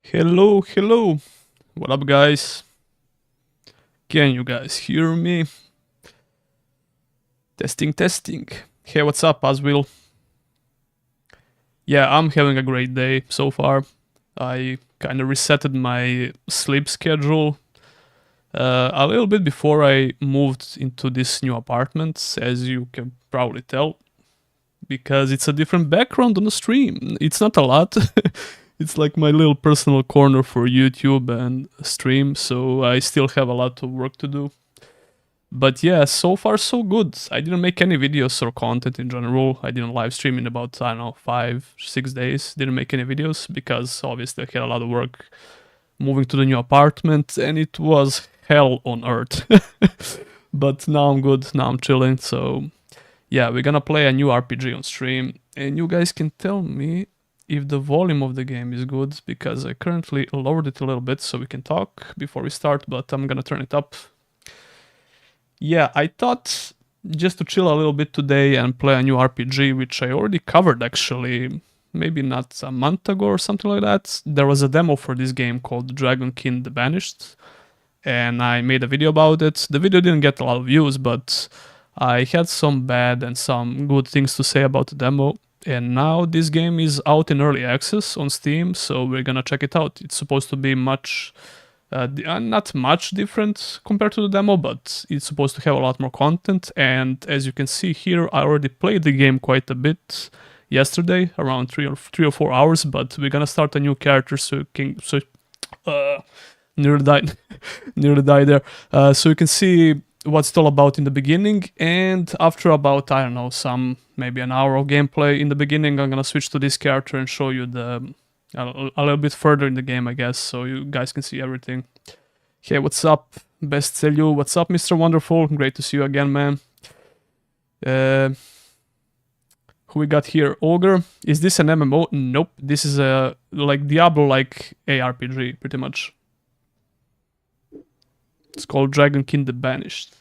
Hello, hello. What up, guys? Can you guys hear me? Testing, testing. Hey, what's up, Aswil? Yeah, I'm having a great day so far. I kind of resetted my sleep schedule a little bit before I moved into this new apartment, as you can probably tell, because it's a different background on the stream. It's not a lot. It's like my little personal corner for YouTube and stream, so I still have a lot of work to do. But yeah, so far so good. I didn't make any videos or content in general. I didn't live stream in about, I don't know, 5, 6 days. Didn't make any videos because obviously I had a lot of work moving to the new apartment and it was hell on earth. But now I'm good, now I'm chilling. So yeah, we're gonna play a new RPG on stream and you guys can tell me if the volume of the game is good because I currently lowered it a little bit so we can talk before we start, but I'm gonna turn it up. Yeah, I thought just to chill a little bit today and play a new RPG, which I already covered actually, maybe not a month ago or something like that. There was a demo for this game called Dragonkin the Banished, and I made a video about it. The video didn't get a lot of views, but I had some bad and some good things to say about the demo. And now this game is out in early access on Steam, so we're gonna check it out. It's supposed to be not much different compared to the demo, but it's supposed to have a lot more content. And as you can see here, I already played the game quite a bit yesterday, around 3 or 4 hours. But we're gonna start a new character, nearly died, nearly died there. So you can see what it's all about in the beginning, and after about, I don't know, some maybe an hour of gameplay in the beginning, I'm gonna switch to this character and show you a little bit further in the game, I guess, so you guys can see everything. Hey, what's up, Best Tell You? What's up, Mr. Wonderful? Great to see you again, man. Who we got here? Ogre. Is this an MMO? Nope. This is a like Diablo-like ARPG, pretty much. It's called Dragonkin the Banished.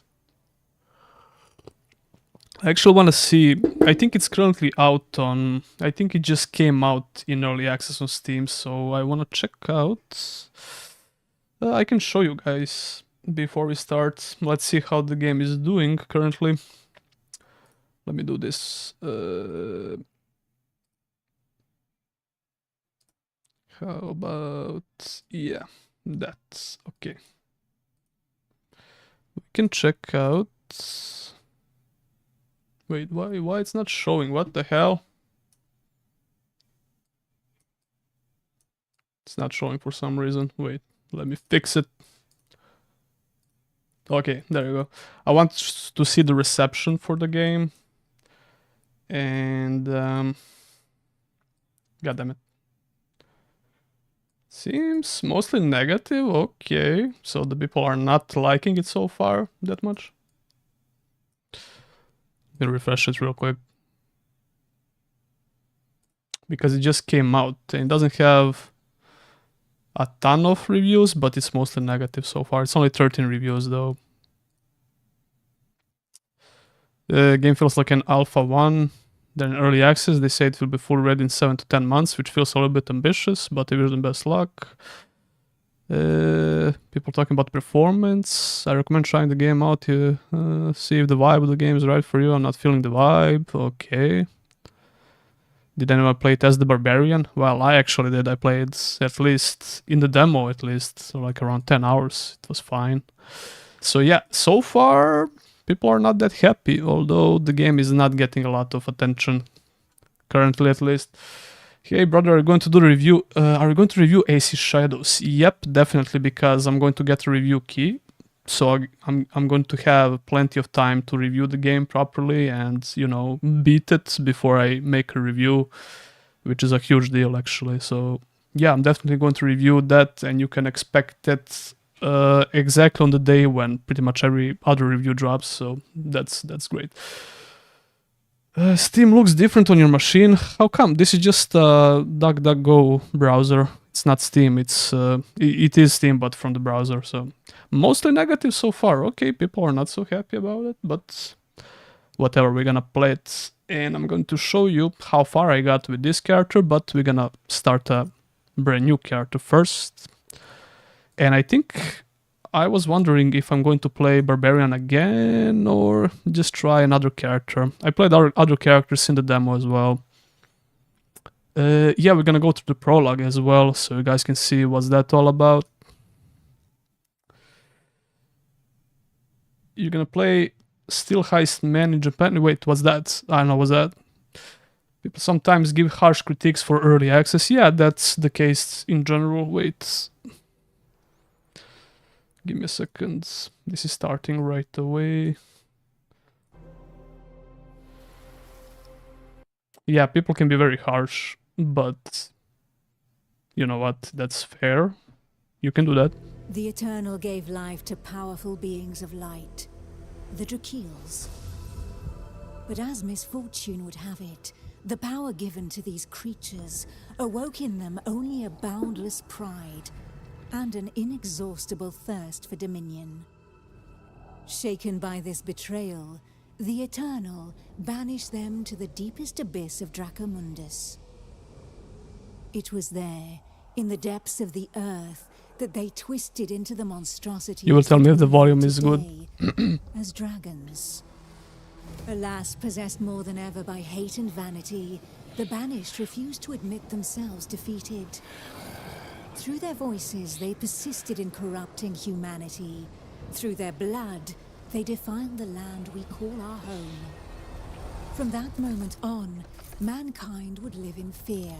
I actually want to see. I think it's currently out on. I think it just came out in early access on Steam, so I want to check out. I can show you guys before we start. Let's see how the game is doing currently. Let me do this. How about. Yeah, that's okay. We can check out. Wait, why it's not showing? What the hell? It's not showing for some reason. Wait, let me fix it. Okay, there you go. I want to see the reception for the game. And god damn it. Seems mostly negative. Okay, so the people are not liking it so far that much. Let me refresh it real quick. Because it just came out and it doesn't have a ton of reviews, but it's mostly negative so far. It's only 13 reviews though. The game feels like an alpha 1. They're in early access. They say it will be full ready in 7 to 10 months, which feels a little bit ambitious, but I wish them best luck. People talking about performance. I recommend trying the game out to see if the vibe of the game is right for you. I'm not feeling the vibe. Okay. Did anyone play it as the Barbarian? Well, I actually did. I played at least in the demo, at least, so like around 10 hours. It was fine. So yeah, so far people are not that happy, although the game is not getting a lot of attention currently, at least. Hey brother, are you going to do the review? Are you going to review AC Shadows? Yep, definitely, because I'm going to get a review key. So I'm going to have plenty of time to review the game properly and, you know, beat it before I make a review, which is a huge deal actually. So yeah, I'm definitely going to review that, and you can expect it exactly on the day when pretty much every other review drops. So that's great. Steam looks different on your machine. How come? This is just DuckDuckGo browser. It's not Steam. It is Steam, but from the browser. So mostly negative so far. Okay, people are not so happy about it, but whatever. We're gonna play it, and I'm going to show you how far I got with this character. But we're gonna start a brand new character first. And I think I was wondering if I'm going to play Barbarian again or just try another character. I played other characters in the demo as well. Yeah, we're gonna go through the prologue as well, so you guys can see what's that all about. You're gonna play Steel Heist Man in Japan. Wait, what's that? I don't know, what's that? People sometimes give harsh critiques for early access. Yeah, that's the case in general. Wait. Give me a second. This is starting right away. Yeah, people can be very harsh, but you know what? That's fair. You can do that. The Eternal gave life to powerful beings of light, the Drakeels. But as misfortune would have it, the power given to these creatures awoke in them only a boundless pride and an inexhaustible thirst for dominion. Shaken by this betrayal, the Eternal banished them to the deepest abyss of Dracomundus. It was there, in the depths of the earth, that they twisted into the monstrosity. You will tell me if the volume is good. As dragons. Alas, possessed more than ever by hate and vanity, the Banished refused to admit themselves defeated. Through their voices, they persisted in corrupting humanity. Through their blood, they defiled the land we call our home. From that moment on, mankind would live in fear.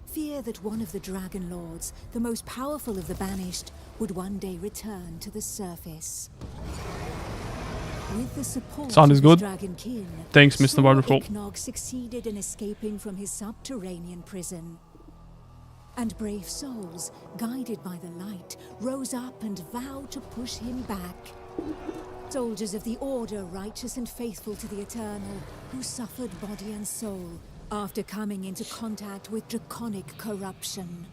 Fear that one of the Dragon Lords, the most powerful of the Banished, would one day return to the surface. With the support Sound is of good. Dragonkin, Thanks, Mr. Wonderful. Ignog succeeded in escaping from his subterranean prison. And brave souls, guided by the light, rose up and vowed to push him back. Soldiers of the Order, righteous and faithful to the Eternal, who suffered body and soul after coming into contact with draconic corruption.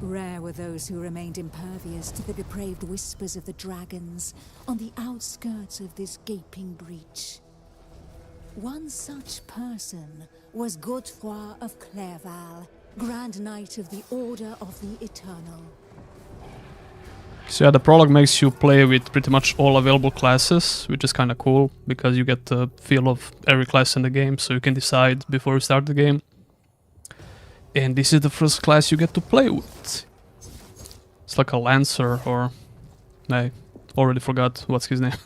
Rare were those who remained impervious to the depraved whispers of the dragons on the outskirts of this gaping breach. One such person was Godefroy of Clairval, Grand Knight of the Order of the Eternal. So yeah, the prologue makes you play with pretty much all available classes, which is kind of cool, because you get the feel of every class in the game, so you can decide before you start the game. And this is the first class you get to play with. It's like a Lancer, or... I already forgot what's his name.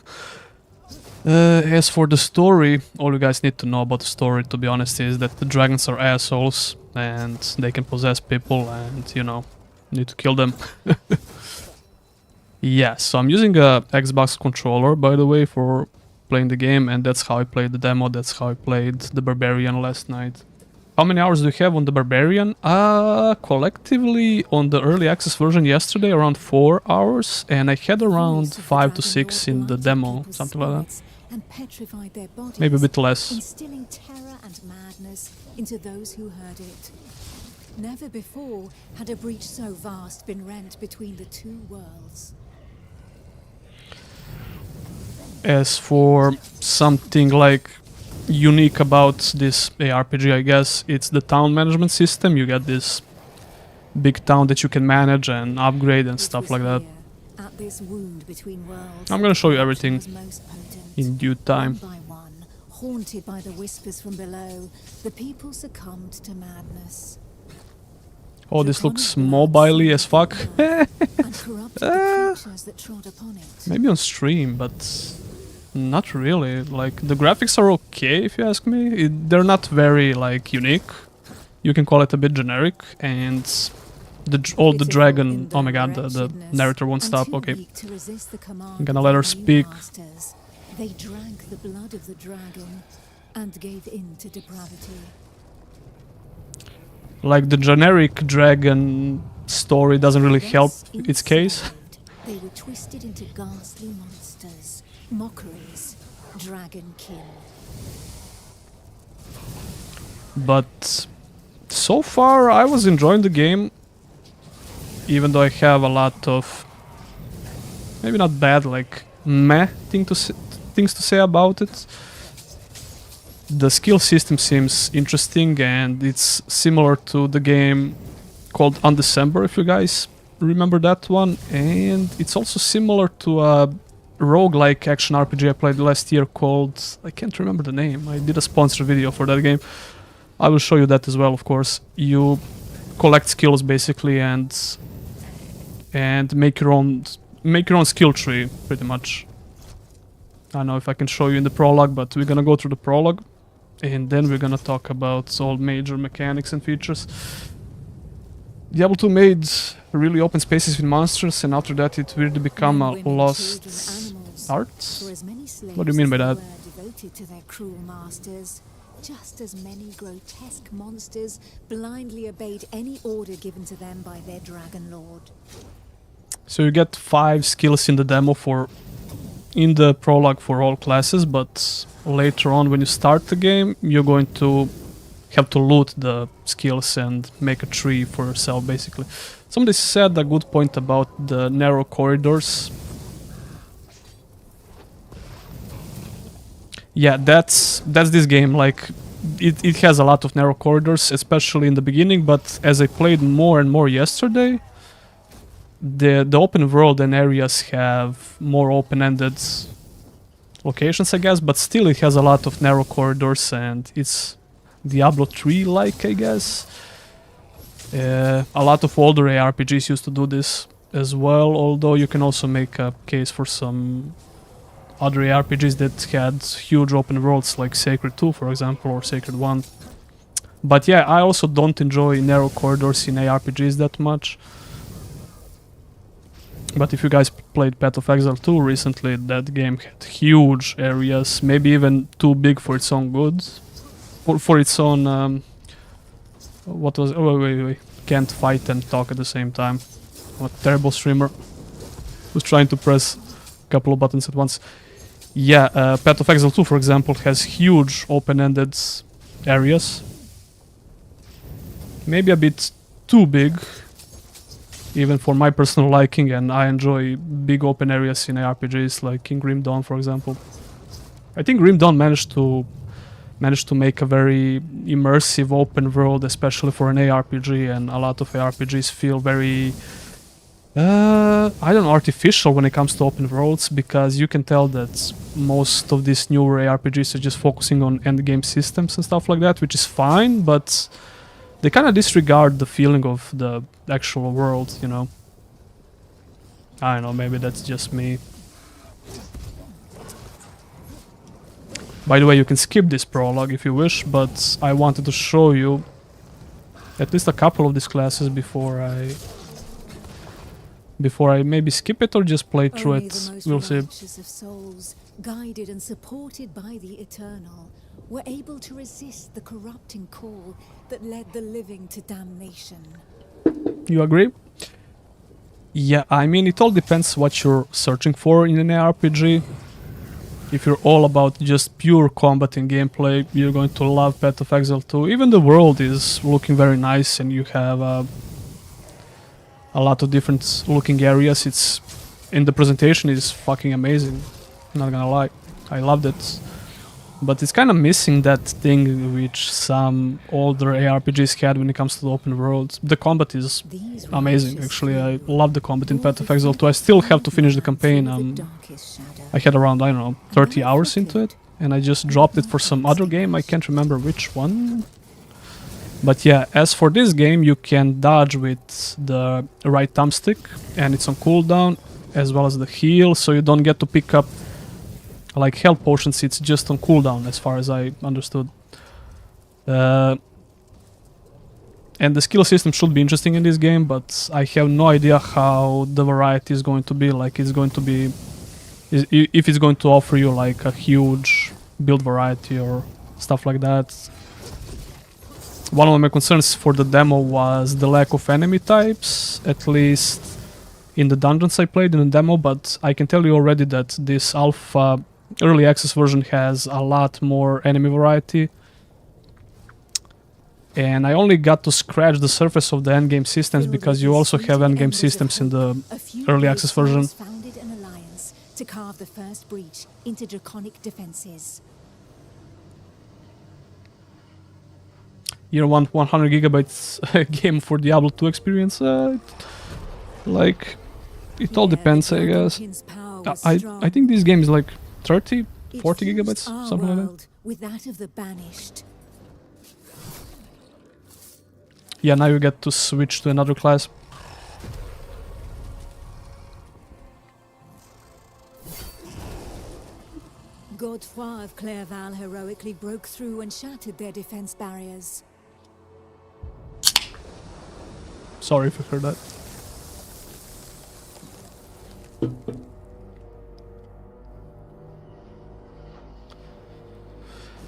As for the story, all you guys need to know about the story, to be honest, is that the dragons are assholes, and they can possess people, and, you know, need to kill them. Yeah, so I'm using a Xbox controller, by the way, for playing the game, and that's how I played the demo, that's how I played the Barbarian last night. How many hours do you have on the Barbarian? Collectively, on the early access version yesterday, around 4 hours, and I had around 5 to 6 in the demo, something like that. And petrified their bodies, maybe a bit less. instilling terror and madness into those who heard it. Never before had a breach so vast been rent between the two worlds. As for something like unique about this ARPG, I guess, it's the town management system. You get this big town that you can manage and upgrade and stuff like that. At this wound between worlds, I'm gonna show you everything was most potent. in due time. One by one, haunted by the whispers from below, the people succumbed to madness. Oh, this looks mobile-y as fuck. And corrupted the creatures that trod upon it. Maybe on stream, but not really. Like, the graphics are okay, if you ask me. They're not very, like, unique. You can call it a bit generic, and all the dragon... Oh my god, the narrator won't stop. Okay. I'm gonna let her speak. They drank the blood of the dragon and gave in to depravity. Like, the generic dragon story doesn't really help its case. They were twisted into ghastly monsters, mockeries, Dragonkin. But so far I was enjoying the game, even though I have a lot of maybe not bad, like meh things to say about it. The skill system seems interesting, and it's similar to the game called Undecember, if you guys remember that one. And it's also similar to a roguelike action RPG I played last year called... I can't remember the name. I did a sponsored video for that game. I will show you that as well, of course. You collect skills basically and make your own skill tree, pretty much. I don't know if I can show you in the prologue, but we're gonna go through the prologue and then we're gonna talk about all major mechanics and features. Diablo 2 made really open spaces with monsters, and after that it really become a lost art. What do you mean by that? Devoted to their cruel masters. Just as many grotesque monsters blindly obeyed any order given to them by their dragon lord. So you get 5 skills in the demo in the prologue for all classes, but later on when you start the game, you're going to have to loot the skills and make a tree for yourself, basically. Somebody said a good point about the narrow corridors. Yeah, that's this game. Like, it has a lot of narrow corridors, especially in the beginning, but as I played more and more yesterday, the open world and areas have more open-ended locations, I guess, but still it has a lot of narrow corridors, and it's Diablo 3-like, I guess. A lot of older ARPGs used to do this as well, although you can also make a case for some other ARPGs that had huge open worlds, like Sacred 2, for example, or Sacred 1. But yeah, I also don't enjoy narrow corridors in ARPGs that much. But if you guys played Path of Exile 2 recently, that game had huge areas, maybe even too big for its own good. For its own... what was... Oh, wait. Can't fight and talk at the same time. What a terrible streamer. Who's trying to press a couple of buttons at once. Yeah, Path of Exile 2, for example, has huge open-ended areas. Maybe a bit too big, even for my personal liking, and I enjoy big open areas in RPGs, like in Grim Dawn, for example. I think Grim Dawn managed to make a very immersive open world, especially for an ARPG, and a lot of ARPGs feel very... I don't know, artificial when it comes to open worlds, because you can tell that most of these newer ARPGs are just focusing on endgame systems and stuff like that, which is fine, but they kind of disregard the feeling of the actual world, you know. I don't know, maybe that's just me. By the way, you can skip this prologue if you wish, but I wanted to show you at least a couple of these classes before I maybe skip it or just play through it. We'll see. Of souls, guided and supported by the Eternal, were able to resist the corrupting call that led the living to damnation. You agree? Yeah, I mean, it all depends what you're searching for in an RPG. If you're all about just pure combat and gameplay, you're going to love Path of Exile 2. Even the world is looking very nice, and you have a lot of different looking areas. It's in the presentation is fucking amazing. Not gonna lie, I loved it. But it's kind of missing that thing which some older ARPGs had when it comes to the open world. The combat is amazing, actually. I love the combat in Path of Exile 2. I still have to finish the campaign. I had around, I don't know, 30 hours into it, and I just dropped it for some other game. I can't remember which one. But yeah, as for this game, you can dodge with the right thumbstick, and it's on cooldown, as well as the heal, so you don't get to pick up like health potions. It's just on cooldown, as far as I understood. And the skill system should be interesting in this game, but I have no idea how the variety is going to be. Like, it's going to be... if it's going to offer you like a huge build variety or stuff like that. One of my concerns for the demo was the lack of enemy types, at least in the dungeons I played in the demo, but I can tell you already that this alpha early access version has a lot more enemy variety. And I only got to scratch the surface of the endgame systems, because you also have endgame systems in the early access version. Founded an alliance to carve the first breach into draconic defenses. you want 100 gigabytes game for Diablo 2 experience? Like, it all depends, I guess. I think this game is like 30, 40 gigabytes, something like that. With that of the Banished. Yeah, now you get to switch to another class. Godefroy of Clairval heroically broke through and shattered their defense barriers. Sorry if you heard that.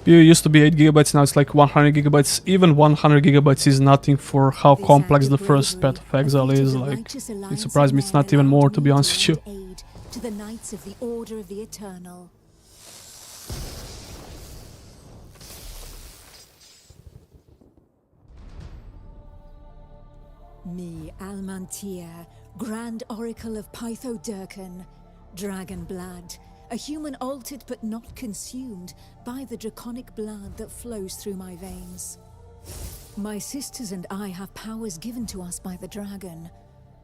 PU used to be 8 gigabytes, now it's like 100 gigabytes. Even 100 gigabytes is nothing for how complex the first Path of Exile is. Like, it surprised me it's not even more, to be honest with you. To the Knights of the Order of the Eternal. Me, Almantir, Grand Oracle of Pytho Durkan, Dragon Blood, a human altered but not consumed by the draconic blood that flows through my veins. My sisters and I have powers given to us by the dragon.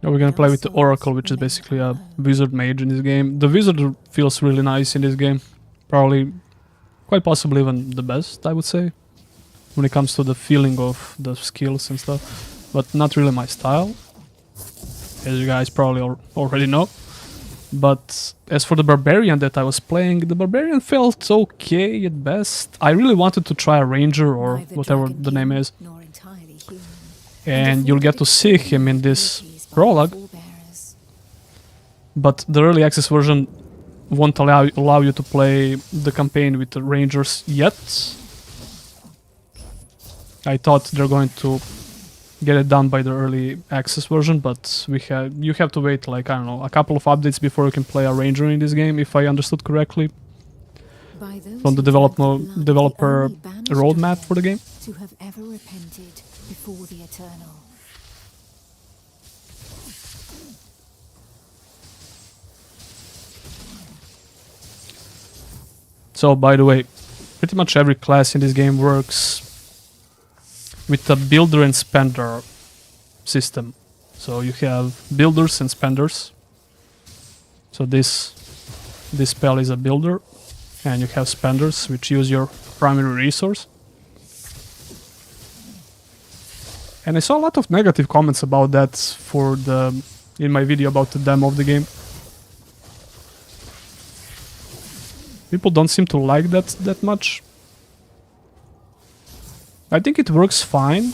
Now we're gonna play with the Oracle, which is basically a wizard mage in this game. The wizard feels really nice in this game. Probably, quite possibly even the best, I would say, when it comes to the feeling of the skills and stuff. But not really my style, as you guys probably already know. But as for the Barbarian that I was playing, the Barbarian felt okay at best. I really wanted to try a Ranger or whatever the name is. And you'll get to see him in this Prologue. But the early access version won't allow you to play the campaign with the Rangers yet. I thought they're going to get it done by the early access version, but you have to wait like, I don't know, a couple of updates before you can play a Ranger in this game, if I understood correctly from the developer roadmap for the game. To have ever repented before the Eternal. So, by the way, pretty much every class in this game works with a builder and spender system. So you have builders and spenders. So this spell is a builder, and you have spenders, which use your primary resource. And I saw a lot of negative comments about that in my video about the demo of the game. People don't seem to like that much. I think it works fine,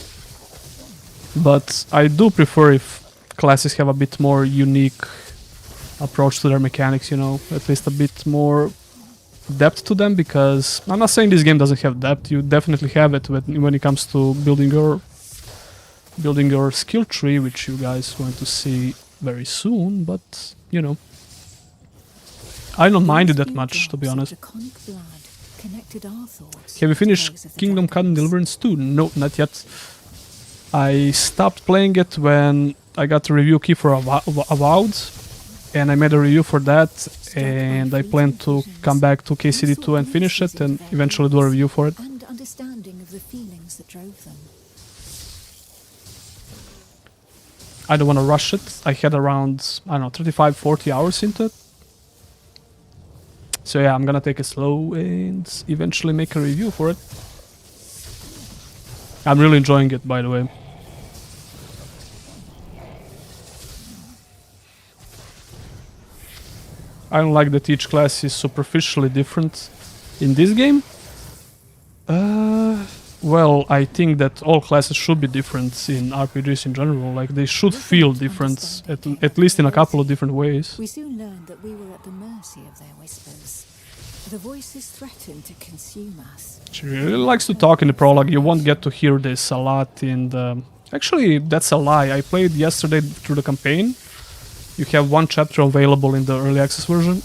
but I do prefer if classes have a bit more unique approach to their mechanics, you know, at least a bit more depth to them, because I'm not saying this game doesn't have depth, you definitely have it when it comes to building your skill tree, which you guys are going to see very soon, but, you know, I don't mind it that much, to be honest. Have you finished Kingdom Come Deliverance 2? No, not yet. I stopped playing it when I got a review key for Avowed, and I made a review for that, and I plan to come back to KCD2 and finish it, and eventually do a review for it. And understanding of the feelings that drove them. I don't want to rush it. I had around, I don't know, 35-40 hours into it. So yeah, I'm gonna take it slow and eventually make a review for it. I'm really enjoying it, by the way. I don't like that each class is superficially different in this game. Well, I think that all classes should be different in RPGs in general. Like, they should feel different, at least in a couple of different ways. We soon learned that we were at the mercy of their whispers. The voices threatened to consume us. She really likes to talk in the prologue. You won't get to hear this a lot in the... Actually, that's a lie. I played yesterday through the campaign. You have one chapter available in the early access version.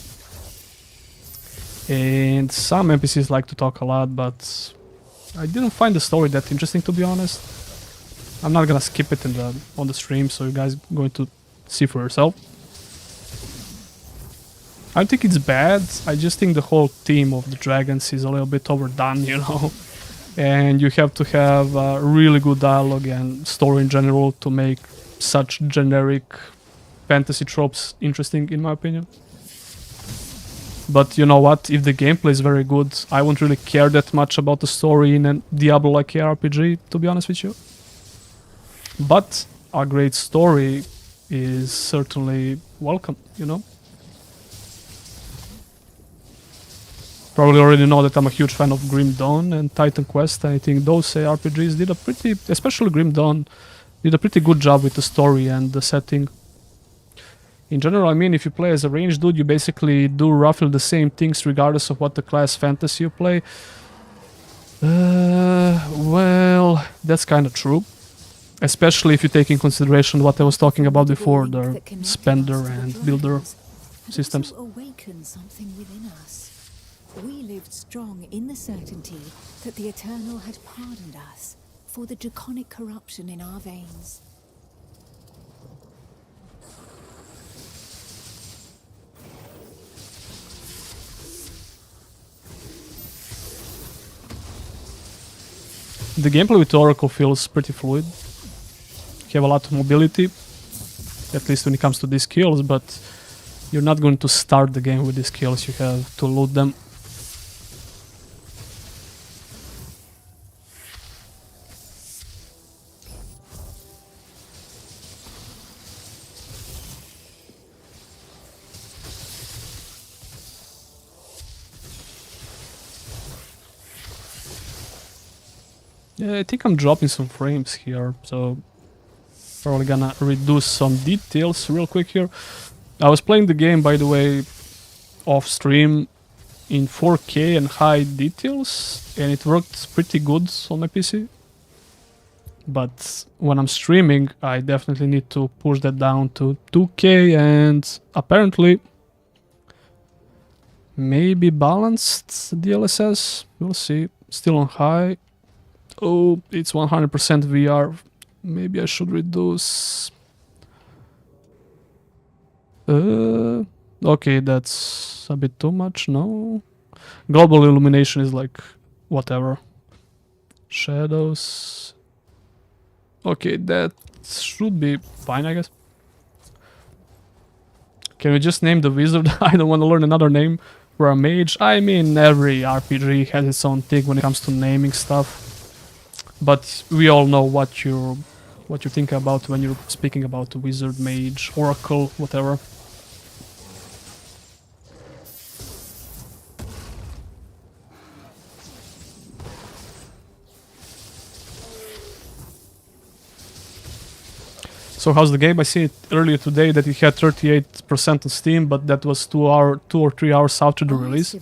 And some NPCs like to talk a lot, but I didn't find the story that interesting, to be honest. I'm not gonna skip it on the stream, so you guys are going to see for yourself. I don't think it's bad, I just think the whole theme of the dragons is a little bit overdone, you know. and you have to have really good dialogue and story in general to make such generic fantasy tropes interesting, in my opinion. But you know what, if the gameplay is very good, I won't really care that much about the story in a Diablo-like RPG, to be honest with you. But a great story is certainly welcome, you know? Probably already know that I'm a huge fan of Grim Dawn and Titan Quest. I think those RPGs did a pretty, especially Grim Dawn, did a pretty good job with the story and the setting. In general, I mean, if you play as a ranged dude, you basically do roughly the same things regardless of what the class fantasy you play. Well, that's kind of true. Especially if you take in consideration what I was talking about before, the spender and builder systems. Awaken something within us. We lived strong in the certainty that the Eternal had pardoned us for the draconic corruption in our veins. The gameplay with Oracle feels pretty fluid. You have a lot of mobility, at least when it comes to these skills, but you're not going to start the game with these skills, you have to loot them. Yeah, I think I'm dropping some frames here, so probably gonna reduce some details real quick here. I was playing the game, by the way, off stream in 4K and high details, and it worked pretty good on my PC. But when I'm streaming, I definitely need to push that down to 2K, and apparently maybe balanced DLSS. We'll see. Still on high. Oh, it's 100% VR. Maybe I should reduce. Okay, that's a bit too much, no? Global illumination is like whatever. Shadows. Okay, that should be fine, I guess. Can we just name the wizard? I don't want to learn another name for a mage. I mean, every RPG has its own thing when it comes to naming stuff. But we all know what you think about when you're speaking about wizard, mage, oracle, whatever. So how's the game? I see it earlier today that it had 38% on Steam, but that was 2 or 3 hours after the release.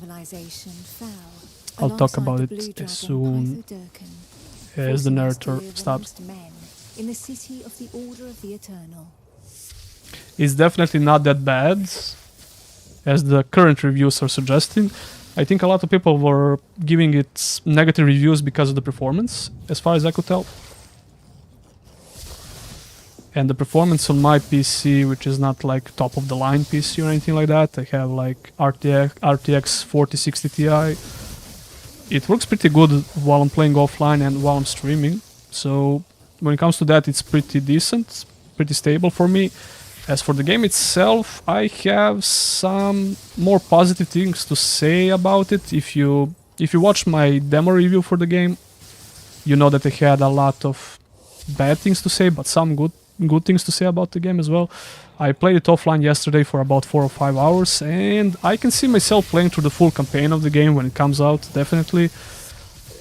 I'll talk about it as soon as the narrator stops. In the city of the Order of the Eternal. It's definitely not that bad as the current reviews are suggesting. I think a lot of people were giving it negative reviews because of the performance, as far as I could tell. And the performance on my PC, which is not like top of the line PC or anything like that, I have like RTX 4060 Ti. It works pretty good while I'm playing offline and while I'm streaming. So when it comes to that, it's pretty decent, pretty stable for me. As for the game itself, I have some more positive things to say about it. If you watch my demo review for the game, you know that I had a lot of bad things to say, but some good things to say about the game as well. I played it offline yesterday for about 4 or 5 hours, and I can see myself playing through the full campaign of the game when it comes out, definitely.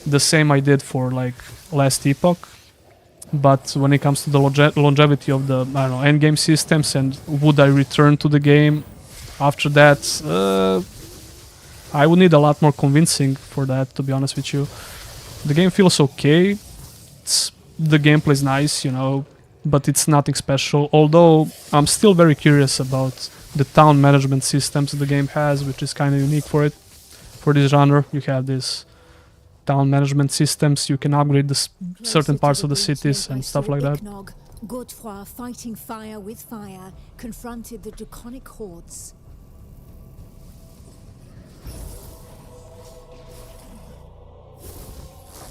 The same I did for like last Epoch. But when it comes to the longevity of the, I don't know, endgame systems and would I return to the game after that, I would need a lot more convincing for that, to be honest with you. The game feels okay. The gameplay is nice, you know, but it's nothing special. Although I'm still very curious about the town management systems the game has, which is kind of unique for it, for this genre. You have this town management systems. You can upgrade the certain parts of the cities and stuff like that. Godefroy, fighting fire with fire, confronted the draconic hordes.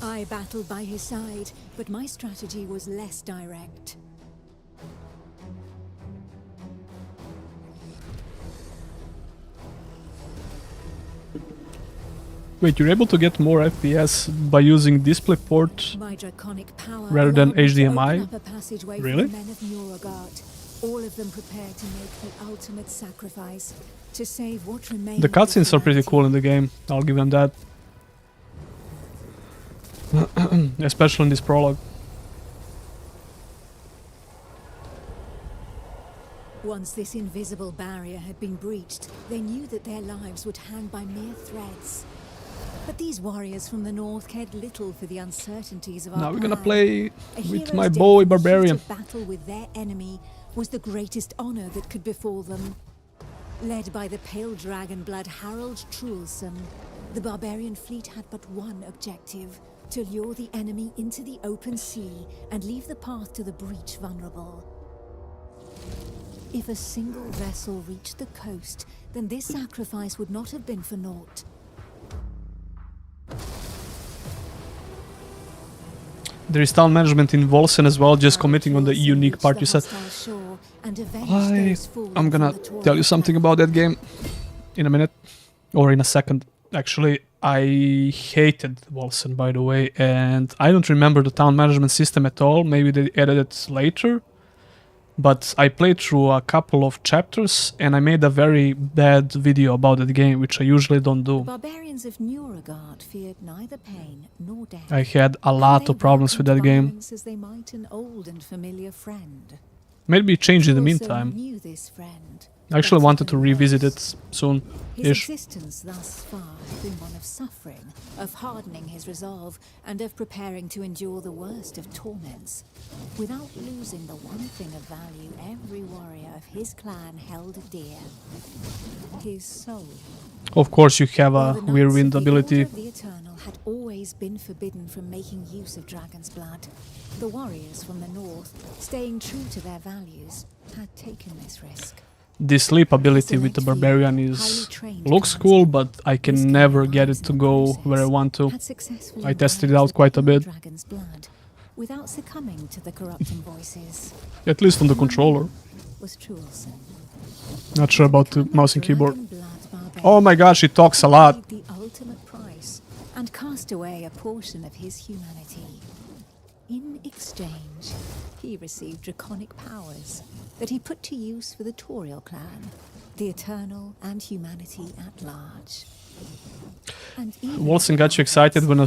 I battled by his side, but my strategy was less direct. Wait, you're able to get more FPS by using DisplayPort My draconic power rather than allowed me to HDMI? open up a passageway Really? for the men of Nuragard, all of them prepared to make the ultimate sacrifice to save what remained. The cutscenes are pretty of cool in the game, I'll give them that. Especially in this prologue. Once this invisible barrier had been breached, they knew that their lives would hang by mere threads. But these warriors from the north cared little for the uncertainties of our Now we're gonna plan. play A with hero's my death boy in the heat Barbarian. of battle with their enemy was the greatest honor that could befall them. Led by the pale dragon blood Harold Trulson, the barbarian fleet had but one objective: to lure the enemy into the open sea and leave the path to the breach vulnerable. If a single vessel reached the coast, then this sacrifice would not have been for naught. There is town management in Volsen as well, just commenting on the unique part you said. I'm gonna tell you something about that game in a minute, or in a second. Actually, I hated Volsen, by the way, and I don't remember the town management system at all. Maybe they added it later. But I played through a couple of chapters and I made a very bad video about that game, which I usually don't do. The barbarians of Nuragard feared neither pain nor death. I had a lot of problems with that game. As they might an old and familiar friend. Maybe change in the Trulson meantime. knew this friend. I actually better wanted to than revisit most. it soon. His Ish. existence thus far had been one of suffering, of hardening his resolve, and of preparing to endure the worst of torments, without losing the one thing of value every warrior of his clan held dear: his soul. Of course, you have While a the weird Knights wind of the Order ability. of the Eternal had always been forbidden from making use of dragon's blood, the warriors from the north, staying true to their values, had taken this risk. This sleep ability with the Barbarian looks cool, but I can never get it to go where I want to. I tested it out quite a bit. Dragon's blood, without succumbing to the corrupting voices, At least on the controller. was Trulson. Not sure about the mouse and keyboard. Dragon blood barbarian Oh my gosh, he talks a lot. paid the ultimate price and cast away a portion of his humanity. In exchange, he received draconic powers that he put to use for the Toriel clan, the Eternal, and humanity at large. And even Volsen got you excited when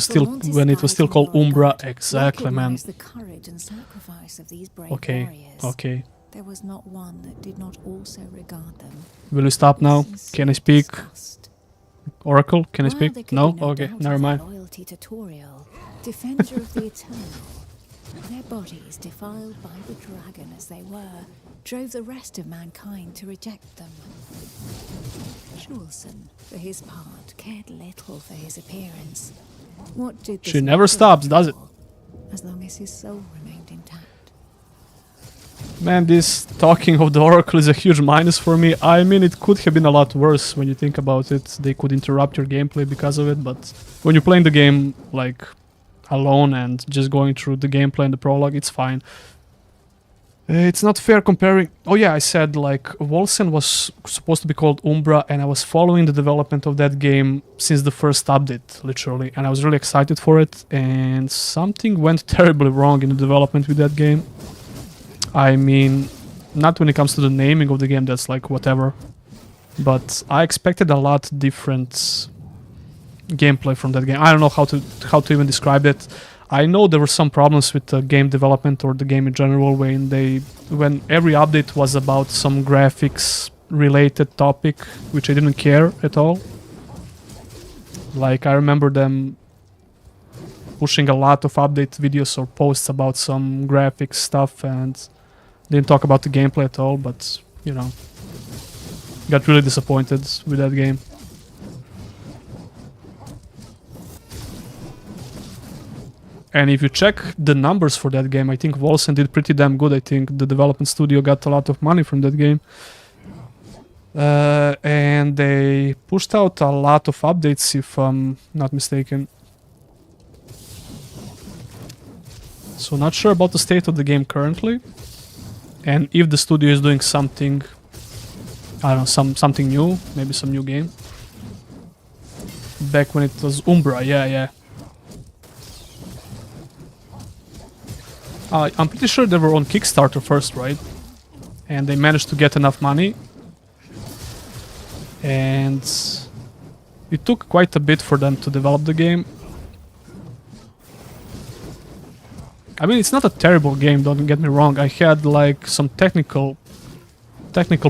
it was still called Umbra. Exactly, man. recognized the courage and sacrifice of these brave Okay, warriors. okay. There was not one that did not also regard them. Will you stop now? with Can I sincere speak? disgust. Oracle, can I While there speak? could No? be no Okay, doubt never of their mind. loyalty to Toriel, defender of the Eternal, their bodies defiled by the dragon as they were, drove the rest of mankind to reject them. Trulson, for his part, cared little for his appearance. What did She this never matter stops, does it? at all, as long as his soul remained intact? Man, this talking of the Oracle is a huge minus for me. I mean, it could have been a lot worse when you think about it. They could interrupt your gameplay because of it, but when you're playing the game, like, alone and just going through the gameplay and the prologue, it's fine. It's not fair comparing... Oh yeah, I said, like, Volsen was supposed to be called Umbra, and I was following the development of that game since the first update, literally, and I was really excited for it, and something went terribly wrong in the development with that game. I mean, not when it comes to the naming of the game, that's like whatever, but I expected a lot different gameplay from that game. I don't know how to even describe it. I know there were some problems with the game development or the game in general when every update was about some graphics related topic, which I didn't care at all. Like, I remember them pushing a lot of update videos or posts about some graphics stuff and didn't talk about the gameplay at all, but, you know, got really disappointed with that game. And if you check the numbers for that game, I think Volsen did pretty damn good. I think the development studio got a lot of money from that game. And they pushed out a lot of updates, if I'm not mistaken. So not sure about the state of the game currently. And if the studio is doing something, I don't know, something new, maybe some new game. Back when it was Umbra, yeah. I'm pretty sure they were on Kickstarter first, right? And they managed to get enough money. And it took quite a bit for them to develop the game. I mean, it's not a terrible game, don't get me wrong. I had like some technical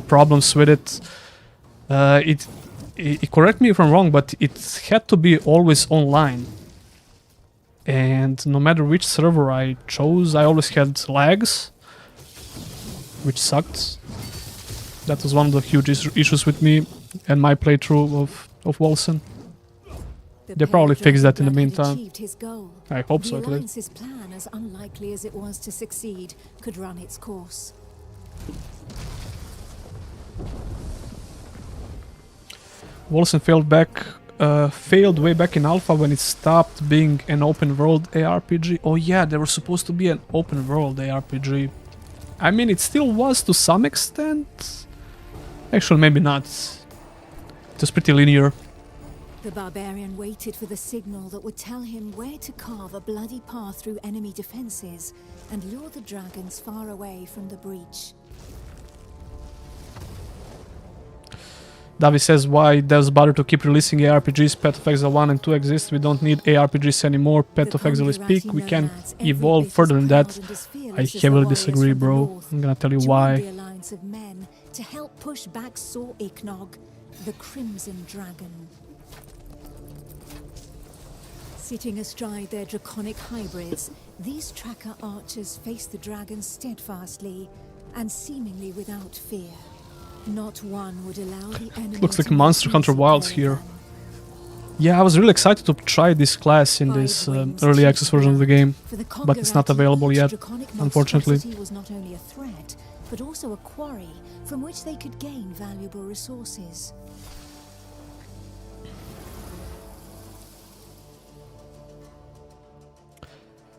problems with it. Correct me if I'm wrong, but it had to be always online. And no matter which server I chose, I always had lags, which sucked. That was one of the huge issues with me and my playthrough of Wolcen. They probably fixed that in the meantime. I hope so, at least. Alliance's plan, as unlikely as it was to succeed, could run its course. Wolcen failed way back in Alpha when it stopped being an open world ARPG. Oh yeah, they were supposed to be an open world ARPG. I mean, it still was to some extent. Actually, maybe not. It was pretty linear. The Barbarian waited for the signal that would tell him where to carve a bloody path through enemy defenses and lure the dragons far away from the breach. Davi says, why does bother to keep releasing ARPGs? Path of Exile 1 and 2 exist. We don't need ARPGs anymore. Path of Exile is peak. We can evolve further than that. I heavily disagree, bro. I'm gonna tell you why. The alliance of men to help push back Sor Iknog, the Crimson Dragon. Sitting astride their draconic hybrids, these tracker archers face the dragons steadfastly and seemingly without fear. Not one would allow the enemy. Looks like Monster Hunter Wilds here. Yeah, I was really excited to try this class in this early access version of the game, but it's not available yet, unfortunately. Was not only a threat, but also a quarry from which they could gain valuable resources.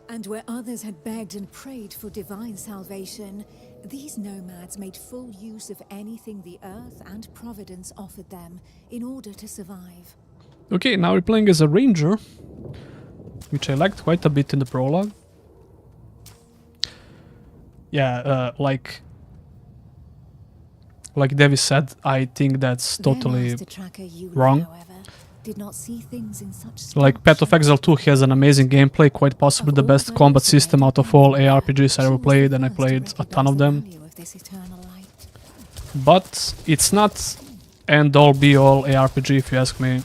And where others had begged and prayed for divine salvation, these nomads made full use of anything the earth and Providence offered them in order to survive. Okay, now we're playing as a ranger, which I liked quite a bit in the prologue. Yeah, like Davis said, I think that's totally wrong. Did not see things in such like Path of Exile 2 has an amazing gameplay, quite possibly the best combat system out of all ARPGs I ever played, and I played a ton of them. But it's not end all be all ARPG if you ask me,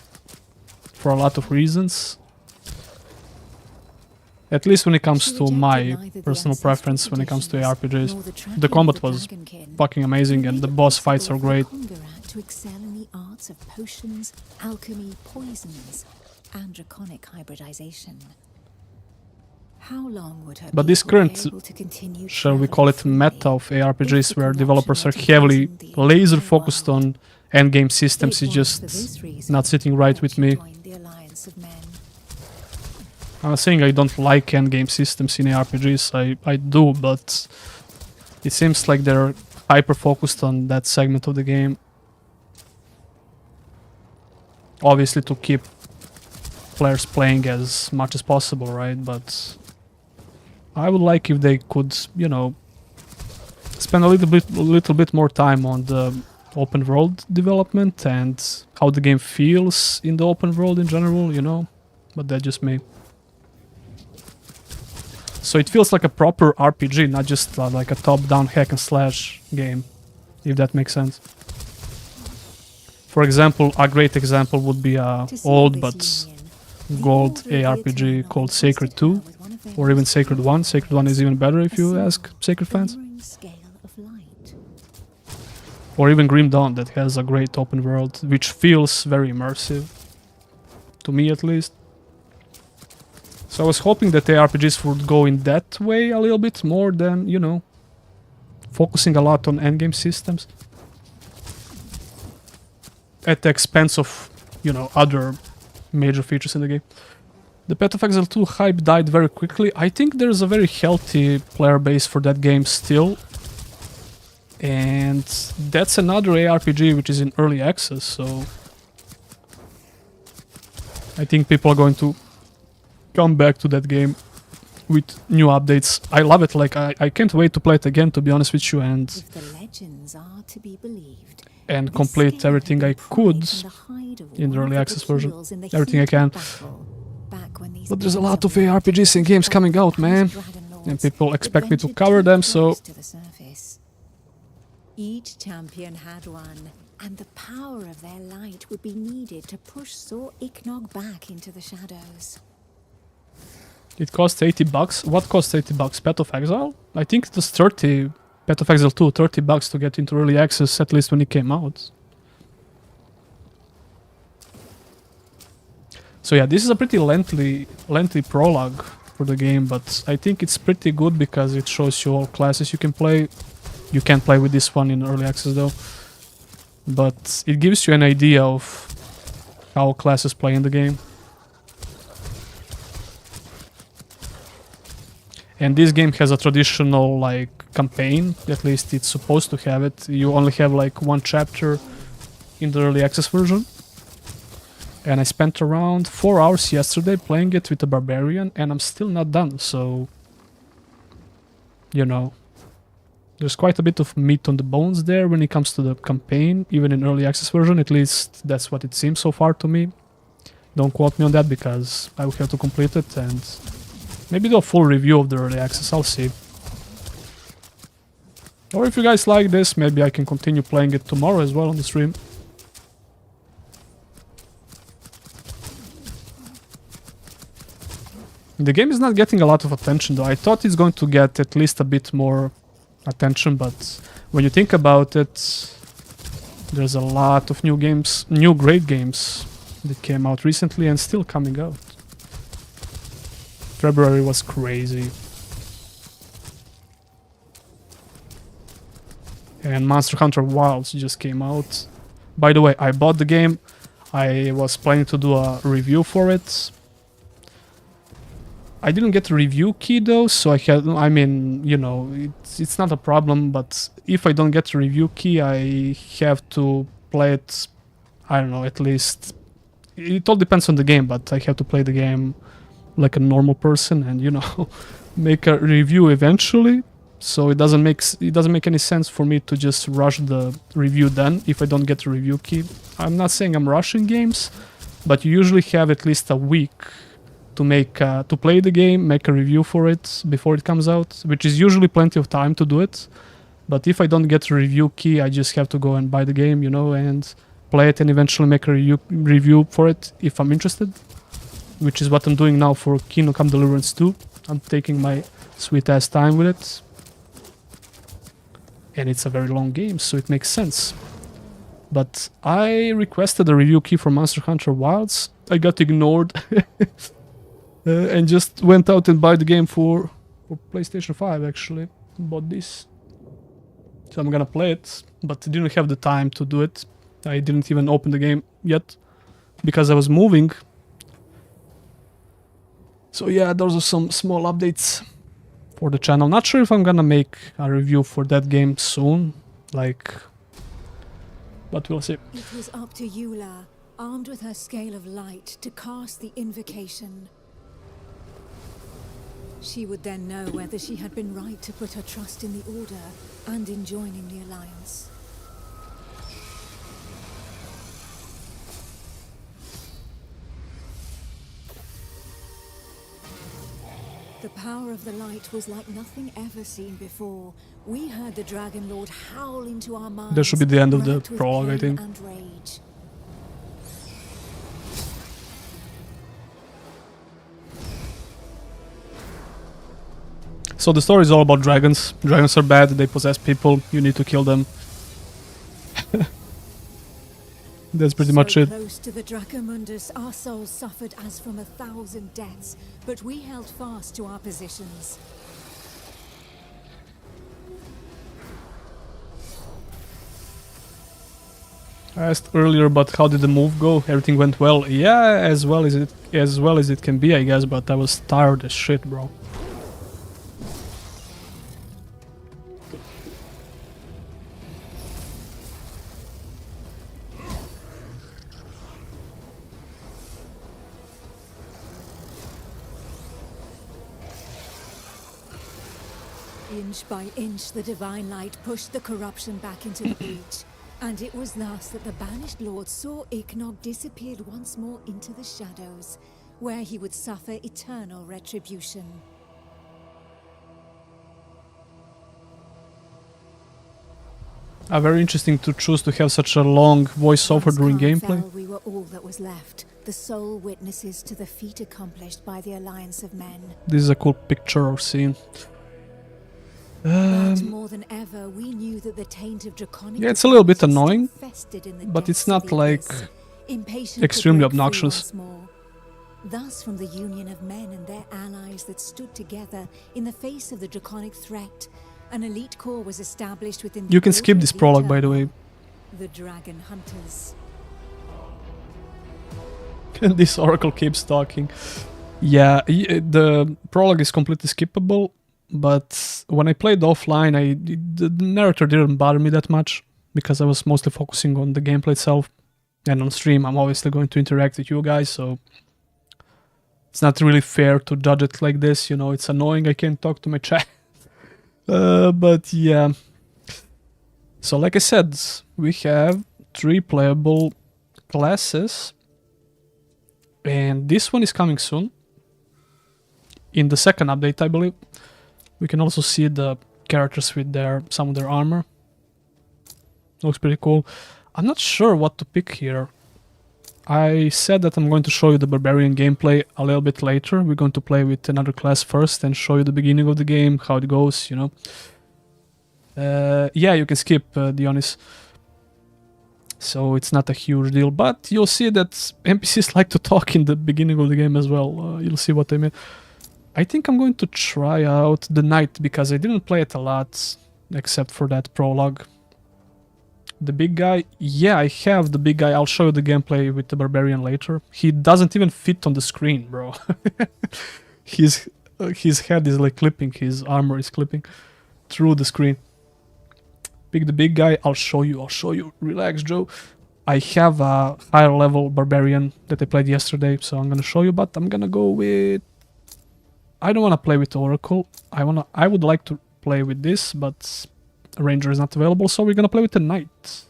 for a lot of reasons. At least when it comes to my personal preference when it comes to ARPGs. The combat was fucking amazing and the boss fights are great. To excel in the arts of potions, alchemy, poisons, and draconic hybridization. How long would her but this current, shall we call it, meta of ARPGs where developers are heavily laser focused on endgame systems is just not sitting right with me. I'm not saying I don't like endgame systems in ARPGs, I do, but it seems like they're hyper focused on that segment of the game. Obviously to keep players playing as much as possible, right? But I would like if they could, you know, spend a little bit more time on the open world development and how the game feels in the open world in general, you know? But that's just me. So it feels like a proper RPG, not just like a top-down hack and slash game, if that makes sense. For example, a great example would be a old but gold ARPG called Sacred 2, or even Sacred 1. Sacred 1 is even better if you ask Sacred fans. Or even Grim Dawn, that has a great open world, which feels very immersive, to me at least. So I was hoping that ARPGs would go in that way a little bit more than, you know, focusing a lot on endgame systems. At the expense of, you know, other major features in the game. The Path of Exile 2 hype died very quickly. I think there's a very healthy player base for that game still. And that's another ARPG which is in early access, so I think people are going to come back to that game with new updates. I love it, like I can't wait to play it again, to be honest with you, and If the legends are to be believed, and complete everything I could in the early access version. Everything I can. But there's a lot of ARPGs and games coming out, man. And people expect me to cover them, so... Each champion had one, and the power of their light would be needed to push Sor Iknog back into the shadows. It costs $80. What costs $80? Path of Exile? I think it was 30. Path of Exile 2, $30 to get into early access, at least when it came out. So yeah, this is a pretty lengthy prologue for the game, but I think it's pretty good because it shows you all classes you can play. You can't play with this one in early access though, but it gives you an idea of how classes play in the game. And this game has a traditional like campaign, at least it's supposed to have it. You only have like one chapter in the early access version. And I spent around 4 hours yesterday playing it with a Barbarian, and I'm still not done, so... You know... There's quite a bit of meat on the bones there when it comes to the campaign, even in early access version, at least that's what it seems so far to me. Don't quote me on that, because I will have to complete it, and... Maybe do a full review of the early access, I'll see. Or if you guys like this, maybe I can continue playing it tomorrow as well on the stream. The game is not getting a lot of attention though. I thought it's going to get at least a bit more attention, but when you think about it, there's a lot of new games, new great games that came out recently and still coming out. February was crazy. And Monster Hunter Wilds just came out. By the way, I bought the game. I was planning to do a review for it. I didn't get a review key though, so I mean, you know, it's not a problem, but if I don't get a review key, I have to play it, I don't know, at least, it all depends on the game, but I have to play the game like a normal person and, you know, make a review eventually, so it doesn't make any sense for me to just rush the review then if I don't get a review key. I'm not saying I'm rushing games, but you usually have at least a week to play the game, make a review for it before it comes out, which is usually plenty of time to do it. But if I don't get a review key, I just have to go and buy the game, you know, and play it and eventually make a review for it if I'm interested, which is what I'm doing now for Kingdom Come Deliverance 2. I'm taking my sweet ass time with it. And it's a very long game, so it makes sense. But I requested a review key for Monster Hunter Wilds. I got ignored. And just went out and buy the game for PlayStation 5 actually. Bought this. So I'm gonna play it, but I didn't have the time to do it. I didn't even open the game yet because I was moving. So yeah, those are some small updates for the channel. Not sure if I'm gonna make a review for that game soon, like, but we'll see. It was up to Eula, armed with her scale of light, to cast the invocation. She would then know whether she had been right to put her trust in the Order and in joining the Alliance. The power of the light was like nothing ever seen before. We heard the Dragon Lord howl into our minds. That should be the end of the prologue, I think. And rage. So the story is all about dragons. Dragons are bad, they possess people, you need to kill them. That's pretty much it. Close to the Dracomundus, our souls suffered as from 1,000 deaths, but we held fast to our positions. I asked earlier, but how did the move go? Everything went well. Yeah, as well as it can be, I guess. But I was tired as shit, bro. Inch by inch, the divine light pushed the corruption back into the breach. And it was thus that the Banished Lord saw Ignog disappeared once more into the shadows, where he would suffer eternal retribution. Very interesting to choose to have such a long voiceover during gameplay. We were all that was left, the sole witnesses to the feat accomplished by the Alliance of Men. This is a cool picture or scene. But more than ever, we knew that the taint of draconic Yeah, it's a little bit still annoying, festered in the but it's depths of not the like abyss, impatient to extremely break free obnoxious. once more. Thus, from the union of men and their allies that stood together in the face of the draconic threat, an elite corps was established within the You can Order skip of this the prologue, by the way. Eternal, the Dragon Hunters. And this oracle keeps talking. Yeah, the prologue is completely skippable, but when I played offline, the narrator didn't bother me that much because I was mostly focusing on the gameplay itself. And on stream, I'm obviously going to interact with you guys, so it's not really fair to judge it like this. You know, it's annoying. I can't talk to my chat. But yeah. So like I said, we have 3 playable classes. And this one is coming soon. In the second update, I believe. We can also see the characters with some of their armor. Looks pretty cool. I'm not sure what to pick here. I said that I'm going to show you the Barbarian gameplay a little bit later. We're going to play with another class first and show you the beginning of the game, how it goes, you know. Yeah, you can skip, Dionys. So it's not a huge deal, but you'll see that NPCs like to talk in the beginning of the game as well. You'll see what I mean. I think I'm going to try out the Knight because I didn't play it a lot, except for that prologue. The big guy, yeah, I have the big guy. I'll show you the gameplay with the Barbarian later. He doesn't even fit on the screen, bro. his head is like clipping, his armor is clipping through the screen. Pick the big guy, I'll show you. Relax, Joe. I have a higher level Barbarian that I played yesterday, so I'm gonna show you, but I'm gonna go with... I don't wanna play with Oracle. I would like to play with this, but Ranger is not available, so we're gonna play with the Knight.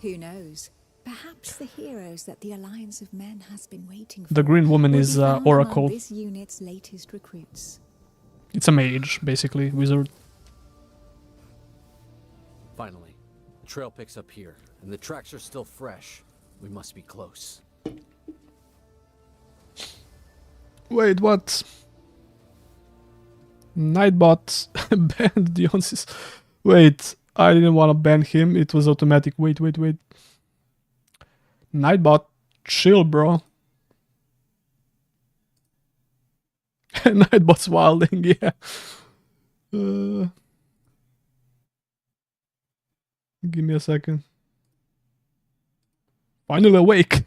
Who knows? Perhaps the heroes that the Alliance of Men has been waiting for. The green woman will is be found Oracle. among this unit's latest recruits. It's a mage, basically, wizard. Finally, the trail picks up here, and the tracks are still fresh. We must be close. Wait, what? Nightbot banned Dionysus. Wait, I didn't want to ban him. It was automatic. Wait. Nightbot, chill, bro. Nightbot's wilding, yeah. Give me a second. Finally awake.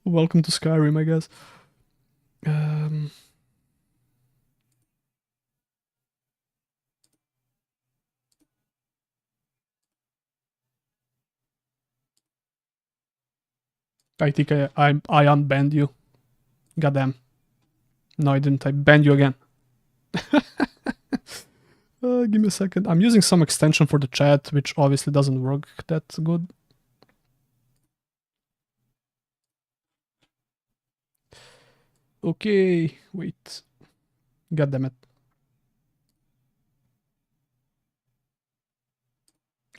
Welcome to Skyrim, I guess. I think I unbanned you. Goddamn. No, I didn't. I banned you again. Give me a second. I'm using some extension for the chat, which obviously doesn't work that good. Okay, wait. God damn it.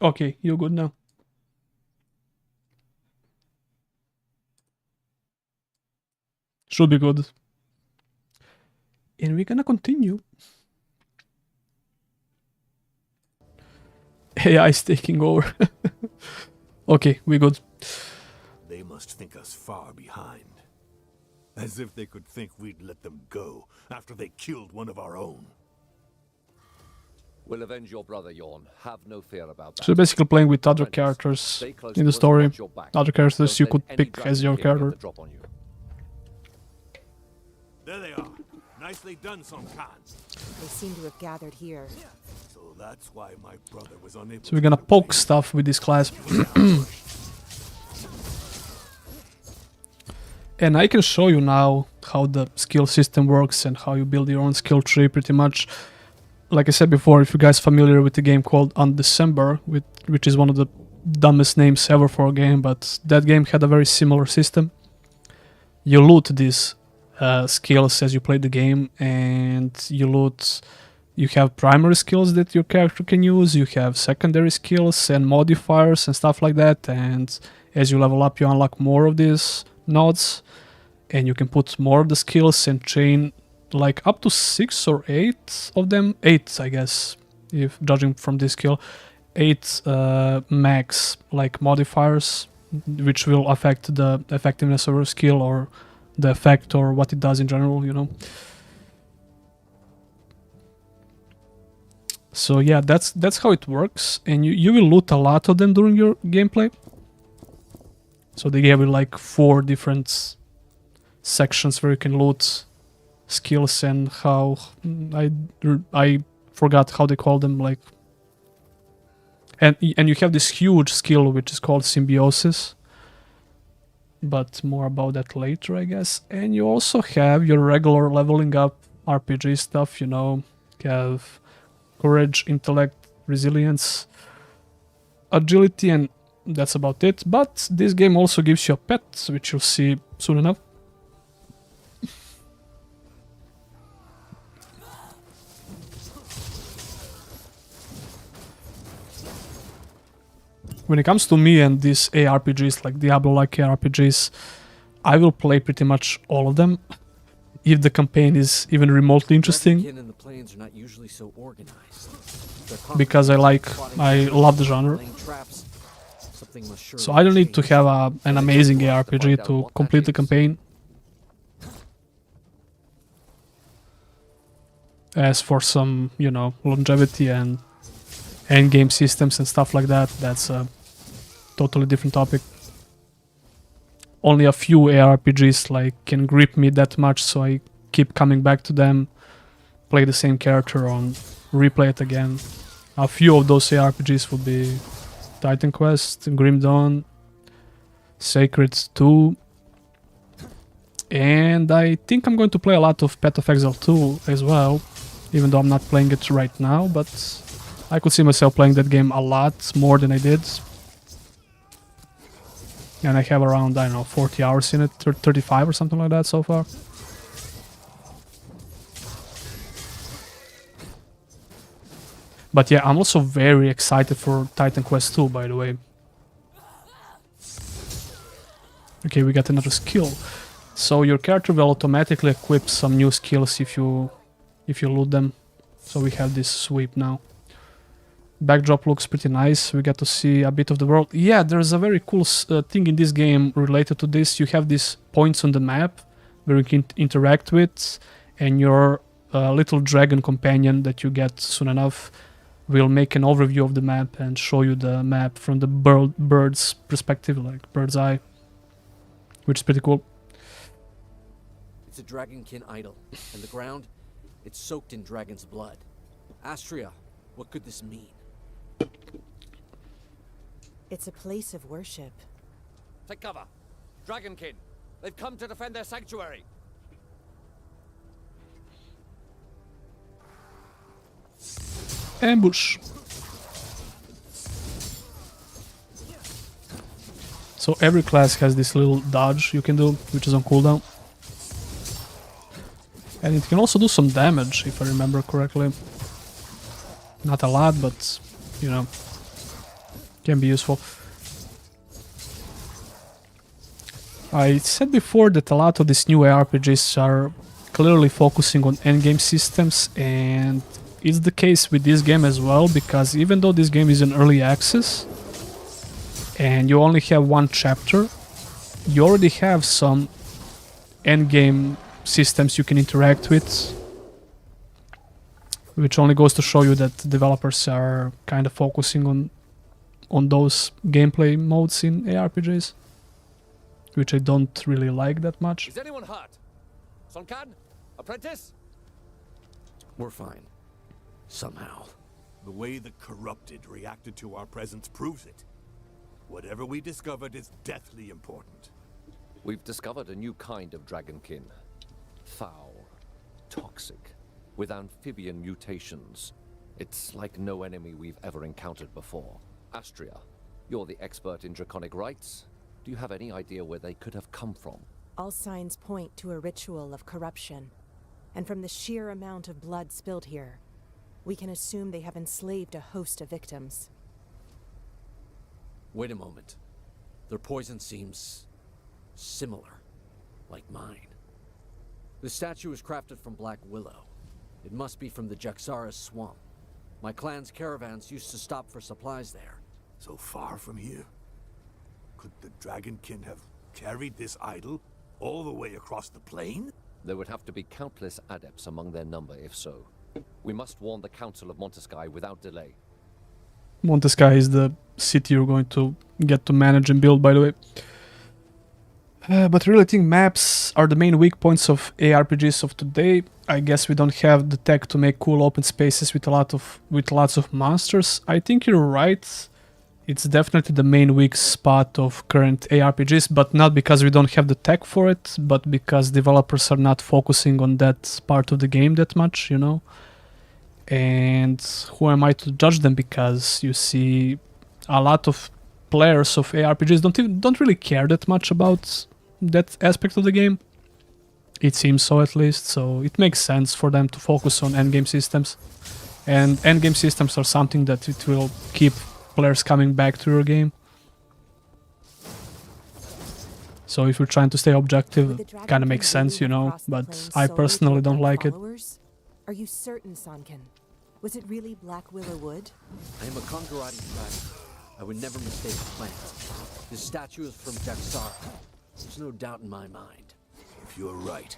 Okay, you're good now. Should be good. And we're gonna continue. AI is taking over. Okay, we're good. They must think us far behind. As if they could think we'd let them go after they killed one of our own. We'll avenge your brother, Yorn. Have no fear about that. So you're basically playing with other Apprentice, characters stay close in to the us, story. watch your back. Other characters Don't you let could any pick as your Dragonkin get character. the drop on you. There they are. Nicely done, Song Khan. They seem to have gathered here. So that's why my brother was unable So we're gonna poke stuff with this class. And I can show you now how the skill system works and how you build your own skill tree pretty much. Like I said before, if you guys are familiar with the game called Undecember, which is one of the dumbest names ever for a game, but that game had a very similar system. You loot these skills as you play the game, and you have primary skills that your character can use, you have secondary skills and modifiers and stuff like that, and as you level up you unlock more of these nodes, and you can put more of the skills and chain like up to 6 or 8 of them. 8, I guess, if judging from this skill. 8 max like modifiers, which will affect the effectiveness of your skill or the effect or what it does in general, you know. So yeah, that's how it works, and you will loot a lot of them during your gameplay. So they gave you like 4 different sections where you can loot skills, and how I forgot how they call them, like, and you have this huge skill which is called symbiosis, but more about that later, I guess. And you also have your regular leveling up RPG stuff, you know. You have courage, intellect, resilience, agility, and that's about it. But this game also gives you a pet, which you'll see soon enough. When it comes to me and these ARPGs, like Diablo-like ARPGs, I will play pretty much all of them, if the campaign is even remotely interesting, Dragonkin and the plains are not usually so organized. because I love the genre. So I don't need to have an amazing ARPG to complete the campaign. As for some, you know, longevity and endgame systems and stuff like that, that's a totally different topic. Only a few ARPGs like can grip me that much, so I keep coming back to them, play the same character on, replay it again. A few of those ARPGs would be Titan Quest, Grim Dawn, Sacred 2, and I think I'm going to play a lot of Path of Exile 2 as well, even though I'm not playing it right now, but I could see myself playing that game a lot more than I did. And I have around, I don't know, 40 hours in it, 35 or something like that so far. But yeah, I'm also very excited for Titan Quest 2, by the way. Okay, we got another skill. So your character will automatically equip some new skills if you loot them. So we have this sweep now. Backdrop looks pretty nice. We get to see a bit of the world. Yeah, there's a very cool thing in this game related to this. You have these points on the map where you can interact with, and your little dragon companion that you get soon enough will make an overview of the map and show you the map from the bird's perspective, like bird's eye, which is pretty cool. It's a Dragonkin idol, and the ground, it's soaked in dragon's blood. Astria, what could this mean? It's a place of worship. Take cover. Dragonkin. They've come to defend their sanctuary. Ambush. So every class has this little dodge you can do, which is on cooldown. And it can also do some damage, if I remember correctly. Not a lot, but, you know, can be useful. I said before that a lot of these new RPGs are clearly focusing on endgame systems, and it's the case with this game as well, because even though this game is in early access and you only have one chapter, you already have some endgame systems you can interact with, which only goes to show you that developers are kind of focusing on those gameplay modes in ARPGs, which I don't really like that much. Is anyone hurt? Sonkan? Apprentice? We're fine. Somehow. The way the corrupted reacted to our presence proves it. Whatever we discovered is deathly important. We've discovered a new kind of Dragonkin. Foul. Toxic. With amphibian mutations. It's like no enemy we've ever encountered before. Astria, you're the expert in draconic rites. Do you have any idea where they could have come from? All signs point to a ritual of corruption. And from the sheer amount of blood spilled here, we can assume they have enslaved a host of victims. Wait a moment. Their poison seems similar, like mine. The statue is crafted from black willow. It must be from the Jaxara's swamp. My clan's caravans used to stop for supplies there. So far from here. Could the Dragonkin have carried this idol all the way across the plain? There would have to be countless adepts among their number if so. We must warn the Council of Montesky without delay. Montesky is the city you're going to get to manage and build, by the way. But really, I think maps are the main weak points of ARPGs of today. I guess we don't have the tech to make cool open spaces with lots of monsters. I think you're right. It's definitely the main weak spot of current ARPGs, but not because we don't have the tech for it, but because developers are not focusing on that part of the game that much, you know. And who am I to judge them? Because you see, a lot of players of ARPGs don't really care that much about that aspect of the game. It seems so, at least. So it makes sense for them to focus on endgame systems, and endgame systems are something that it will keep players coming back to your game. So if you're trying to stay objective, kind of makes sense, you know. But I personally don't like it. Are you certain, Sonkin? Was it really Black Willow Wood? I am a Kongarati dragon. I would never mistake a plant. This statue is from Jaxara. There's no doubt in my mind. If you're right,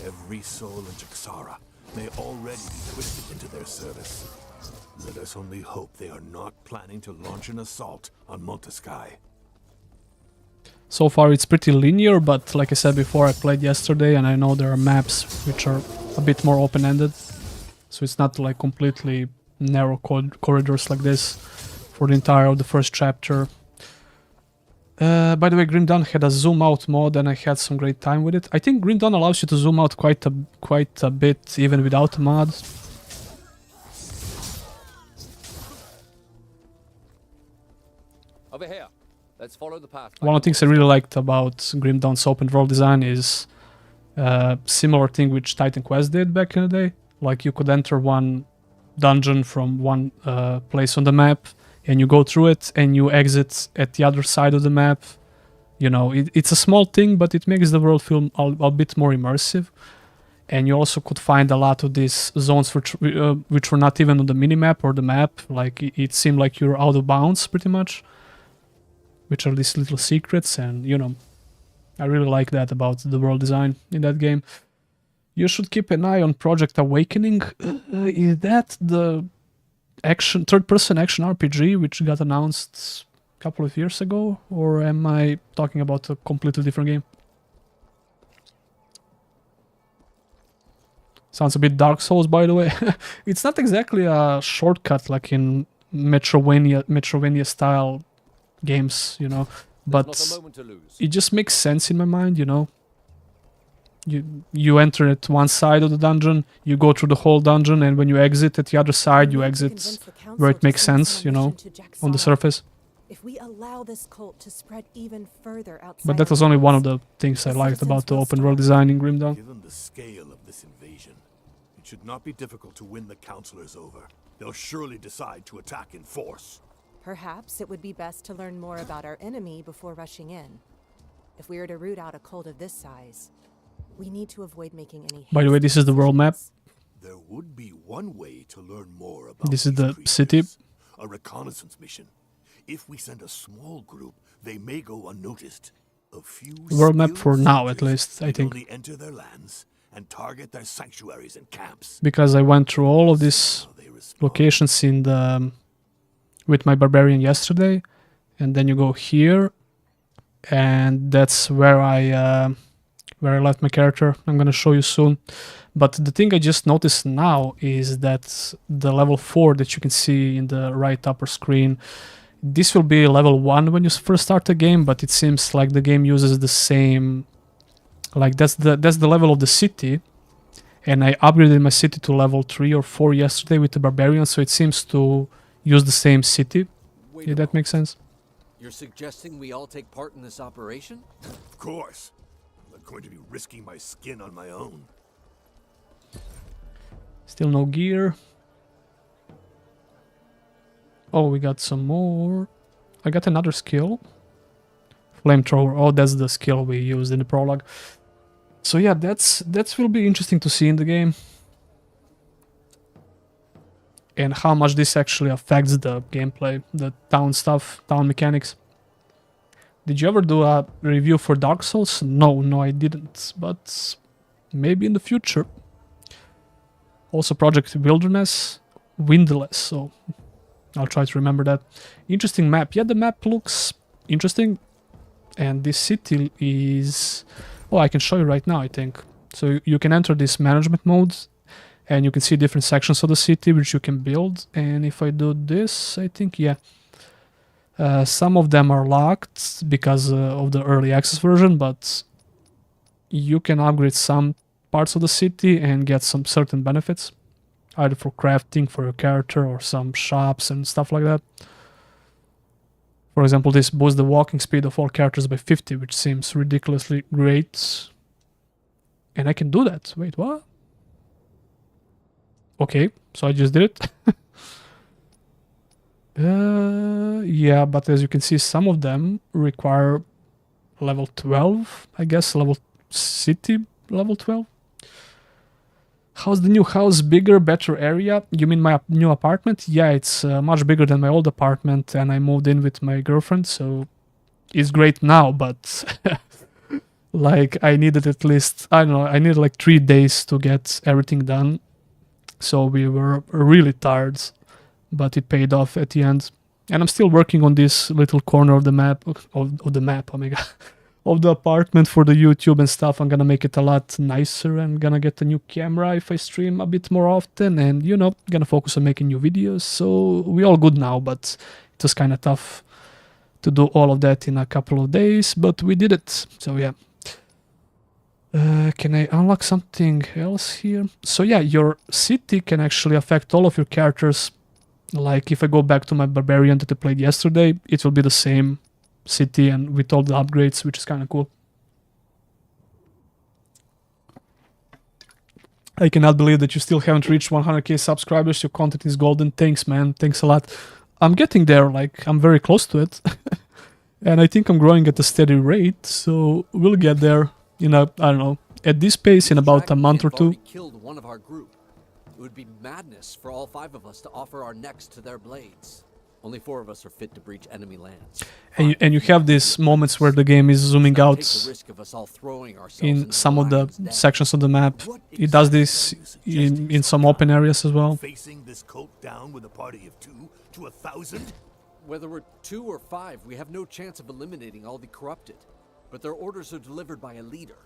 every soul in Jaxara may already be twisted into their service. Let us only hope they are not planning to launch an assault on Montesky. So far it's pretty linear, but like I said before, I played yesterday and I know there are maps which are a bit more open-ended. So it's not like completely narrow corridors like this for the entire of the first chapter. By the way, Grim Dawn had a zoom out mode and I had some great time with it. I think Grim Dawn allows you to zoom out quite a bit even without a mod. Over here. Let's follow the path. One of the things I really liked about Grim Dawn's open world design is similar thing which Titan Quest did back in the day. Like you could enter one dungeon from one place on the map and you go through it and you exit at the other side of the map. You know, it's a small thing, but it makes the world feel a bit more immersive. And you also could find a lot of these zones which were not even on the minimap or the map. Like it seemed like you're out of bounds pretty much, which are these little secrets. And you know, I really like that about the world design in that game. You should keep an eye on Project Awakening. Is that the third-person action RPG which got announced a couple of years ago? Or am I talking about a completely different game? Sounds a bit Dark Souls, by the way. It's not exactly a shortcut like in Metrovania style games, you know. But it just makes sense in my mind, you know. You enter at one side of the dungeon, you go through the whole dungeon, and when you exit at the other side, you exit where it makes sense, you know, on the surface. If we allow this cult to spread even further outside, But that was only one of the things I liked about the open world design in Grim Dawn. Given the scale of this invasion, it should not be difficult to win the counselors over. They'll surely decide to attack in force. perhaps it would be best to learn more about our enemy before rushing in. If we are to root out a cult of this size, we need to avoid making any. By the way, this is the world map. There would be one way to learn more about This is these the creatures. city. A reconnaissance mission. If we send a small group, they may go unnoticed. A few World map for skilled now, at soldiers least, I need think. only enter their lands and target their sanctuaries and camps. Because I went through all of these How they respond. locations in the with my Barbarian yesterday, and then you go here, and that's where I left my character. I'm gonna show you soon. But the thing I just noticed now is that the level 4 that you can see in the right upper screen, this will be level 1 when you first start the game, but it seems like the game uses the same, like that's the level of the city, and I upgraded my city to level 3 or 4 yesterday with the Barbarian, so it seems to use the same city. Wait Did a that make moment. sense? You're suggesting we all take part in this operation? Of course. I'm not going to be risking my skin on my own. Still no gear. Oh, we got some more. I got another skill. Flamethrower. Oh, that's the skill we used in the prologue. So yeah, that will be interesting to see in the game. And how much this actually affects the gameplay, the town stuff, town mechanics. Did you ever do a review for Dark Souls? No, I didn't. But maybe in the future. Also Project Wilderness, Windless, so I'll try to remember that. Interesting map. Yeah, the map looks interesting. And this city is... Oh, I can show you right now, I think. So you can enter this management mode, and you can see different sections of the city which you can build. And if I do this, I think, yeah. Some of them are locked because of the early access version, but you can upgrade some parts of the city and get some certain benefits, either for crafting for your character or some shops and stuff like that. For example, this boosts the walking speed of all characters by 50, which seems ridiculously great. And I can do that. Wait, what? Okay, so I just did it. Yeah, but as you can see, some of them require level 12, I guess, level city level 12. How's the new house? Bigger, better area? You mean my new apartment? Yeah, it's much bigger than my old apartment, and I moved in with my girlfriend, so it's great now, but like I needed at least, I don't know, I needed like 3 days to get everything done. So we were really tired, but it paid off at the end. And I'm still working on this little corner of the map, of the map, oh my god, of the apartment for the YouTube and stuff. I'm gonna make it a lot nicer. I'm gonna get a new camera if I stream a bit more often, and you know, gonna focus on making new videos. So we all good now, but it was kind of tough to do all of that in a couple of days, but we did it. So yeah. Can I unlock something else here? So yeah, your city can actually affect all of your characters. Like if I go back to my Barbarian that I played yesterday, it will be the same city and with all the upgrades, which is kind of cool. I cannot believe that you still haven't reached 100k subscribers. Your content is golden. Thanks, man. Thanks a lot. I'm getting there. Like, I'm very close to it. And I think I'm growing at a steady rate. So we'll get there in a, I don't know, at this pace in about a month or two. Already killed one of our group. It would be madness for all 5 of us to offer our necks to their blades. Only 4 of us are fit to breach enemy lands. And you have these moments where the game is zooming out in some of the sections of the map. It does this in some open areas as well. Facing this cult down with a party of 2 to 1,000? Whether we're 2 or 5, we have no chance of eliminating all the corrupted. But their orders are delivered by a leader.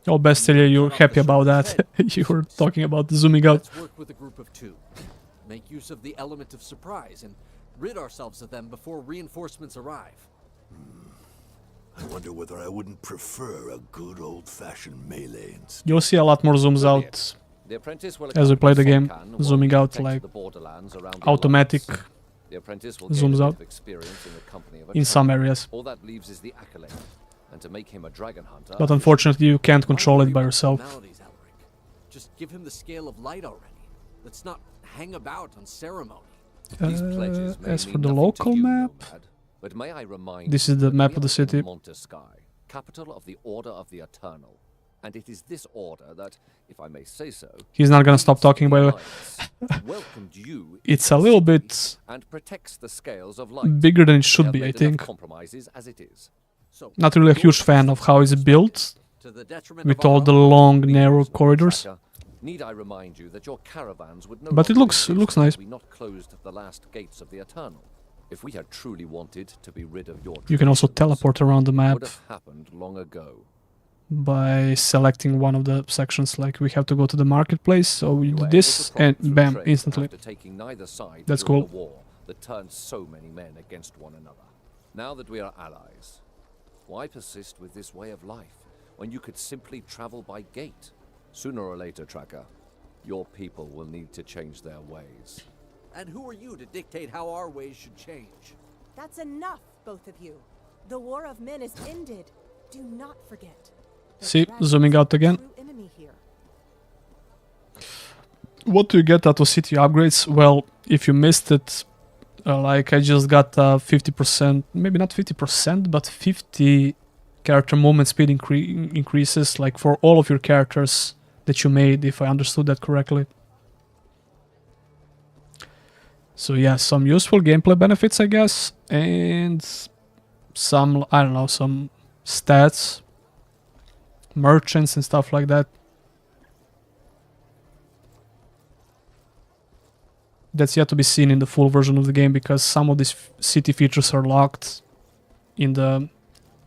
Oh, Bestilia, you're happy about that. You were talking about the zooming out. Let's work with a group of 2. Make use of the element of surprise and rid ourselves of them before reinforcements arrive. I wonder whether I wouldn't prefer a good old-fashioned melee instead. You'll see a lot more zooms out as we play the game. Zooming out like automatic zooms out in some areas. All that leaves is the accolade. And to make him a dragon hunter. But unfortunately, you can't control it by yourself. Just give him the scale of light already. Let's not hang about on ceremony. As for the local map, but may I remind this is the map of the city. Monteskai, capital of the Order of the Eternal. And it is this order that, if I may say so, he's not gonna stop talking, by the way. welcomed you. It's a little bit and protects the scales of light. bigger than it should be, I think. Compromises as it is. Not really a huge fan of how it's built, To the detriment with of our all the own long, Please, narrow Lord corridors. Tracker, need I remind you that your caravans would no But it longer looks exist nice. had we not closed the last gates of the Eternal. If we had truly wanted to be rid of your You can also traditions, teleport around the it map would have happened long ago. by selecting one of the sections. Like we have to go to the marketplace, so we You do were this able to and profit through bam, trade instantly. after taking neither side That's during cool. the war that turned so many men against one another. Now that we are allies, why persist with this way of life when you could simply travel by gate? Sooner or later, Tracker, your people will need to change their ways. And who are you to dictate how our ways should change? That's enough, both of you. The war of men is ended. Do not forget. The See, dragons zooming are out the again. true enemy here. What do you get out of city upgrades? Well, if you missed it, like I just got 50%, maybe not 50%, but 50 character movement speed increases, like for all of your characters that you made, if I understood that correctly. So yeah, some useful gameplay benefits, I guess, and some, I don't know, some stats, merchants and stuff like that. That's yet to be seen in the full version of the game because some of these city features are locked in the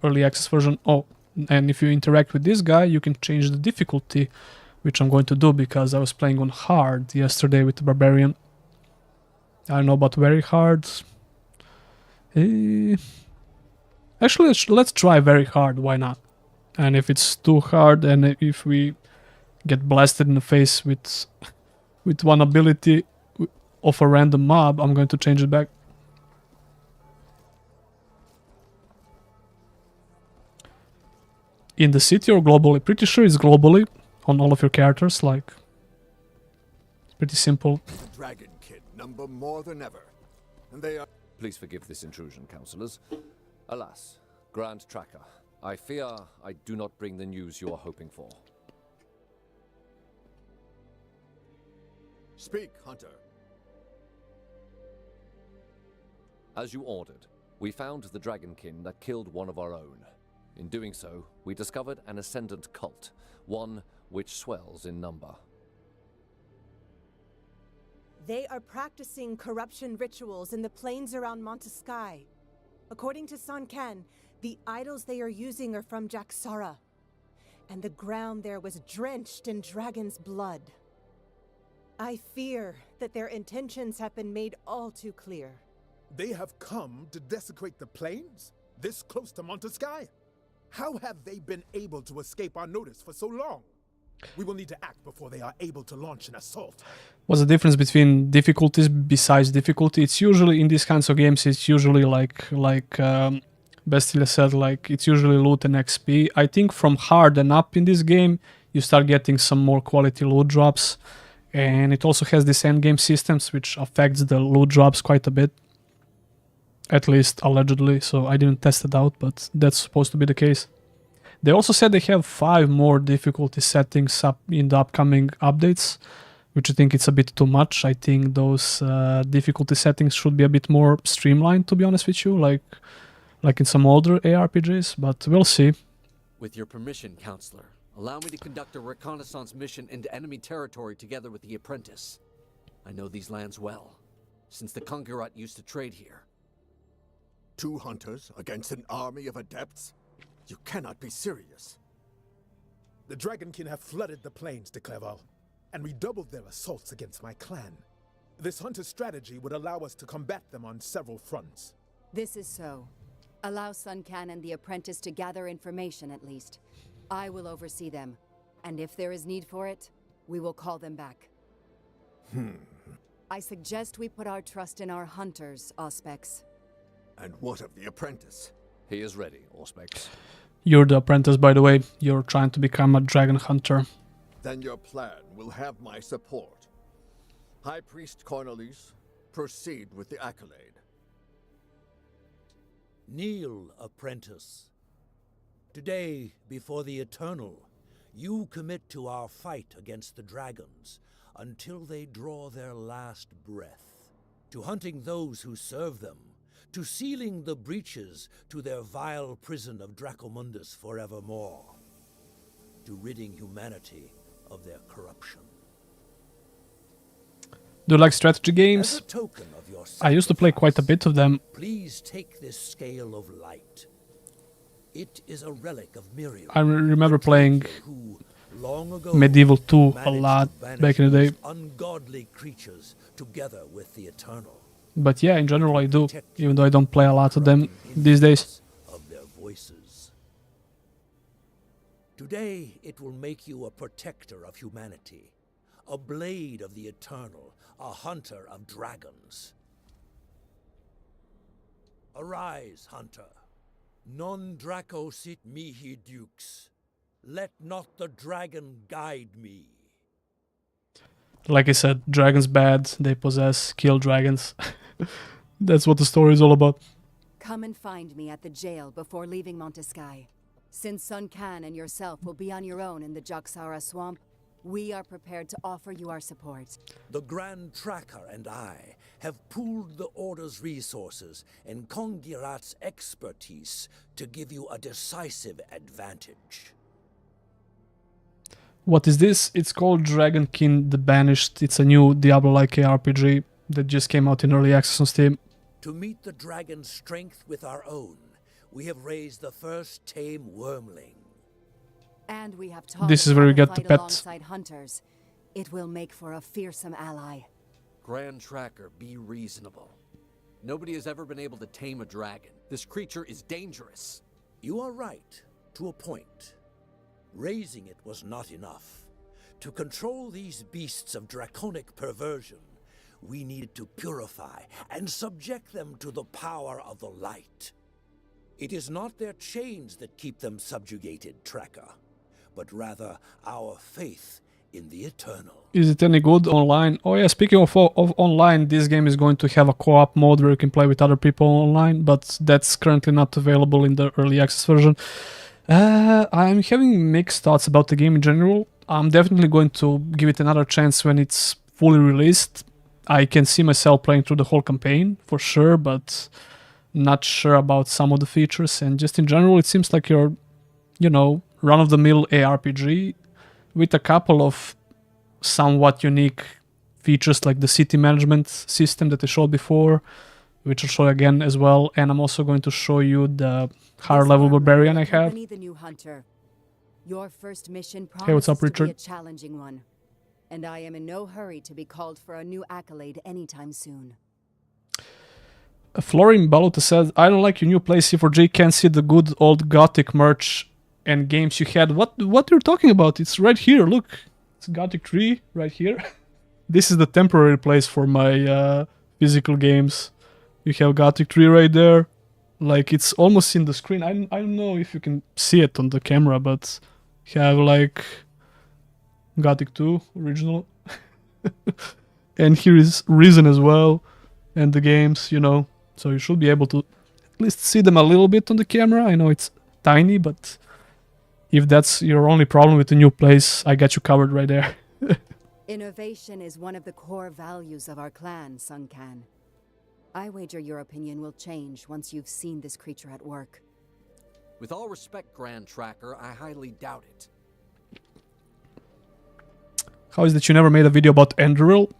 early access version. Oh, and if you interact with this guy, you can change the difficulty, which I'm going to do because I was playing on hard yesterday with the Barbarian. I don't know about very hard. Actually, let's try very hard, why not? And if it's too hard and if we get blasted in the face with one ability of a random mob, I'm going to change it back. In the city or globally? Pretty sure it's globally on all of your characters, like it's pretty simple. Dragonkin number more than ever. And they are... Please forgive this intrusion, councillors. Alas, Grand Tracker, I fear I do not bring the news you are hoping for. Speak, Hunter. As you ordered, we found the Dragonkin that killed one of our own. In doing so, we discovered an ascendant cult, one which swells in number. They are practicing corruption rituals in the plains around Monteskai. According to Sankan, the idols they are using are from Jaxara, and the ground there was drenched in dragon's blood. I fear that their intentions have been made all too clear. They have come to desecrate the plains? This close to Monteskai? How have they been able to escape our notice for so long? We will need to act before they are able to launch an assault. What's the difference between difficulties besides difficulty? It's usually, in these kinds of games, it's usually like Bastille said, like it's usually loot and XP. I think from hard and up in this game, you start getting some more quality loot drops. And it also has this endgame systems, which affects the loot drops quite a bit. At least allegedly, so I didn't test it out, but that's supposed to be the case. They also said they have 5 more difficulty settings up in the upcoming updates, which I think it's a bit too much. I think those difficulty settings should be a bit more streamlined, to be honest with you, like in some older ARPGs, but we'll see. With your permission, Counselor, allow me to conduct a reconnaissance mission into enemy territory together with the apprentice. I know these lands well, since the Conqueror used to trade here. 2 hunters against an army of adepts? You cannot be serious. The Dragonkin have flooded the plains de Clerval and redoubled their assaults against my clan. This hunter strategy would allow us to combat them on several fronts. This is so. Allow Suncan and the apprentice to gather information at least. I will oversee them, and if there is need for it, we will call them back. I suggest we put our trust in our hunters, Auspex. And what of the apprentice? He is ready, Auspex. You're the apprentice, by the way. You're trying to become a dragon hunter. Then your plan will have my support. High Priest Cornelis, proceed with the accolade. Kneel, apprentice. Today, before the Eternal, you commit to our fight against the dragons until they draw their last breath, to hunting those who serve them, to sealing the breaches to their vile prison of Dracomundus forevermore. to ridding humanity of their corruption. Do you like strategy As games? a token of your I used to play quite a bit of them. please take this scale of light. It is a relic of Miriam. I remember playing who, long ago, Medieval 2 a managed lot to banish back in the day. these ungodly creatures together with the Eternal. But yeah, in general I do, even though I don't play a lot of them these days. Of their voices. Today, it will make you a protector of humanity, a blade of the Eternal, a hunter of dragons. Arise, hunter. Non Draco sit mihi dukes. Let not the dragon guide me. Like I said, dragons bad, they possess, kill dragons. That's what the story is all about. Come and find me at the jail before leaving Monteskai. Since Sun Can and yourself will be on your own in the Jaksara swamp, we are prepared to offer you our support. The Grand Tracker and I have pooled the Order's resources and Kongirat's expertise to give you a decisive advantage. What is this? It's called Dragonkin the Banished. It's a new Diablo-like RPG that just came out in early access on Steam. To meet the dragon's strength with our own, we have raised the first tame wormling. And we have taught This it is where how you to get fight the pet. alongside hunters. It will make for a fearsome ally. Grand Tracker, be reasonable. Nobody has ever been able to tame a dragon. This creature is dangerous. You are right, to a point. Raising it was not enough. To control these beasts of draconic perversion, we needed to purify and subject them to the power of the light. It is not their chains that keep them subjugated, Tracker, but rather our faith in the Eternal. Is it any good online? Oh yeah, speaking of online, this game is going to have a co-op mode where you can play with other people online, but that's currently not available in the early access version. I'm having mixed thoughts about the game in general. I'm definitely going to give it another chance when it's fully released. I can see myself playing through the whole campaign, for sure, but not sure about some of the features. And just in general, it seems like you're, run-of-the-mill ARPG with a couple of somewhat unique features like the city management system that I showed before, which I'll show you again as well. And I'm also going to show you the higher level Barbarian I have. Accompany the new hunter. Your first mission Hey, what's up, promises to be Richard? a challenging one, and I am in no hurry to be called for a new accolade anytime soon. Florin Baluta says, I don't like your new place C4G, can't see the good old Gothic merch and games you had. What you're talking about? It's right here, look. It's Gothic 3 right here. This is the temporary place for my physical games. You have Gothic 3 right there. Like, it's almost in the screen. I don't know if you can see it on the camera, but you have, like, Gothic 2 original. And here is Risen as well. And the games, So you should be able to at least see them a little bit on the camera. I know it's tiny, but if that's your only problem with the new place, I got you covered right there. Innovation is one of the core values of our clan, Sun Can. I wager your opinion will change once you've seen this creature at work. With all respect, Grand Tracker, I highly doubt it. How is that you never made a video about Enderil?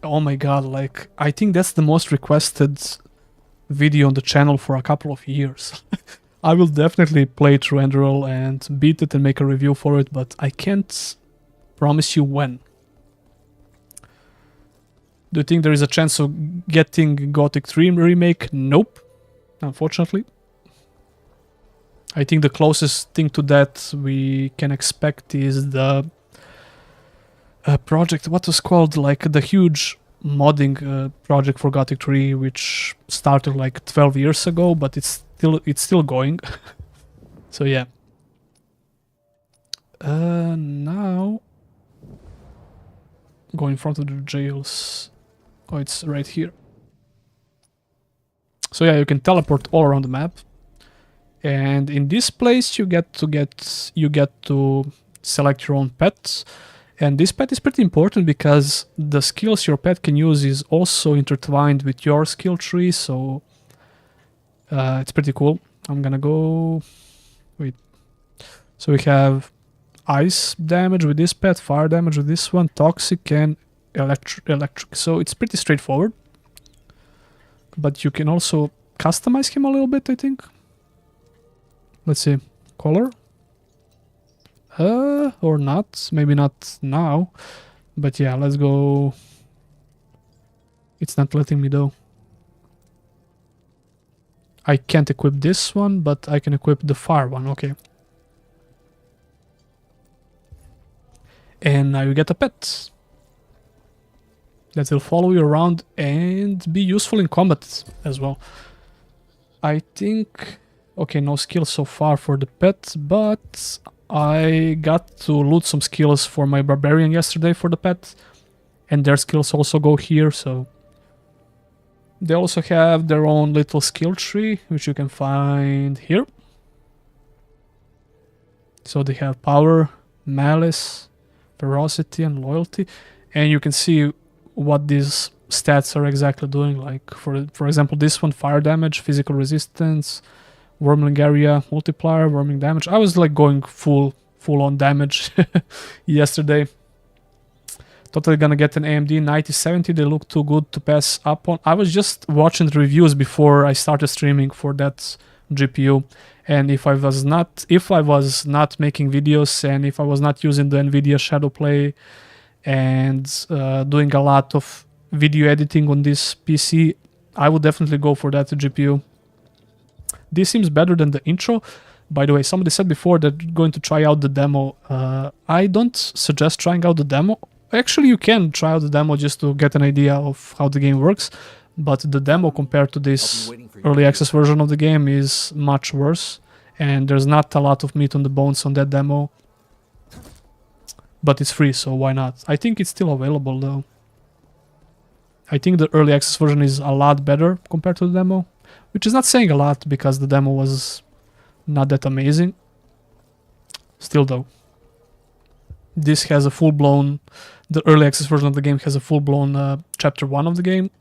Oh my god, like, I think that's the most requested video on the channel for a couple of years. I will definitely play through Enderil and beat it and make a review for it, but I can't promise you when. Do you think there is a chance of getting Gothic 3 remake? Nope, unfortunately. I think the closest thing to that we can expect is the project, what was called, like the huge modding project for Gothic 3, which started like 12 years ago, but it's still going. So yeah. Now go in front of the jails. Oh, it's right here. So yeah, you can teleport all around the map, and in this place you get to select your own pets. And this pet is pretty important because the skills your pet can use is also intertwined with your skill tree, so it's pretty cool. I'm gonna go... Wait. So we have ice damage with this pet, fire damage with this one, toxic and electric. So it's pretty straightforward. But you can also customize him a little bit, I think. Let's see. Color? Or not. Maybe not now. But yeah, let's go. It's not letting me though. I can't equip this one, but I can equip the fire one. Okay. And now you get a pet that will follow you around and be useful in combat as well. I think... Okay, no skills so far for the pet, but I got to loot some skills for my Barbarian yesterday for the pet. And their skills also go here, so... They also have their own little skill tree, which you can find here. So they have power, malice, ferocity and loyalty. And you can see what these stats are exactly doing. Like, for example, this one, fire damage, physical resistance, wormling area, multiplier, wormling damage. I was like going full on damage yesterday. Totally gonna get an AMD 9070. They look too good to pass up on. I was just watching the reviews before I started streaming for that GPU, and if I was not making videos and if I was not using the Nvidia Shadowplay and doing a lot of video editing on this PC, I would definitely go for that GPU. This seems better than the intro. By the way, somebody said before that they're going to try out the demo. I don't suggest trying out the demo. Actually, you can try out the demo just to get an idea of how the game works, but the demo compared to this early access version of the game is much worse, and there's not a lot of meat on the bones on that demo. But it's free, so why not? I think it's still available though. I think the early access version is a lot better compared to the demo, which is not saying a lot because the demo was not that amazing. Still though, this has a full-blown... The early access version of the game has a full-blown chapter 1 of the game.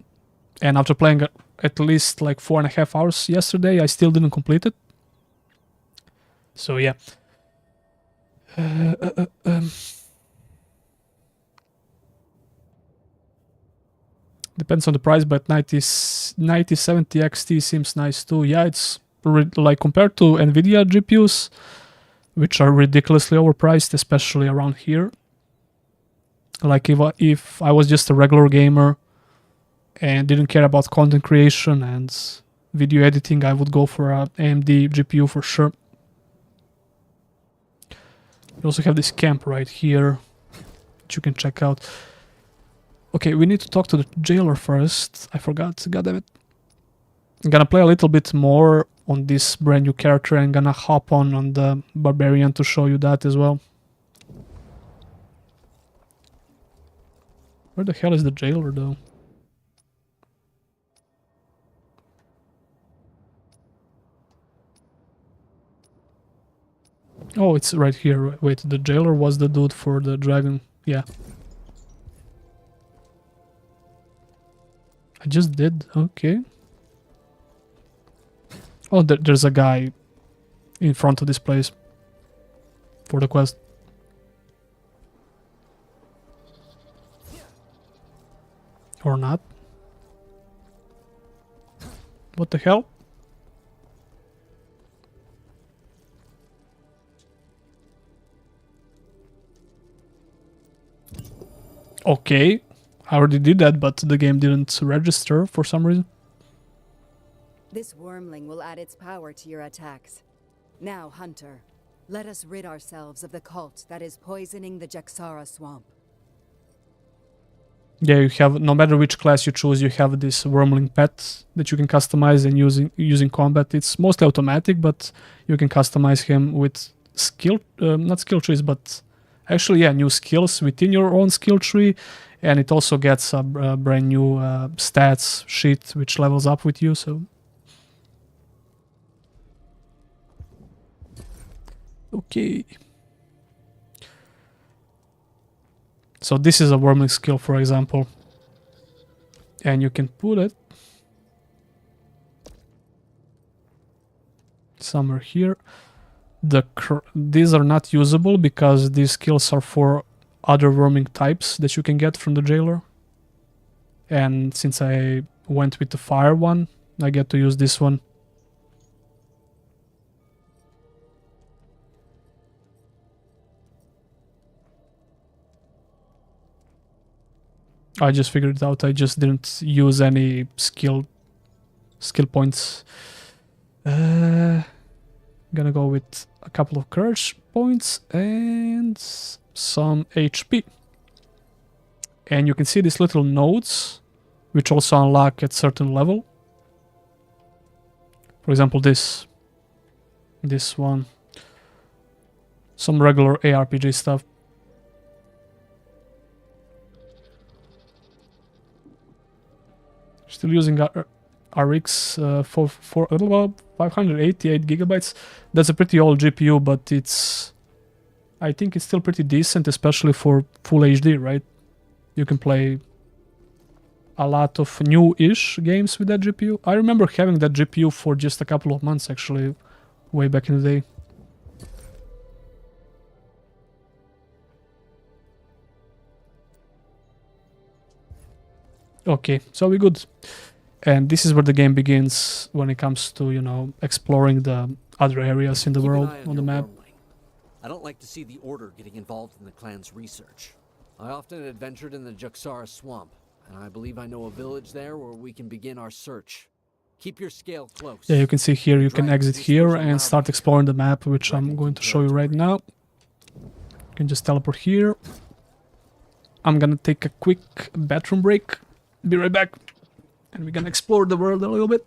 And after playing at least like 4.5 hours yesterday, I still didn't complete it. So yeah. Depends on the price, but 9070 XT seems nice too. Yeah, it's like compared to Nvidia GPUs, which are ridiculously overpriced, especially around here. Like if I was just a regular gamer and didn't care about content creation and video editing, I would go for a AMD GPU for sure. You also have this camp right here that you can check out. Okay, we need to talk to the jailer first. I forgot, goddammit. I'm gonna play a little bit more on this brand new character and gonna hop on the Barbarian to show you that as well. Where the hell is the jailer though? Oh, it's right here. Wait, the jailer was the dude for the dragon. Yeah. I just did. Okay. Oh, there's a guy in front of this place for the quest. Or not. What the hell? Okay, I already did that, but the game didn't register for some reason. This wormling will add its power to your attacks. Now, Hunter, let us rid ourselves of the cult that is poisoning the Jaxara swamp. Yeah, you have, no matter which class you choose, you have this wormling pet that you can customize and using combat. It's mostly automatic, but you can customize him with not skill trees, but actually, yeah, new skills within your own skill tree. And it also gets a brand new stats sheet, which levels up with you, so... Okay. So this is a wormling skill, for example. And you can put it somewhere here. these are not usable because these skills are for other roaming types that you can get from the jailer. And since I went with the fire one, I get to use this one. I just figured it out. I just didn't use any skill points. Gonna go with a couple of courage points and some HP. And you can see these little nodes, which also unlock at certain level. For example, this one, some regular ARPG stuff. Still using RX for 588 gigabytes. That's a pretty old GPU, but I think it's still pretty decent, especially for full HD, right? You can play a lot of new-ish games with that GPU. I remember having that GPU for just a couple of months, actually, way back in the day. Okay, so we're good. And this is where the game begins when it comes to, you know, exploring the other areas in the Keep an world eye on the your map. wormling. I don't like to see the Order getting involved in the clan's research. I often adventured in the Jaxara swamp, and I believe I know a village there where we can begin our search. Keep your scale close. Yeah, you can see here, you can Dragons exit whispers here aloud and start here. exploring the map, which I'm going to show you right now. You can just teleport here. I'm gonna take a quick bathroom break. Be right back. And we're gonna explore the world a little bit.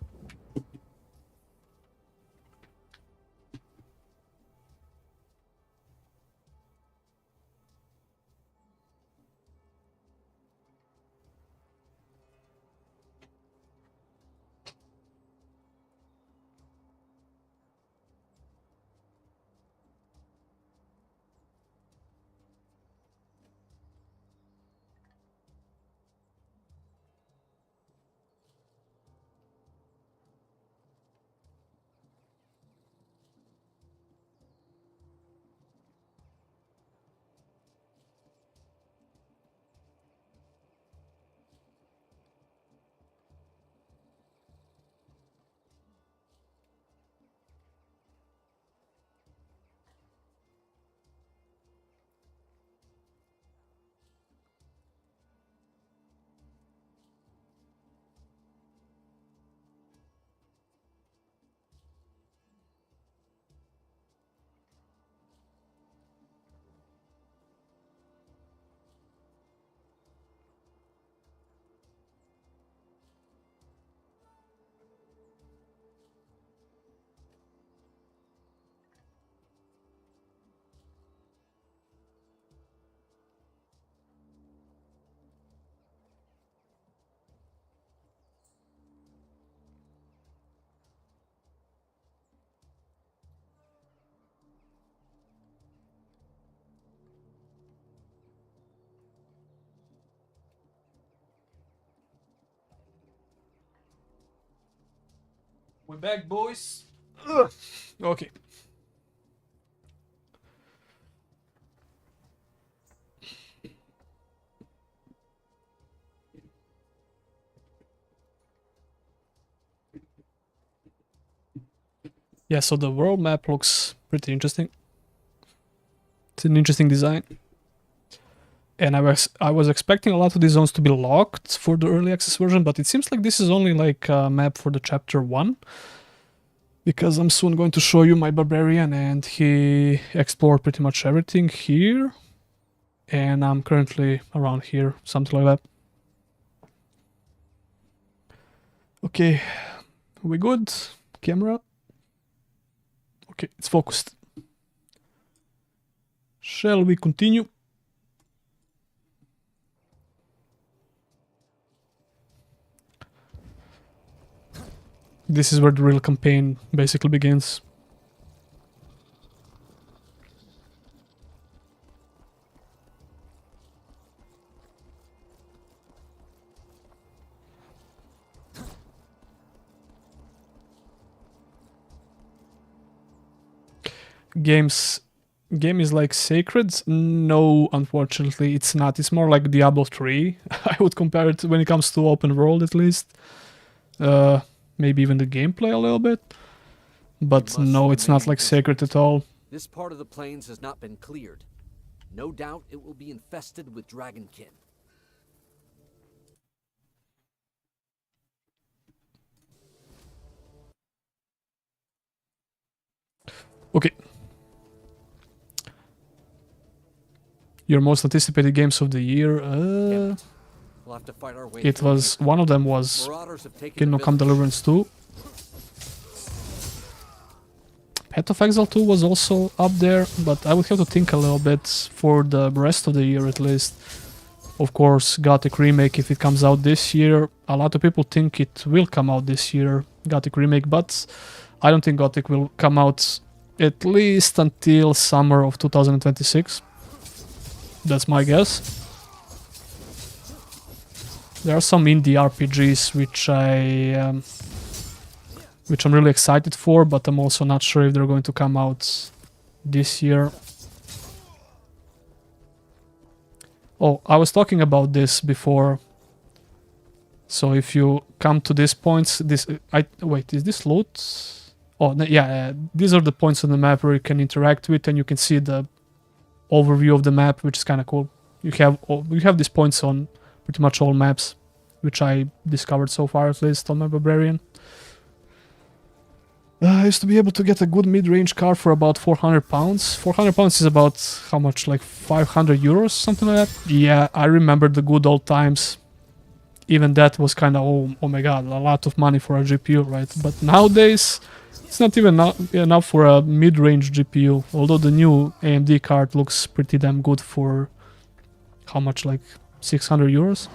We're back, boys. Ugh. Okay. Yeah, so the world map looks pretty interesting. It's an interesting design. And I was expecting a lot of these zones to be locked for the early access version, but it seems like this is only like a map for the chapter 1. Because I'm soon going to show you my Barbarian, and he explored pretty much everything here. And I'm currently around here, something like that. Okay, we good? Camera? Okay, it's focused. Shall we continue? This is where the real campaign basically begins. game is like sacred? No, unfortunately, it's not. It's more like Diablo 3. I would compare it when it comes to open world, at least. Maybe even the gameplay a little bit. But no, it's not like sacred at all. This part of the plains has not been cleared. No doubt it will be infested with Dragonkin. Okay. Your most anticipated games of the year. We'll have to fight our way It through was here. one of them was Marauders have taken Kingdom the Come village. Deliverance 2. Path of Exile 2 was also up there, but I would have to think a little bit for the rest of the year at least. Of course, Gothic Remake, if it comes out this year. A lot of people think it will come out this year, Gothic Remake, but I don't think Gothic will come out at least until summer of 2026. That's my guess. There are some indie RPGs which I'm really excited for, but I'm also not sure if they're going to come out this year. Oh, I was talking about this before. So if you come to these points, wait, is this loot? Oh, yeah, these are the points on the map where you can interact with, and you can see the overview of the map, which is kind of cool. You have these points on pretty much all maps, which I discovered so far, at least on my Barbarian. I used to be able to get a good mid-range car for about 400 pounds. 400 pounds is about, how much, like 500 euros, something like that? Yeah, I remember the good old times. Even that was kind of, oh my god, a lot of money for a GPU, right? But nowadays, it's not even enough for a mid-range GPU. Although the new AMD card looks pretty damn good for, how much, like 600 euros?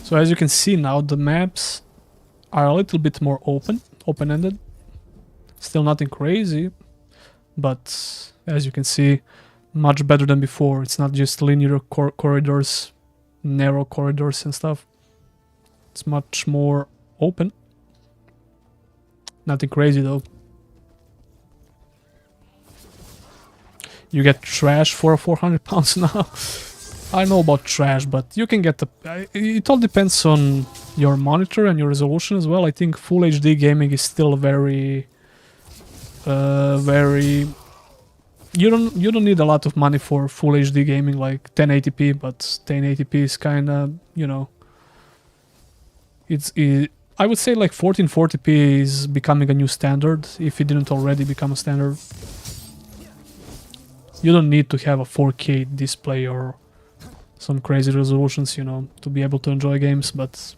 So as you can see now, the maps are a little bit more open-ended. Still nothing crazy, but as you can see, much better than before. It's not just linear corridors, narrow corridors and stuff. It's much more open. Nothing crazy though. You get trash for 400 pounds now. I know about trash, but you can get the... it all depends on your monitor and your resolution as well. I think Full HD gaming is still very... You don't need a lot of money for Full HD gaming, like 1080p, but 1080p is kind of, you know... I would say like 1440p is becoming a new standard, if it didn't already become a standard. You don't need to have a 4K display or some crazy resolutions, you know, to be able to enjoy games, but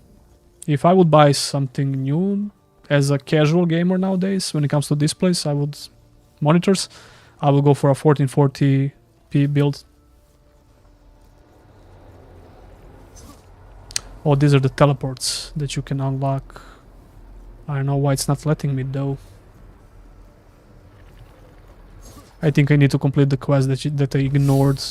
if I would buy something new as a casual gamer nowadays, when it comes to displays, monitors, I will go for a 1440p build. Oh, these are the teleports that you can unlock. I don't know why it's not letting me though. I think I need to complete the quest that I ignored.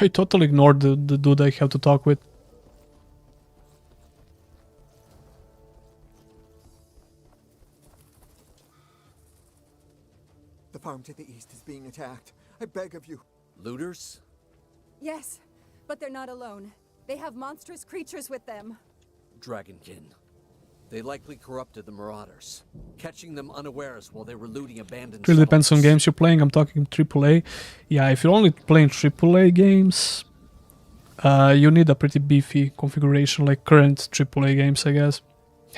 I totally ignored the dude I have to talk with. The farm to the east is being attacked. I beg of you. Looters? Yes, but they're not alone. They have monstrous creatures with them. Dragonkin. They likely corrupted the Marauders, catching them unawares while they were looting abandoned It really depends on settlements. games you're playing. I'm talking AAA. Yeah, if you're only playing AAA games, you need a pretty beefy configuration, like current AAA games, I guess.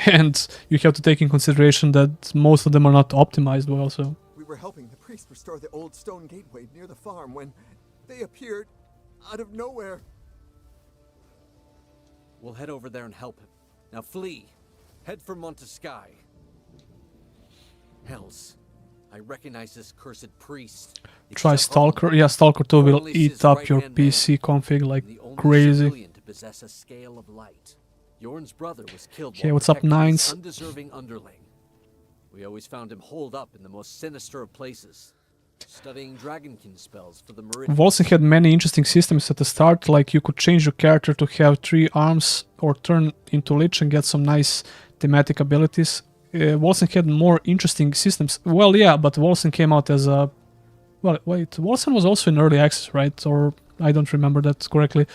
And you have to take in consideration that most of them are not optimized well, so... We were helping the priest restore the old stone gateway near the farm when they appeared out of nowhere. We'll head over there and help him. Now flee. Head for Monteskai. Hells. I recognize this cursed priest. It's Try Jehovah. Stalker. Yeah, Stalker 2 will Only eat his up your right-hand man, PC config like the only crazy. civilian to possess a scale of light. Yorn's brother was killed Okay, while what's up, protecting his Nines? undeserving underling. We always found him holed up in the most sinister of places, studying Dragonkin spells for the Meridian. Wolcen had many interesting systems at the start, like you could change your character to have 3 arms or turn into Lich and get some nice thematic abilities. Wolcen had more interesting systems. Well, yeah, but Wolcen came out as a... Well, wait, Wolcen was also in early access, right? Or I don't remember that correctly.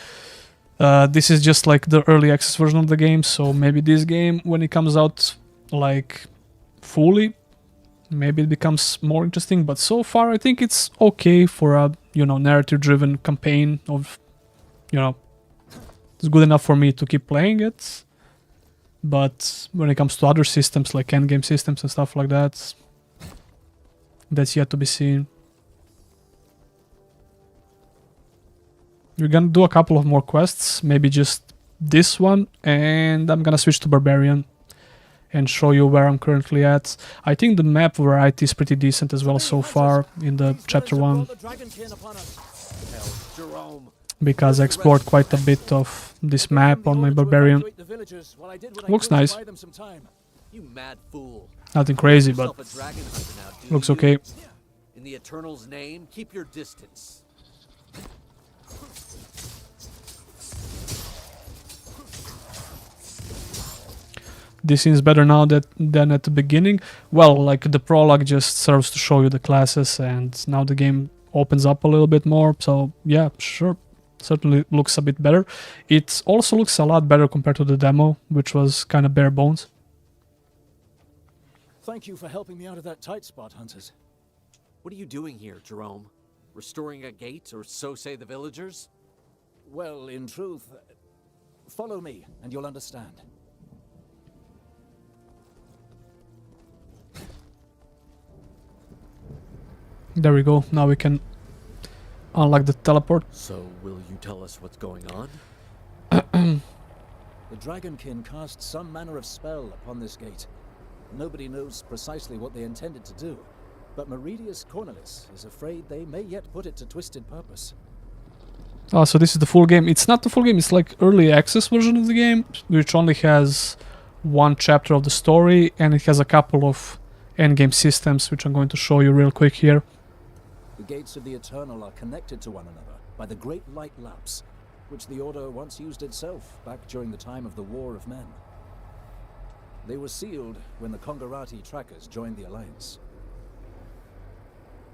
This is just like the early access version of the game, so maybe this game, when it comes out like fully, maybe it becomes more interesting. But so far, I think it's okay for a, you know, narrative-driven campaign of, you know, it's good enough for me to keep playing it. But when it comes to other systems like endgame systems and stuff like that, that's yet to be seen. We're gonna do a couple of more quests, maybe just this one, and I'm gonna switch to Barbarian and show you where I'm currently at. I think the map variety is pretty decent as well so far in the chapter 1, Jerome. because I explored quite a bit of this map on my Barbarian. Looks nice. You mad fool. Nothing crazy, but Yourself a dragon hunter now, do looks you? okay. In the Eternal's name, keep your distance. This seems better now than at the beginning. Well, like the prologue just serves to show you the classes, and now the game opens up a little bit more. So yeah, sure, certainly looks a bit better. It also looks a lot better compared to the demo, which was kind of bare bones. Thank you for helping me out of that tight spot, Hunters. What are you doing here, Jerome? Restoring a gate, or so say the villagers? Well, in truth, follow me and you'll understand. There we go. Now we can unlock the teleport. So, will you tell us what's going on? The Dragonkin cast some manner of spell upon this gate. Nobody knows precisely what they intended to do, but Meridius Cornelis is afraid they may yet put it to twisted purpose. Oh, so this is the full game. It's not the full game, it's like early access version of the game, which only has 1 chapter of the story, and it has a couple of endgame systems, which I'm going to show you real quick here. The gates of the Eternal are connected to one another by the Great Light Lapse, which the Order once used itself back during the time of the War of Men. They were sealed when the Kongarati trackers joined the Alliance.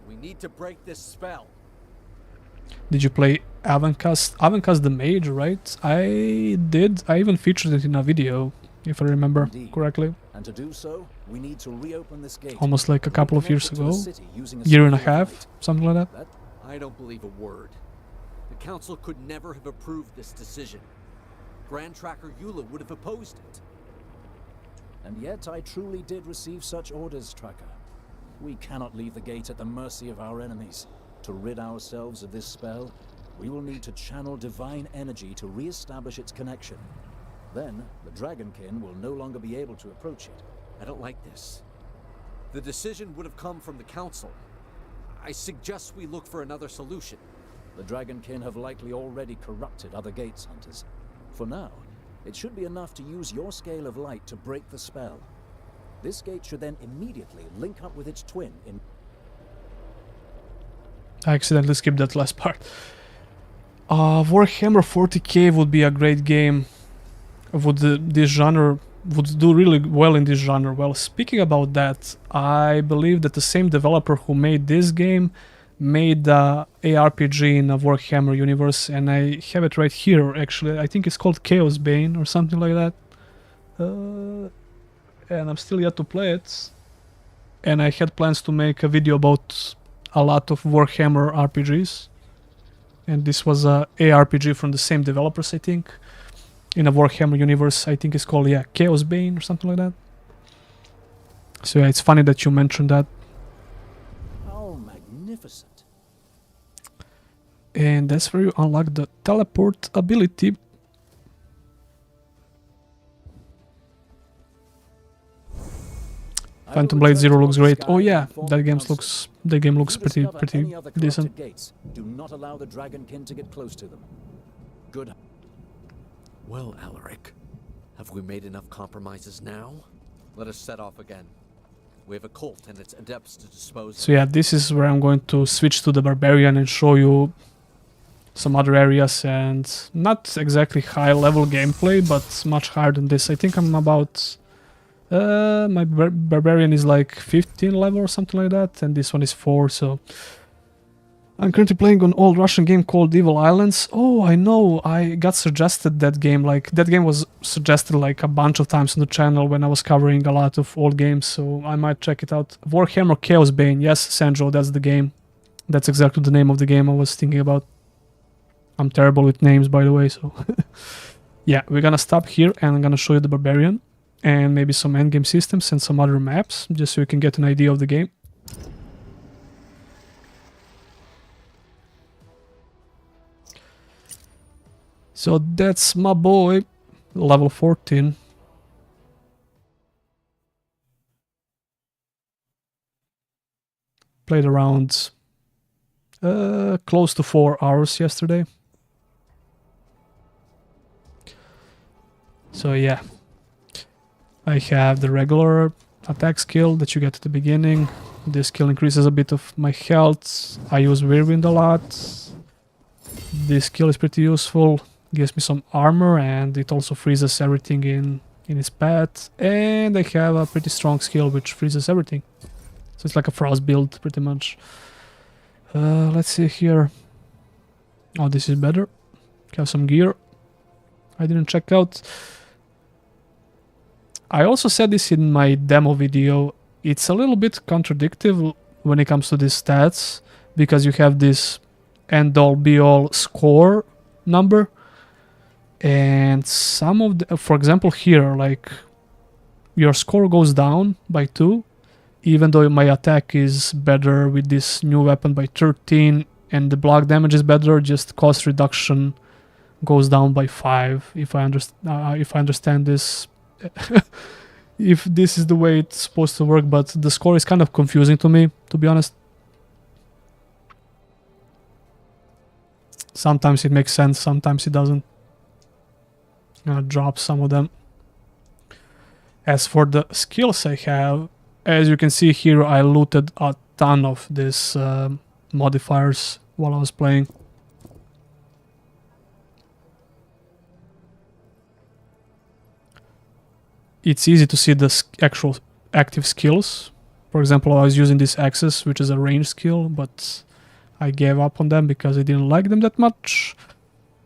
We need to break this spell. Did you play Avencast? Avencast the Mage, right? I did. I even featured it in a video, if I remember Indeed. correctly. And to do so, we need to reopen this gate. Almost like a couple of years Reconnect it to the ago. city using a Year and a single half, light. something like that. That I don't believe a word. The Council could never have approved this decision. Grand Tracker Eula would have opposed it. And yet I truly did receive such orders, Tracker. We cannot leave the gate at the mercy of our enemies. To rid ourselves of this spell, we will need to channel divine energy to re-establish its connection. Then, the Dragonkin will no longer be able to approach it. I don't like this. The decision would have come from the Council. I suggest we look for another solution. The Dragonkin have likely already corrupted other gates, Hunters. For now, it should be enough to use your scale of light to break the spell. This gate should then immediately link up with its twin in... I accidentally skipped that last part. Warhammer 40k would be a great game. This genre would do really well in this genre. Well, speaking about that, I believe that the same developer who made this game made the ARPG in a Warhammer universe, and I have it right here actually. I think it's called Chaos Bane or something like that. And I'm still yet to play it. And I had plans to make a video about a lot of Warhammer RPGs. And this was a ARPG from the same developers, I think. in a Warhammer universe. I think it's called, yeah, Chaos Bane or something like that. So yeah, it's funny that you mentioned that. How magnificent. And that's where you unlock the teleport ability. Phantom Blade Zero looks great. Oh yeah, that game looks pretty decent. Gates, do not allow the Dragonkin to get close to them. Good. Well, Alaric, have we made enough compromises now? Let us set off again. We have a cult and its adepts to dispose of. So yeah, this is where I'm going to switch to the Barbarian and show you some other areas, and not exactly high level gameplay, but much higher than this. I think I'm about... my Barbarian is like 15 level or something like that, and this one is 4, so... I'm currently playing an old Russian game called Evil Islands. Oh, I know, I got suggested that game, like, that game was suggested like a bunch of times on the channel when I was covering a lot of old games, so I might check it out. Warhammer Chaos Bane, yes, Sanjo, that's the game. That's exactly the name of the game I was thinking about. I'm terrible with names, by the way, so... Yeah, we're gonna stop here, and I'm gonna show you the Barbarian, and maybe some endgame systems and some other maps, just so you can get an idea of the game. So that's my boy, level 14. Played around close to 4 hours yesterday. So yeah, I have the regular attack skill that you get at the beginning. This skill increases a bit of my health. I use Whirlwind a lot. This skill is pretty useful. Gives me some armor, and it also freezes everything in its path. And I have a pretty strong skill which freezes everything. So it's like a frost build pretty much. Let's see here. Oh, this is better. Have some gear I didn't check out. I also said this in my demo video. It's a little bit contradictory when it comes to these stats, because you have this end-all be-all score number, and some of the, for example here, like, your score goes down by 2, even though my attack is better with this new weapon by 13, and the block damage is better, just cost reduction goes down by 5, if I understand this. If this is the way it's supposed to work, but the score is kind of confusing to me, to be honest. Sometimes it makes sense, sometimes it doesn't. I'm gonna drop some of them. As for the skills I have, as you can see here, I looted a ton of these modifiers while I was playing. It's easy to see the actual active skills. For example, I was using this Axis, which is a range skill, but I gave up on them because I didn't like them that much.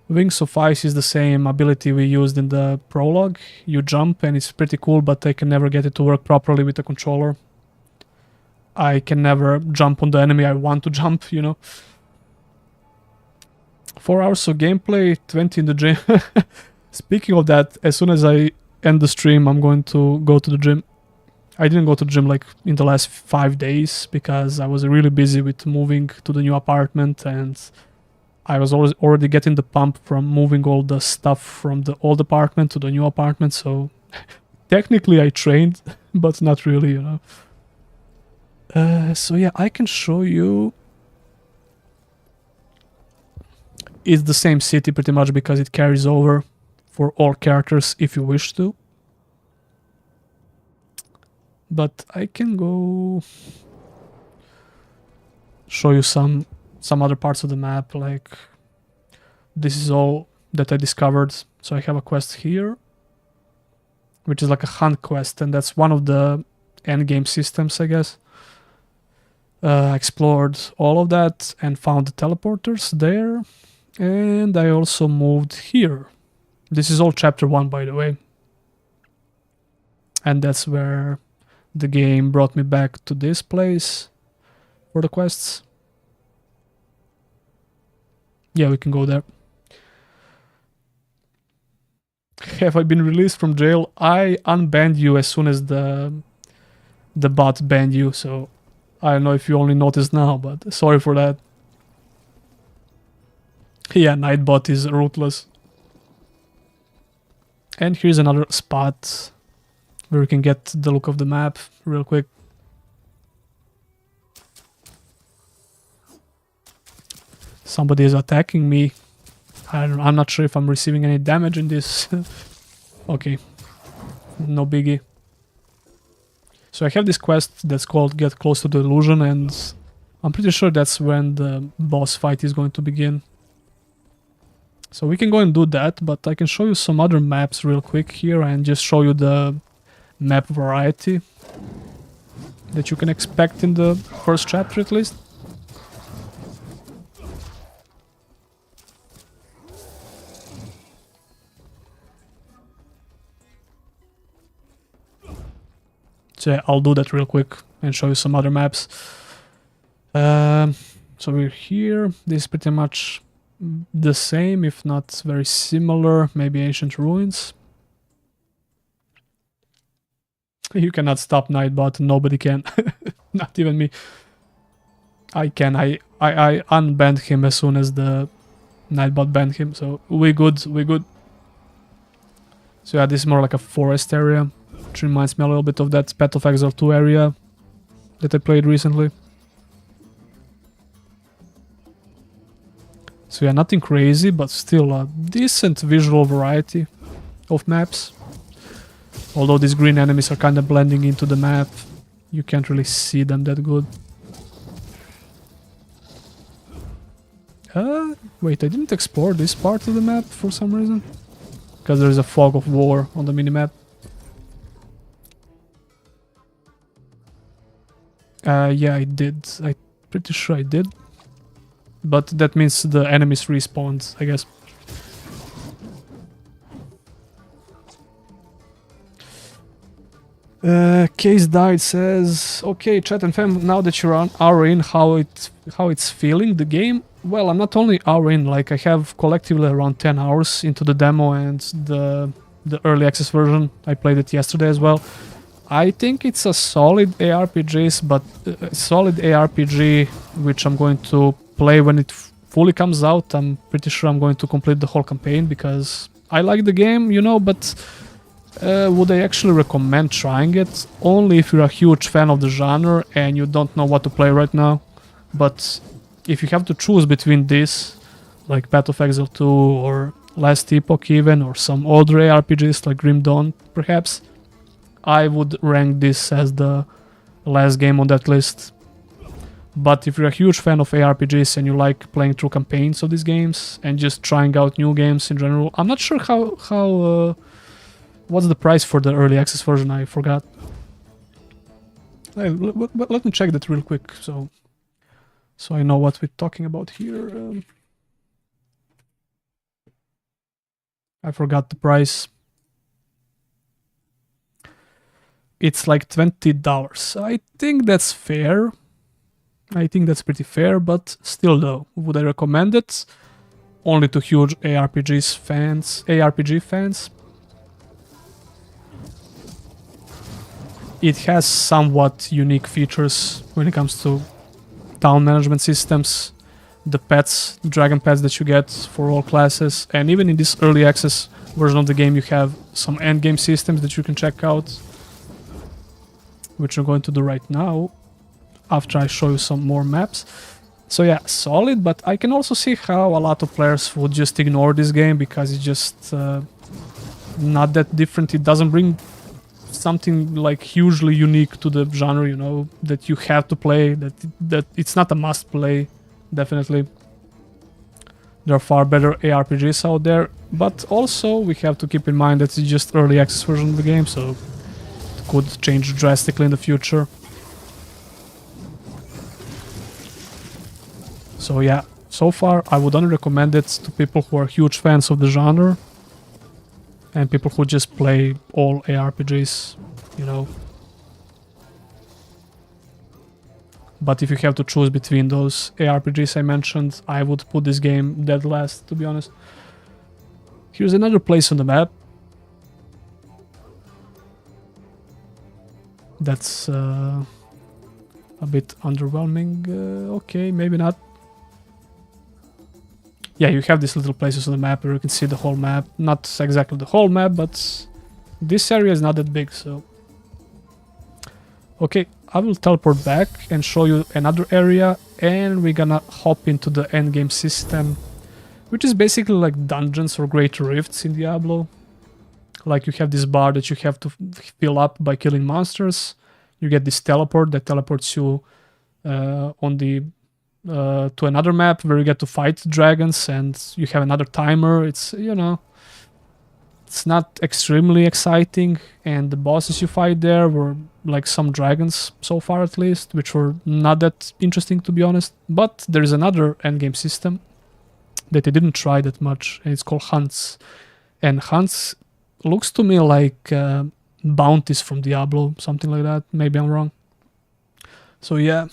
Wings of Ice is the same ability we used in the Prologue. You jump and it's pretty cool, but I can never get it to work properly with the controller. I can never jump on the enemy I want to jump, you know. 4 hours of gameplay, 20 in the gym. Speaking of that, as soon as I end the stream, I'm going to go to the gym. I didn't go to the gym like in the last 5 days because I was really busy with moving to the new apartment, and I was already getting the pump from moving all the stuff from the old apartment to the new apartment, so technically I trained, but not really, you know. So yeah, I can show you. It's the same city pretty much because it carries over for all characters if you wish to. But I can go show you some other parts of the map, like this is all that I discovered. So I have a quest here, which is like a hunt quest, and that's one of the endgame systems, I guess. I explored all of that and found the teleporters there, and I also moved here. This is all chapter 1, by the way. And that's where the game brought me back to this place for the quests. Yeah, we can go there. Have I been released from jail? I unbanned you as soon as the bot banned you, so I don't know if you only noticed now, but sorry for that. Yeah, Nightbot is ruthless. And here's another spot where we can get the look of the map real quick. Somebody is attacking me. I'm not sure if I'm receiving any damage in this. Okay, no biggie. So I have this quest that's called Get Close to the Illusion, and I'm pretty sure that's when the boss fight is going to begin. So we can go and do that, but I can show you some other maps real quick here and just show you the map variety that you can expect in the first chapter at least. So yeah, I'll do that real quick and show you some other maps. So we're here. This is pretty much the same, if not very similar. Maybe ancient ruins. You cannot stop Nightbot. Nobody can. Not even me. I can. I unbanned him as soon as the Nightbot banned him. So we good. We good. So yeah, this is more like a forest area, which reminds me a little bit of that Path of Exile 2 area that I played recently. So yeah, nothing crazy, but still a decent visual variety of maps. Although these green enemies are kind of blending into the map, you can't really see them that good. Wait, I didn't explore this part of the map for some reason. Because there's a fog of war on the minimap. Yeah, I did. I'm pretty sure I did. But that means the enemies respawned, I guess. Case Died says, okay, chat and fam, now that you're an hour in, how it's feeling, the game? Well, I'm not only hour in, like I have collectively around 10 hours into the demo and the early access version. I played it yesterday as well. I think it's a solid ARPG, but solid ARPG which I'm going to play when it fully comes out. I'm pretty sure I'm going to complete the whole campaign because I like the game, you know, but would I actually recommend trying it? Only if you're a huge fan of the genre and you don't know what to play right now. But if you have to choose between this, like Path of Exile 2 or Last Epoch even, or some older ARPGs like Grim Dawn perhaps, I would rank this as the last game on that list. But if you're a huge fan of ARPGs and you like playing through campaigns of these games and just trying out new games in general, I'm not sure how what's the price for the early access version, I forgot. Let me check that real quick so I know what we're talking about here. I forgot the price. It's like $20. I think that's fair. I think that's pretty fair, but still though, would I recommend it? Only to huge ARPG fans. It has somewhat unique features when it comes to town management systems, the pets, dragon pets that you get for all classes, and even in this early access version of the game you have some endgame systems that you can check out, which I'm going to do right now after I show you some more maps. So yeah, solid, but I can also see how a lot of players would just ignore this game because it's just not that different. It doesn't bring something like hugely unique to the genre, you know, that you have to play, that it's not a must play, definitely. There are far better ARPGs out there, but also we have to keep in mind that it's just early access version of the game, so it could change drastically in the future. So yeah, so far I would only recommend it to people who are huge fans of the genre and people who just play all ARPGs, you know. But if you have to choose between those ARPGs I mentioned, I would put this game dead last, to be honest. Here's another place on the map That's a bit underwhelming. Okay, maybe not. Yeah, you have these little places on the map where you can see the whole map. Not exactly the whole map, but this area is not that big, so... Okay, I will teleport back and show you another area, and we're gonna hop into the endgame system, which is basically like dungeons or great rifts in Diablo. Like you have this bar that you have to fill up by killing monsters. You get this teleport that teleports you on the to another map where you get to fight dragons, and you have another timer. It's, you know, it's not extremely exciting, and the bosses you fight there were like some dragons so far at least, which were not that interesting to be honest. But there is another endgame system that I didn't try that much, and it's called hunts. And hunts looks to me like bounties from Diablo, something like that. Maybe I'm wrong. So yeah.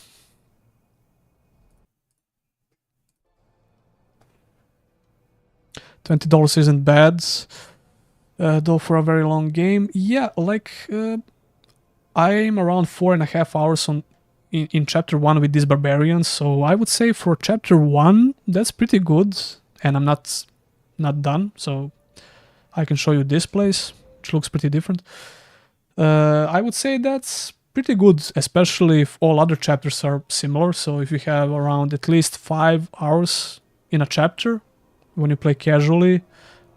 $20 isn't bad, though for a very long game. Yeah, like I'm around 4.5 hours in chapter 1 with these barbarians, so I would say for chapter 1 that's pretty good, and I'm not done, so I can show you this place, which looks pretty different. I would say that's pretty good, especially if all other chapters are similar. So if you have around at least 5 hours in a chapter when you play casually,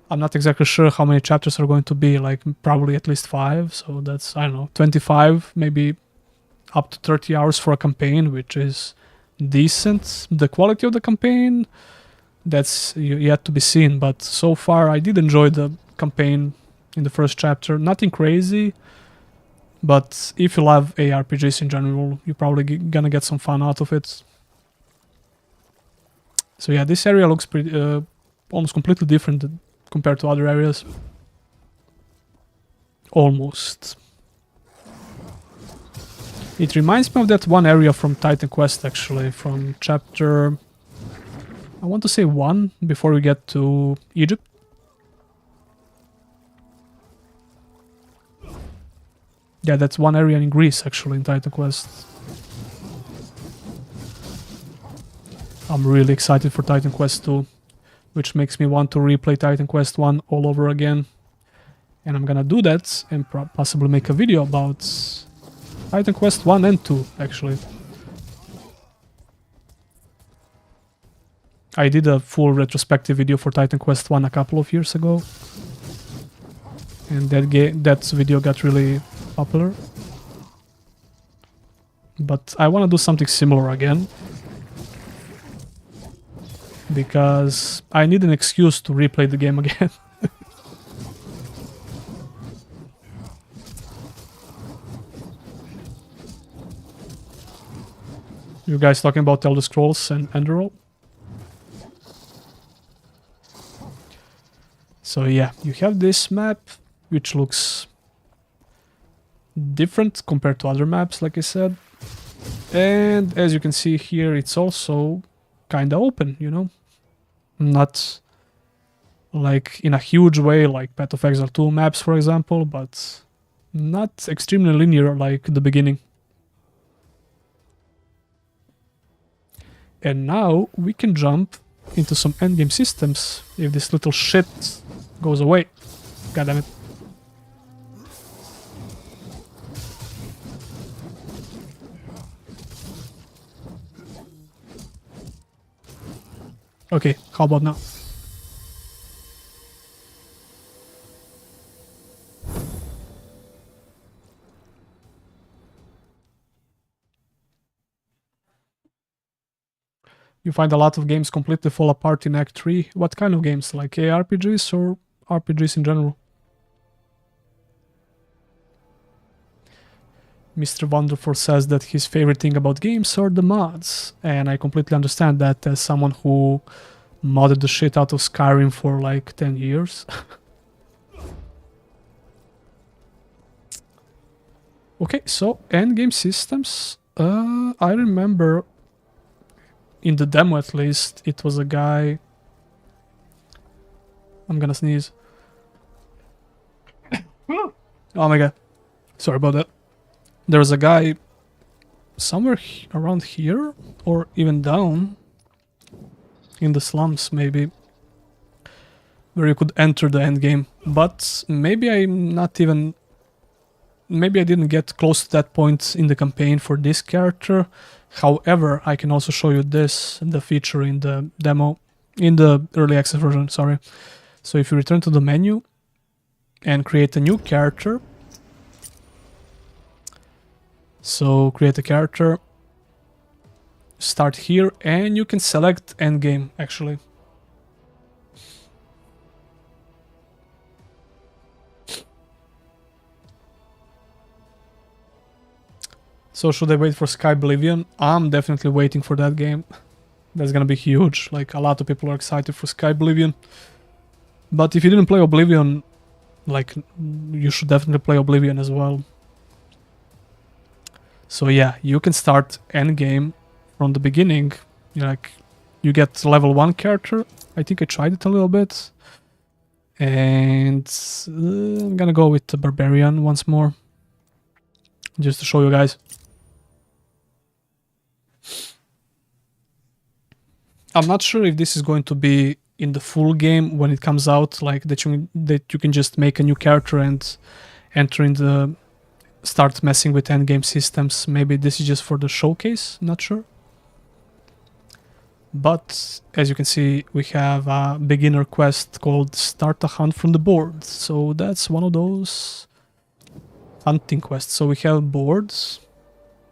I'm not exactly sure how many chapters are going to be, like probably at least 5, so that's, I don't know, 25, maybe up to 30 hours for a campaign, which is decent. The quality of the campaign, that's yet to be seen, but so far I did enjoy the campaign in the first chapter. Nothing crazy, but if you love ARPGs in general, you're probably gonna get some fun out of it. So yeah, this area looks pretty almost completely different compared to other areas. Almost. It reminds me of that one area from Titan Quest, actually, from chapter, I want to say 1, before we get to Egypt. Yeah, that's one area in Greece, actually, in Titan Quest. I'm really excited for Titan Quest 2, which makes me want to replay Titan Quest 1 all over again. And I'm gonna do that and possibly make a video about Titan Quest 1 and 2, actually. I did a full retrospective video for Titan Quest 1 a couple of years ago, and that video got really popular. But I want to do something similar again, because I need an excuse to replay the game again. You guys talking about Elder Scrolls and Enderroll? So yeah, you have this map, which looks different compared to other maps, like I said. And as you can see here, it's also kinda open, you know? Not like in a huge way like Path of Exile 2 maps, for example, but not extremely linear like the beginning. And now we can jump into some endgame systems if this little shit goes away. God damn it. Okay, how about now? You find a lot of games completely fall apart in Act 3. What kind of games? Like ARPGs or RPGs in general? Mr. Wonderful says that his favorite thing about games are the mods. And I completely understand that as someone who modded the shit out of Skyrim for like 10 years. Okay, so endgame systems. I remember in the demo at least, it was a guy... I'm gonna sneeze. Oh my god. Sorry about that. There's a guy somewhere around here, or even down in the slums maybe, where you could enter the end game. But maybe I'm not even... Maybe I didn't get close to that point in the campaign for this character. However, I can also show you this, the feature in the demo, in the early access version, sorry. So if you return to the menu and create a new character, so create a character, start here, and you can select endgame actually. So should I wait for Sky Oblivion? I'm definitely waiting for that game. That's gonna be huge. Like, a lot of people are excited for Sky Oblivion. But if you didn't play Oblivion, like, you should definitely play Oblivion as well. So yeah, you can start endgame from the beginning. You get level 1 character. I think I tried it a little bit. And I'm gonna go with the Barbarian once more, just to show you guys. I'm not sure if this is going to be in the full game when it comes out, like that you can just make a new character and enter in the... start messing with endgame systems. Maybe this is just for the showcase, not sure. But as you can see, we have a beginner quest called Start a Hunt from the Board. So that's one of those hunting quests. So we have boards.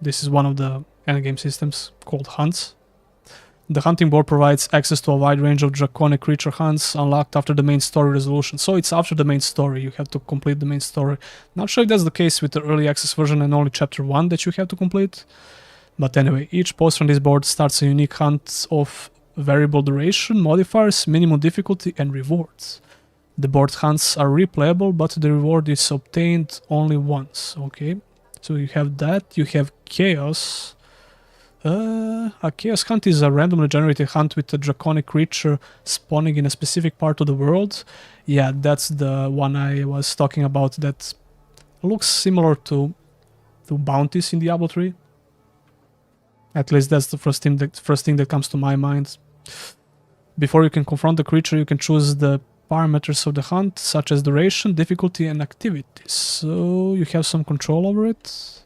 This is one of the endgame systems called hunts. The hunting board provides access to a wide range of draconic creature hunts unlocked after the main story resolution. So it's after the main story, you have to complete the main story. Not sure if that's the case with the early access version and only chapter 1 that you have to complete. But anyway, each post on this board starts a unique hunt of variable duration, modifiers, minimum difficulty, and rewards. The board hunts are replayable, but the reward is obtained only once. Okay, so you have that. You have chaos. A chaos hunt is a randomly generated hunt with a draconic creature spawning in a specific part of the world. Yeah, that's the one I was talking about that looks similar to bounties in Diablo 3. At least that's the first thing that comes to my mind. Before you can confront the creature, you can choose the parameters of the hunt, such as duration, difficulty, and activity. So you have some control over it.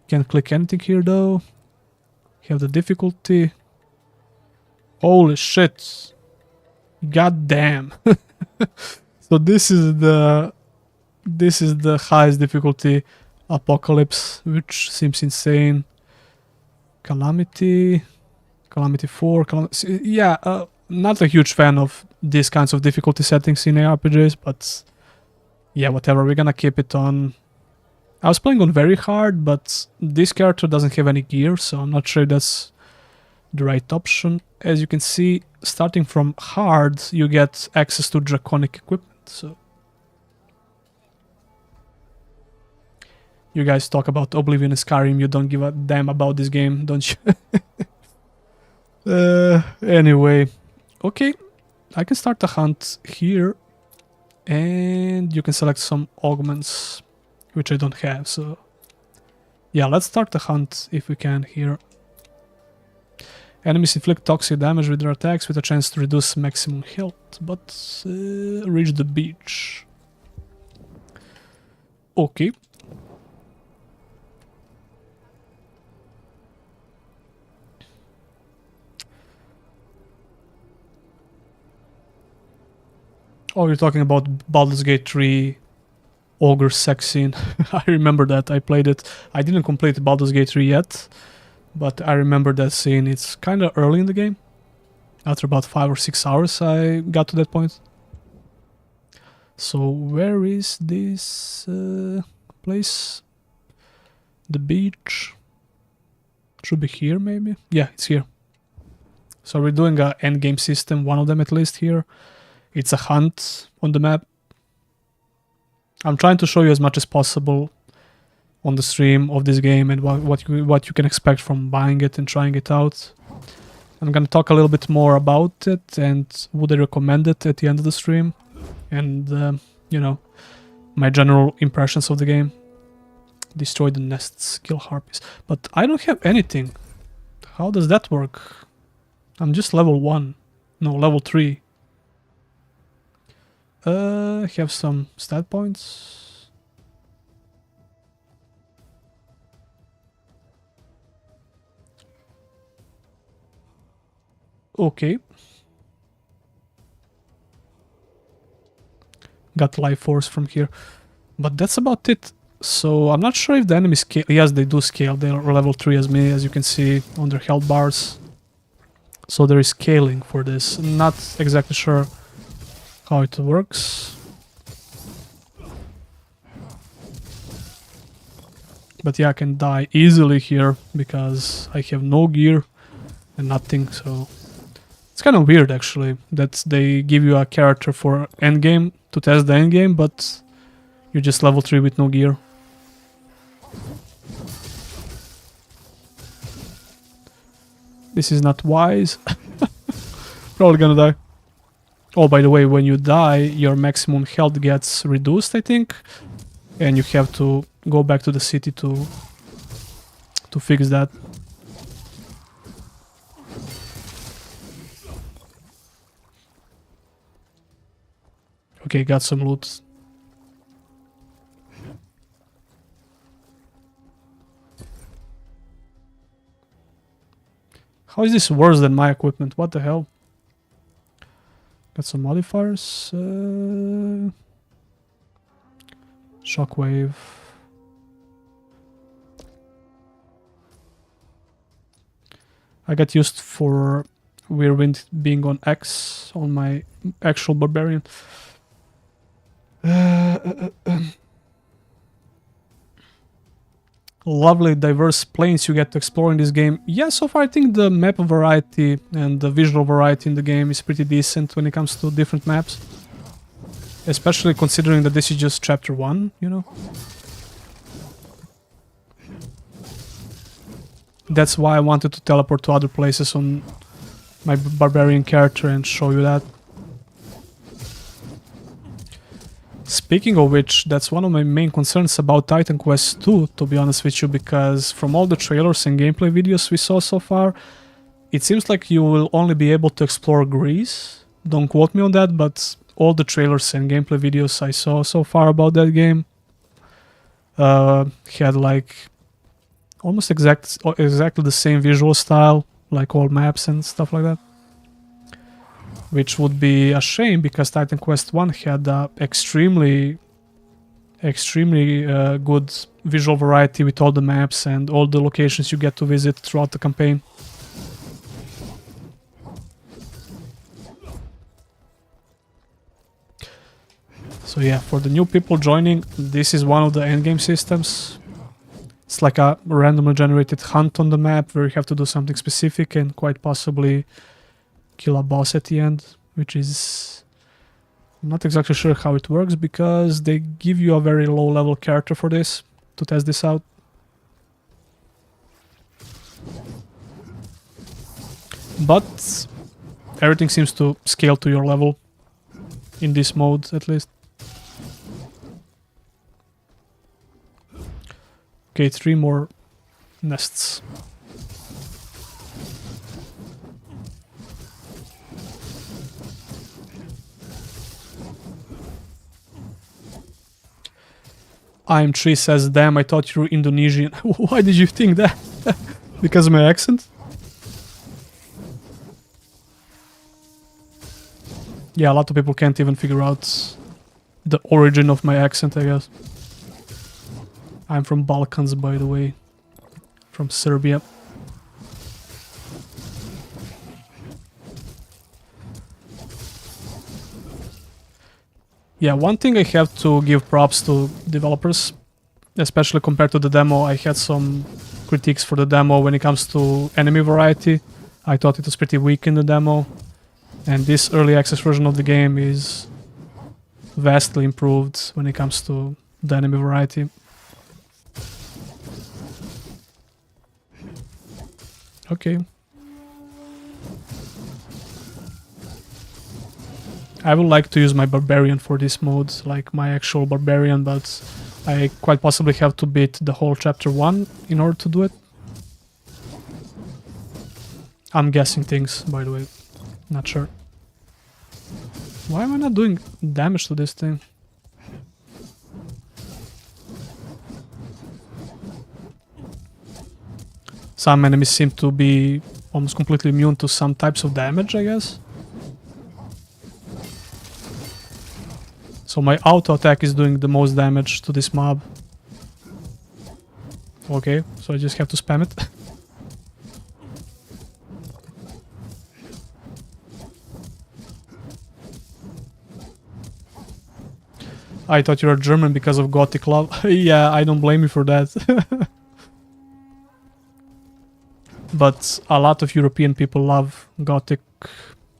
Can't click anything here though. Have the difficulty. Holy shit. God damn. So this is the highest difficulty, Apocalypse, which seems insane. Calamity 4, yeah, not a huge fan of these kinds of difficulty settings in ARPGs, but yeah, whatever, we're gonna keep it on. I was playing on very hard, but this character doesn't have any gear, so I'm not sure that's the right option. As you can see, starting from hard, you get access to draconic equipment, so... You guys talk about Oblivion and Skyrim, you don't give a damn about this game, don't you? Anyway, okay, I can start the hunt here, and you can select some augments, which I don't have, so... Yeah, let's start the hunt if we can here. Enemies inflict toxic damage with their attacks with a chance to reduce maximum health, but reach the beach. Okay. Oh, you're talking about Baldur's Gate 3 Ogre sex scene. I remember that, I played it. I didn't complete Baldur's Gate 3 yet, but I remember that scene. It's kind of early in the game. After about 5 or 6 hours I got to that point. So where is this place? The beach. Should be here maybe? Yeah, it's here. So we're doing a endgame system, one of them at least here. It's a hunt on the map. I'm trying to show you as much as possible on the stream of this game and what you can expect from buying it and trying it out. I'm gonna talk a little bit more about it and would I recommend it at the end of the stream, and you know, my general impressions of the game. Destroy the nests, kill harpies. But I don't have anything. How does that work? I'm just level 1. No, level 3. Have some stat points. Okay. Got life force from here. But that's about it. So I'm not sure if the enemies scale. Yes, they do scale. They are level 3 as me, as you can see on their health bars. So there is scaling for this. Not exactly sure how it works. But yeah, I can die easily here because I have no gear and nothing, so it's kind of weird actually that they give you a character for endgame to test the endgame, but you're just level 3 with no gear. This is not wise. Probably gonna die. Oh, by the way, when you die, your maximum health gets reduced, I think. And you have to go back to the city to fix that. Okay, got some loot. How is this worse than my equipment? What the hell? Got some modifiers. Shockwave. I got used for Whirlwind being on X on my actual Barbarian. Lovely diverse planes you get to explore in this game. Yeah, so far I think the map variety and the visual variety in the game is pretty decent when it comes to different maps. Especially considering that this is just chapter 1, you know? That's why I wanted to teleport to other places on my Barbarian character and show you that. Speaking of which, that's one of my main concerns about Titan Quest 2, to be honest with you, because from all the trailers and gameplay videos we saw so far, it seems like you will only be able to explore Greece. Don't quote me on that, but all the trailers and gameplay videos I saw so far about that game had like almost exactly the same visual style, like all maps and stuff like that. Which would be a shame because Titan Quest 1 had extremely good visual variety with all the maps and all the locations you get to visit throughout the campaign. So yeah, for the new people joining, this is one of the endgame systems. It's like a randomly generated hunt on the map where you have to do something specific and quite possibly kill a boss at the end, which is not exactly sure how it works because they give you a very low level character for this to test this out. But everything seems to scale to your level in this mode at least. Okay, 3 more nests. I'm Tree says, damn, I thought you were Indonesian. Why did you think that? Because of my accent? Yeah, a lot of people can't even figure out the origin of my accent, I guess. I'm from Balkans, by the way. From Serbia. Yeah, one thing I have to give props to developers, especially compared to the demo. I had some critiques for the demo when it comes to enemy variety. I thought it was pretty weak in the demo. And this early access version of the game is vastly improved when it comes to the enemy variety. Okay. I would like to use my Barbarian for this mode, like my actual Barbarian, but I quite possibly have to beat the whole chapter 1 in order to do it. I'm guessing things, by the way. Not sure. Why am I not doing damage to this thing? Some enemies seem to be almost completely immune to some types of damage, I guess. So my auto attack is doing the most damage to this mob. Okay, so I just have to spam it. I thought you were German because of Gothic love. Yeah, I don't blame you for that. But a lot of European people love Gothic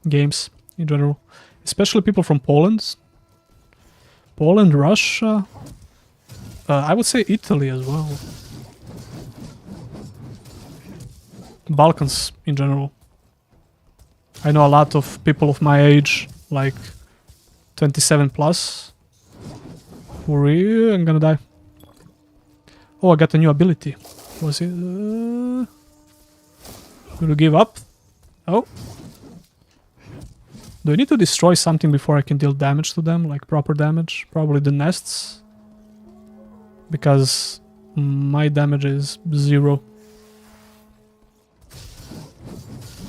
games in general. Especially people from Poland. Poland, Russia. I would say Italy as well. Balkans in general. I know a lot of people of my age, like 27 plus. For real, I'm gonna die. Oh, I got a new ability. Was it? Will you give up? Oh. Do I need to destroy something before I can deal damage to them? Like proper damage? Probably the nests. Because my damage is 0.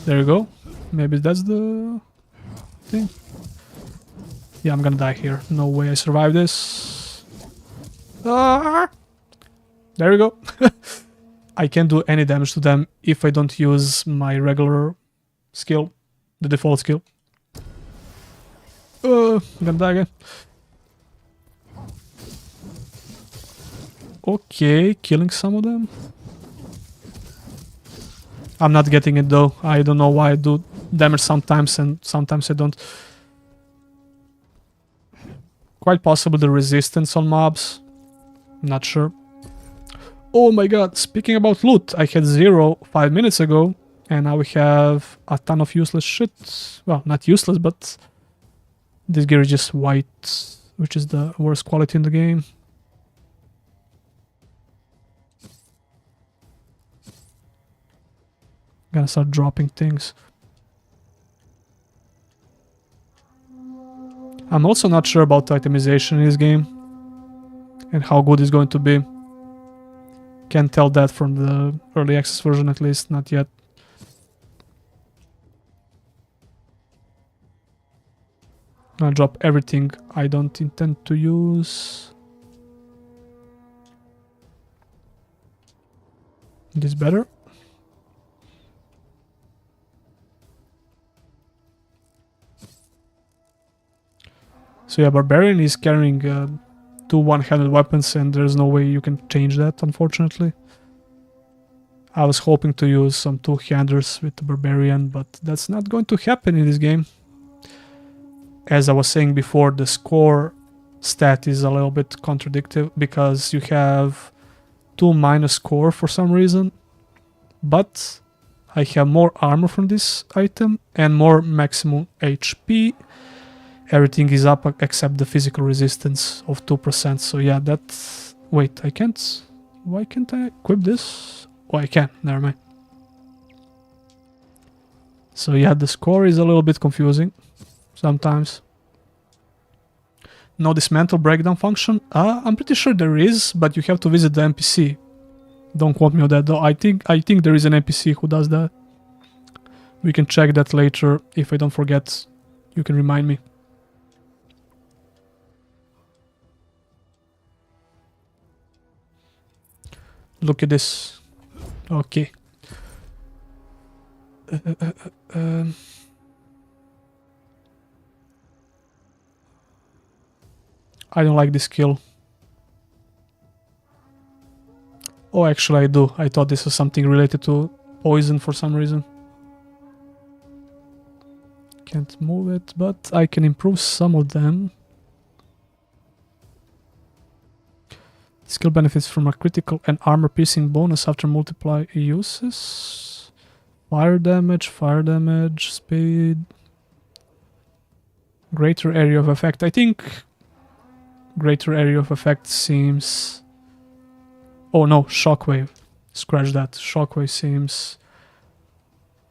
There you go. Maybe that's the thing. Yeah, I'm gonna die here. No way I survive this. Ah! There we go. I can't do any damage to them if I don't use my regular skill. The default skill. I'm gonna die again. Okay, killing some of them. I'm not getting it though. I don't know why I do damage sometimes and sometimes I don't. Quite possibly the resistance on mobs. Not sure. Oh my god, speaking about loot, I had 0 5 minutes ago and now we have a ton of useless shit. Well, not useless, but this gear is just white, which is the worst quality in the game. Gonna start dropping things. I'm also not sure about the itemization in this game and how good it's going to be. Can't tell that from the early access version, at least, not yet. I'll drop everything I don't intend to use. This better? So yeah, Barbarian is carrying 2 one-handed weapons and there's no way you can change that, unfortunately. I was hoping to use some two-handers with the Barbarian, but that's not going to happen in this game. As I was saying before, the score stat is a little bit contradictory because you have 2 minus score for some reason, but I have more armor from this item and more maximum HP. Everything is up except the physical resistance of 2%. So yeah, that's... Wait, I can't... Why can't I equip this? Oh, I can. Never mind. So yeah, the score is a little bit confusing sometimes. No dismantle breakdown function? I'm pretty sure there is, but you have to visit the NPC. Don't quote me on that though. I think there is an NPC who does that. We can check that later. If I don't forget, you can remind me. Look at this. Okay. I don't like this skill. Oh, actually I do. I thought this was something related to poison for some reason. Can't move it, but I can improve some of them. Skill benefits from a critical and armor piercing bonus after multiply uses. Fire damage, speed. Greater area of effect. I think greater area of effect seems... Oh no, shockwave. Scratch that. Shockwave seems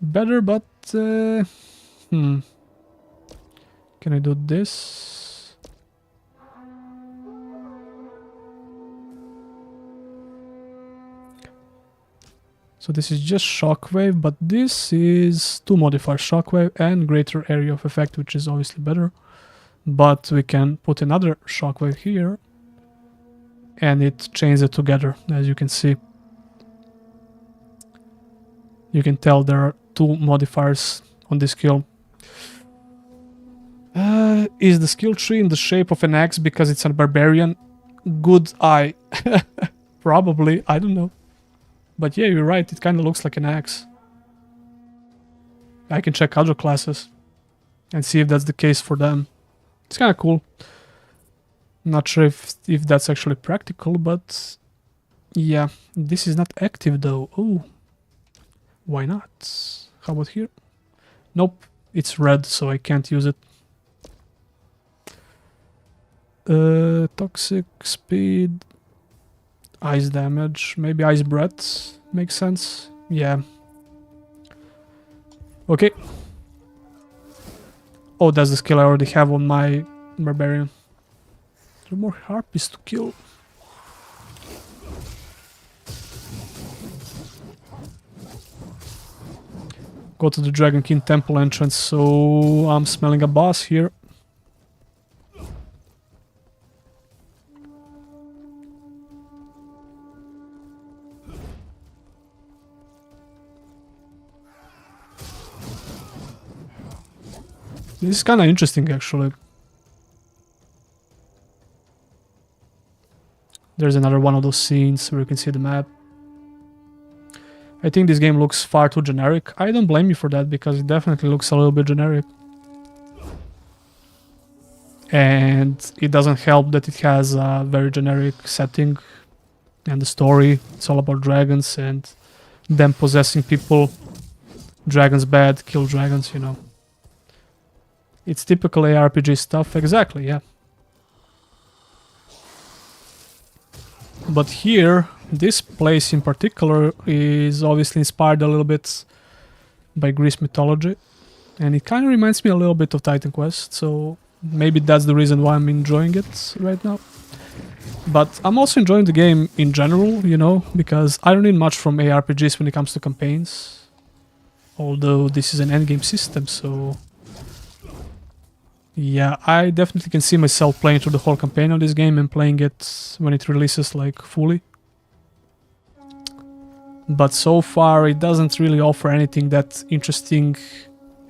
better, but... Can I do this? So this is just shockwave, but this is 2 modifiers, shockwave and greater area of effect, which is obviously better. But we can put another shockwave here, and it chains it together, as you can see. You can tell there are 2 modifiers on this skill. Is the skill tree in the shape of an axe because it's a barbarian? Good eye. Probably, I don't know. But yeah, you're right, it kind of looks like an axe. I can check other classes and see if that's the case for them. It's kind of cool. Not sure if that's actually practical, but yeah, this is not active though. Oh, why not? How about here? Nope, it's red, so I can't use it. Toxic speed, ice damage, maybe ice breath makes sense. Yeah. Okay. Oh, that's the skill I already have on my barbarian. 3 more harpies to kill. Go to the Dragonkin temple entrance, so I'm smelling a boss here. This is kind of interesting, actually. There's another one of those scenes where you can see the map. I think this game looks far too generic. I don't blame you for that, because it definitely looks a little bit generic. And it doesn't help that it has a very generic setting and the story. It's all about dragons and them possessing people. Dragons bad, kill dragons, you know. It's typical ARPG stuff, exactly, yeah. But here, this place in particular is obviously inspired a little bit by Greece mythology. And it kind of reminds me a little bit of Titan Quest, so maybe that's the reason why I'm enjoying it right now. But I'm also enjoying the game in general, you know, because I don't need much from ARPGs when it comes to campaigns. Although this is an endgame system, so... Yeah, I definitely can see myself playing through the whole campaign of this game and playing it when it releases, like, fully. But so far it doesn't really offer anything that interesting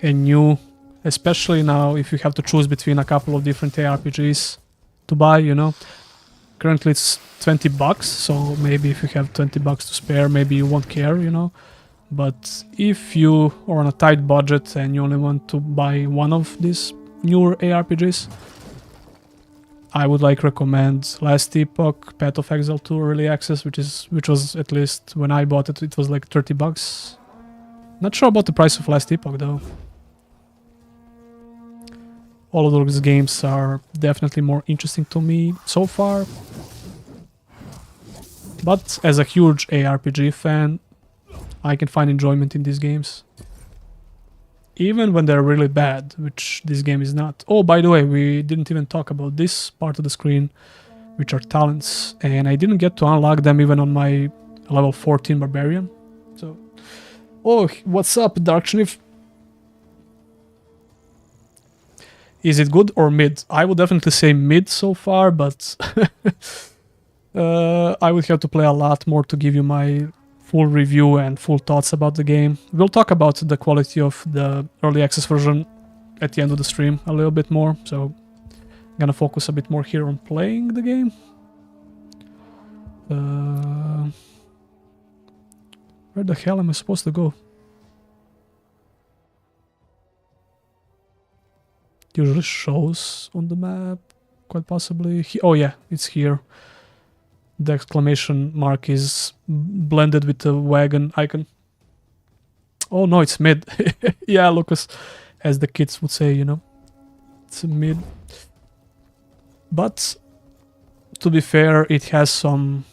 and new, especially now if you have to choose between a couple of different ARPGs to buy, you know. Currently it's $20, so maybe if you have $20 to spare, maybe you won't care, you know. But if you are on a tight budget and you only want to buy one of these newer ARPGs, I would like recommend Last Epoch, Path of Exile 2 Early Access, which was, at least when I bought it, it was like $30. Not sure about the price of Last Epoch though. All of those games are definitely more interesting to me so far. But as a huge ARPG fan, I can find enjoyment in these games. Even when they're really bad, which this game is not. Oh, by the way, we didn't even talk about this part of the screen, which are talents. And I didn't get to unlock them even on my level 14 Barbarian. So, oh, what's up, Darkshnif? Is it good or mid? I would definitely say mid so far, but I would have to play a lot more to give you my full review and full thoughts about the game. We'll talk about the quality of the early access version at the end of the stream a little bit more, so I'm gonna focus a bit more here on playing the game. Where the hell am I supposed to go? It usually shows on the map, quite possibly. Oh yeah, it's here. The exclamation mark is blended with the wagon icon. Oh no, it's mid. Yeah, Lucas, as the kids would say, you know. It's mid. But to be fair, it has some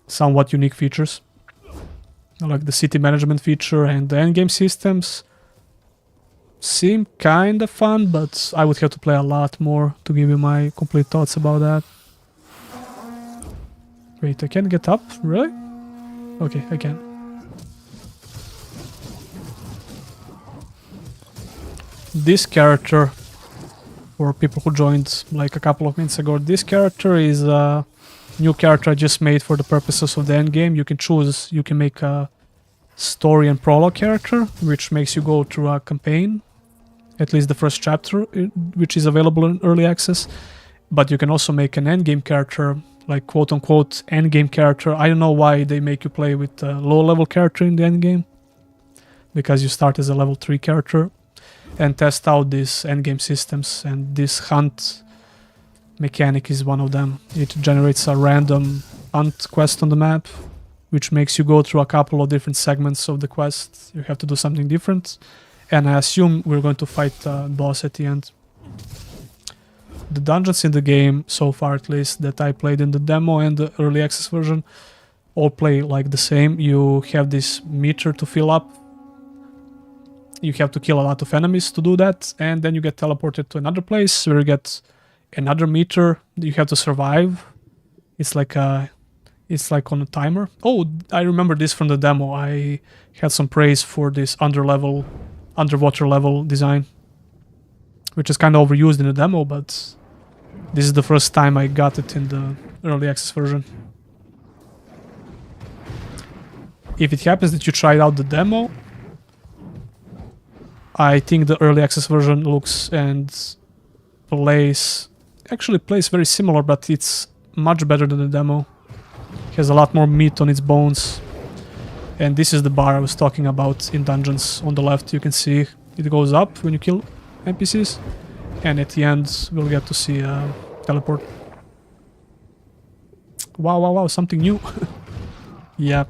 somewhat unique features. Like the city management feature and the endgame systems seem kind of fun, but I would have to play a lot more to give you my complete thoughts about that. Wait, I can't get up? Really? Okay, I can. This character, for people who joined like a couple of minutes ago, this character is a new character I just made for the purposes of the endgame. You can choose, you can make a story and prologue character, which makes you go through a campaign, at least the first chapter, which is available in early access. But you can also make an endgame character, like quote-unquote endgame character. I don't know why they make you play with a low-level character in the endgame, because you start as a level 3 character and test out these endgame systems, and this hunt mechanic is one of them. It generates a random hunt quest on the map, which makes you go through a couple of different segments of the quest. You have to do something different, and I assume we're going to fight a boss at the end. The dungeons in the game, so far at least, that I played in the demo and the early access version, all play like the same. You have this meter to fill up. You have to kill a lot of enemies to do that, and then you get teleported to another place where you get another meter that you have to survive. It's like on a timer. Oh, I remember this from the demo. I had some praise for this underwater level design, which is kind of overused in the demo, but this is the first time I got it in the early access version. If it happens that you tried out the demo, I think the early access version looks and plays very similar, but it's much better than the demo. It has a lot more meat on its bones. And this is the bar I was talking about in dungeons. On the left you can see it goes up when you kill NPCs, and at the end we'll get to see a teleport. Wow, something new. Yeah,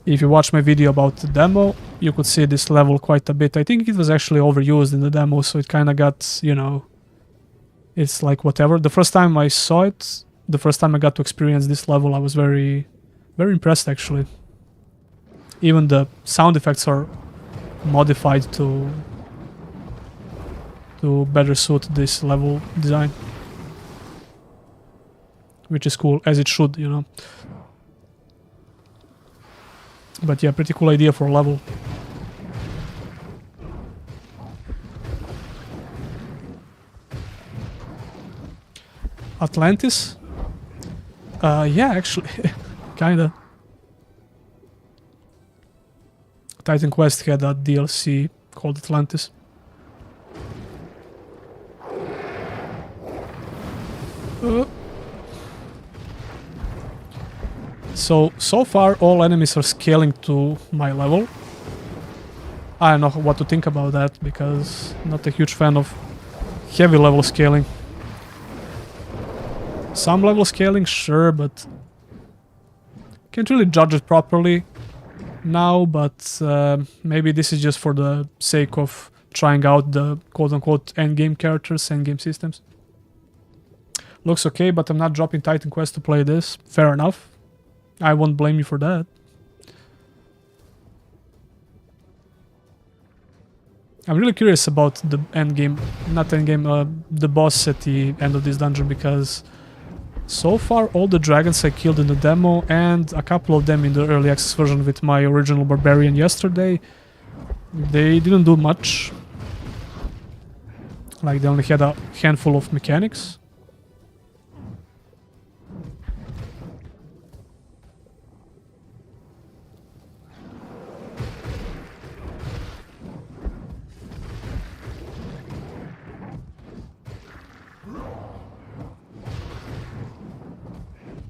if you watch my video about the demo, you could see this level quite a bit. I think it was actually overused in the demo, so it kind of got, you know, it's like whatever. The first time I saw it, the first time I got to experience this level, I was very, very impressed actually. Even the sound effects are modified to better suit this level design, which is cool, as it should, you know. But yeah, pretty cool idea for a level. Atlantis? Yeah, actually, kinda. Titan Quest had a DLC called Atlantis. So far all enemies are scaling to my level. I don't know what to think about that, because I'm not a huge fan of heavy level scaling. Some level scaling, sure, but can't really judge it properly now, but maybe this is just for the sake of trying out the quote-unquote endgame characters, endgame systems. Looks okay, but I'm not dropping Titan Quest to play this. Fair enough. I won't blame you for that. I'm really curious about the endgame, not endgame, the boss at the end of this dungeon, because so far all the dragons I killed in the demo and a couple of them in the early access version with my original Barbarian yesterday, they didn't do much. Like, they only had a handful of mechanics.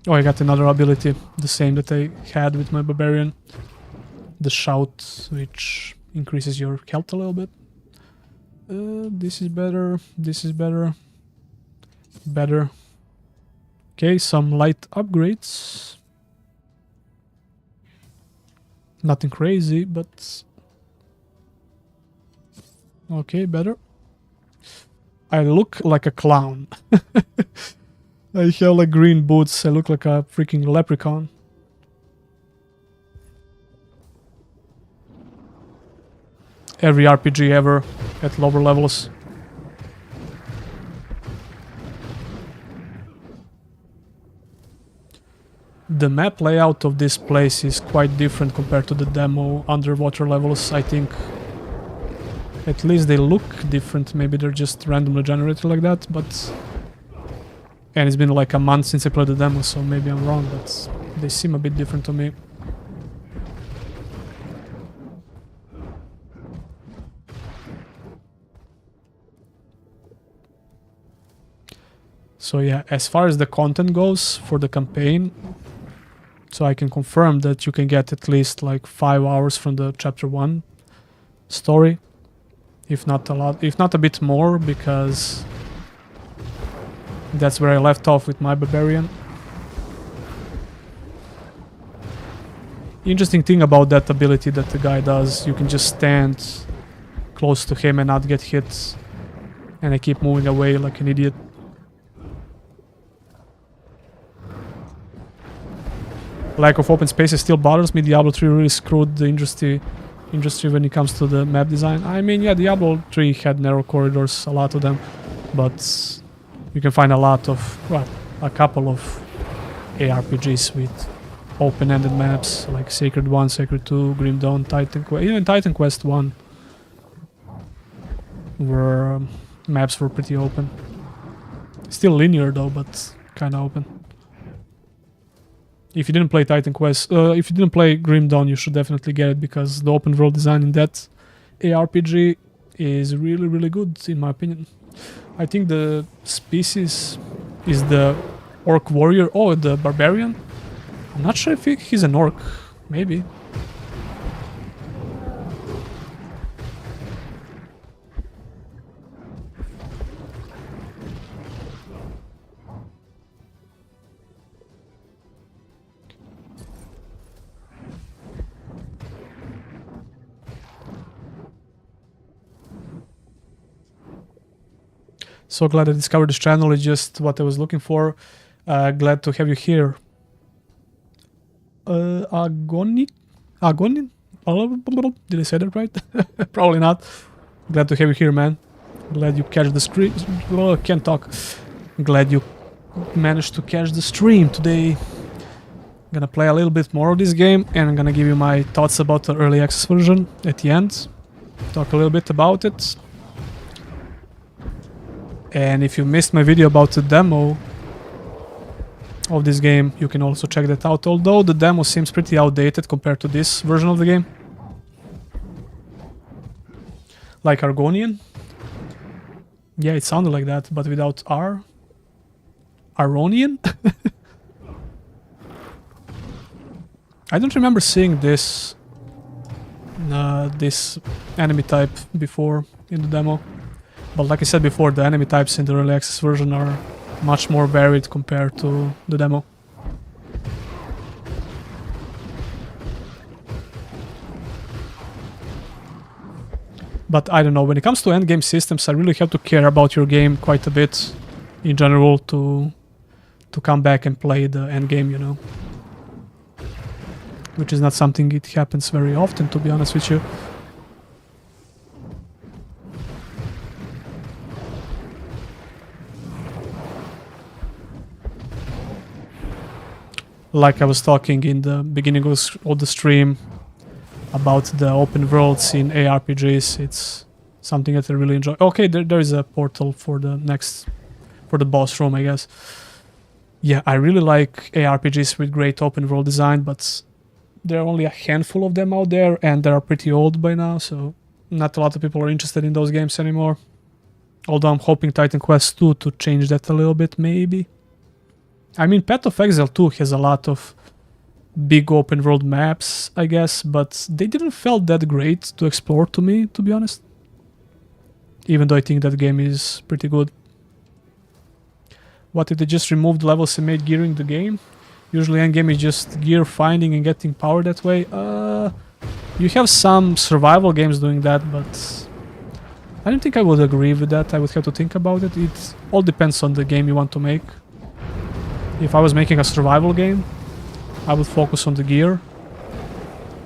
Oh, I got another ability, the same that I had with my Barbarian. The Shout, which increases your health a little bit. This is better, this is better. Better. Okay, some light upgrades. Nothing crazy, but... okay, better. I look like a clown. I have like green boots. I look like a freaking leprechaun. Every RPG ever at lower levels. The map layout of this place is quite different compared to the demo underwater levels, I think. At least they look different, maybe they're just randomly generated like that, but... And it's been like a month since I played the demo, so maybe I'm wrong, but they seem a bit different to me. So yeah, as far as the content goes for the campaign, so I can confirm that you can get at least like 5 hours from the chapter 1 story. If not a lot, if not a bit more, because that's where I left off with my Barbarian. Interesting thing about that ability that the guy does, you can just stand close to him and not get hit, and I keep moving away like an idiot. Lack of open spaces still bothers me. Diablo 3 really screwed the industry when it comes to the map design. I mean, yeah, Diablo 3 had narrow corridors, a lot of them, but you can find a lot of, well, a couple of ARPGs with open-ended maps, like Sacred 1, Sacred 2, Grim Dawn, Titan Quest, even Titan Quest 1, where maps were pretty open. Still linear though, but kinda open. If you didn't play Titan Quest, if you didn't play Grim Dawn, you should definitely get it, because the open world design in that ARPG is really, really good, in my opinion. I think the species is the Orc Warrior. Oh, the Barbarian? I'm not sure if he's an Orc. Maybe. So glad I discovered this channel, it's just what I was looking for. Glad to have you here. Agonin? Did I say that right? Probably not. Glad to have you here, man. Glad you catch the stream. Can't talk. Glad you managed to catch the stream today. Gonna play a little bit more of this game, and I'm gonna give you my thoughts about the early access version at the end. Talk a little bit about it. And if you missed my video about the demo of this game, you can also check that out, although the demo seems pretty outdated compared to this version of the game. Like Argonian. Yeah, it sounded like that, but without R. Aronian? I don't remember seeing this this enemy type before in the demo. But like I said before, the enemy types in the early access version are much more varied compared to the demo. But I don't know, when it comes to endgame systems, I really have to care about your game quite a bit in general to come back and play the endgame, you know. Which is not something it happens very often, to be honest with you. Like I was talking in the beginning of the stream about the open worlds in ARPGs, it's something that I really enjoy. Okay, there is a portal for the boss room, I guess. Yeah, I really like ARPGs with great open world design, but there are only a handful of them out there, and they are pretty old by now, so not a lot of people are interested in those games anymore. Although I'm hoping Titan Quest 2 to change that a little bit, maybe. I mean, Path of Exile 2 has a lot of big open world maps, I guess, but they didn't feel that great to explore to me, to be honest. Even though I think that game is pretty good. What if they just removed levels and made gearing the game? Usually endgame is just gear finding and getting power that way. You have some survival games doing that, but I don't think I would agree with that. I would have to think about it. It all depends on the game you want to make. If I was making a survival game, I would focus on the gear.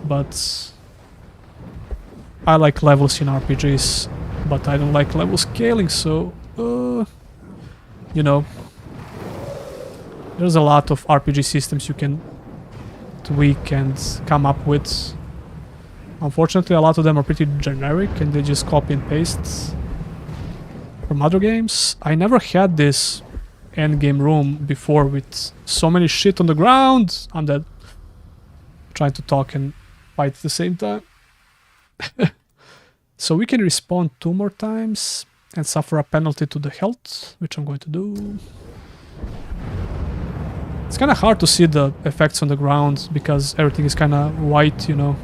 But I like levels in RPGs, but I don't like level scaling, so you know, there's a lot of RPG systems you can tweak and come up with. Unfortunately, a lot of them are pretty generic and they just copy and paste from other games. I never had this endgame room before with so many shit on the ground. I'm dead. Trying to talk and fight at the same time. So we can respawn 2 more times and suffer a penalty to the health, which I'm going to do. It's kind of hard to see the effects on the ground because everything is kind of white, you know.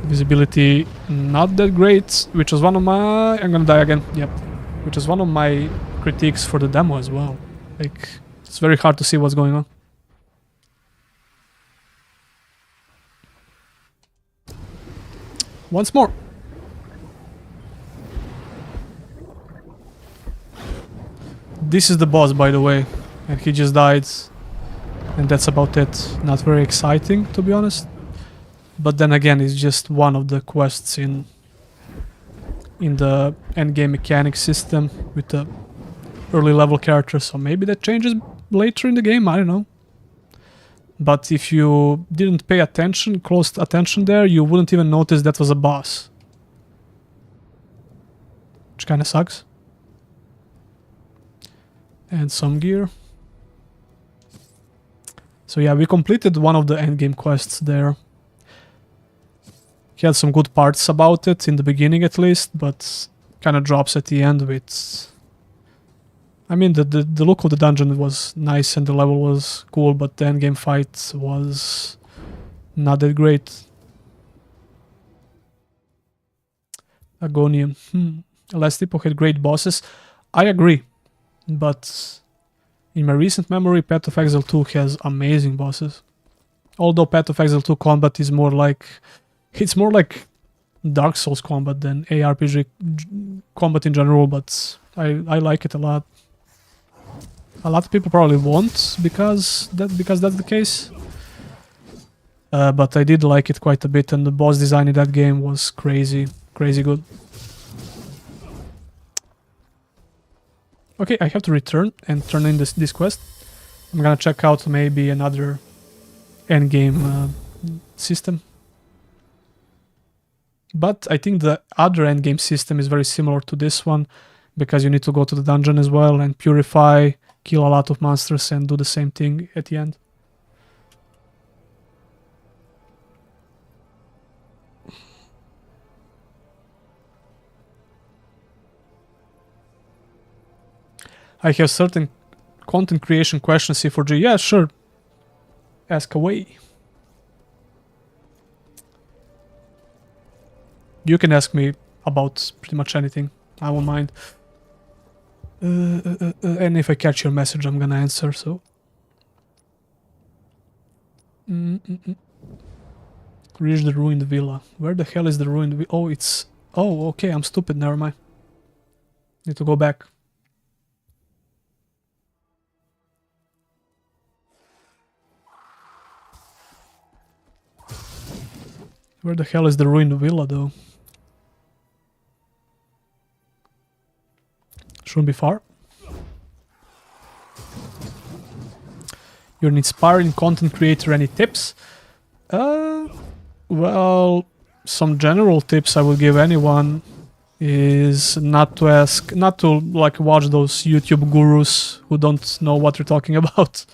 Visibility not that great, which was one of my... I'm gonna die again, yep. Which was one of my critiques for the demo as well. Like, it's very hard to see what's going on. Once more. This is the boss, by the way, and he just died, and that's about it. Not very exciting, to be honest. But then again, it's just one of the quests in the endgame mechanic system with the early level characters, so maybe that changes later in the game, I don't know. But if you didn't pay attention, close attention there, you wouldn't even notice that was a boss. Which kinda sucks. And some gear. So yeah, we completed one of the endgame quests there. He had some good parts about it, in the beginning at least, but kinda drops at the end with... I mean, the look of the dungeon was nice and the level was cool, but the endgame fight was not that great. Agonium. Last Epoch had great bosses. I agree, but in my recent memory, Path of Exile 2 has amazing bosses. Although Path of Exile 2 combat is more like... It's more like Dark Souls combat than ARPG combat in general, but I like it a lot. A lot of people probably won't because that's the case. But I did like it quite a bit, and the boss design in that game was crazy good. Okay, I have to return and turn in this quest. I'm gonna check out maybe another endgame system. But I think the other endgame system is very similar to this one, because you need to go to the dungeon as well and purify, kill a lot of monsters and do the same thing at the end. I have certain content creation questions, C4G. Yeah, sure. Ask away. You can ask me about pretty much anything. I won't mind. And if I catch your message, I'm gonna answer, so... Reach the ruined villa. Where the hell is the ruined villa? Oh, it's... Oh, okay, I'm stupid, never mind. Need to go back. Where the hell is the ruined villa, though? Shouldn't be far. You're an inspiring content creator. Any tips? Well, some general tips I would give anyone is not to like watch those YouTube gurus who don't know what they're talking about,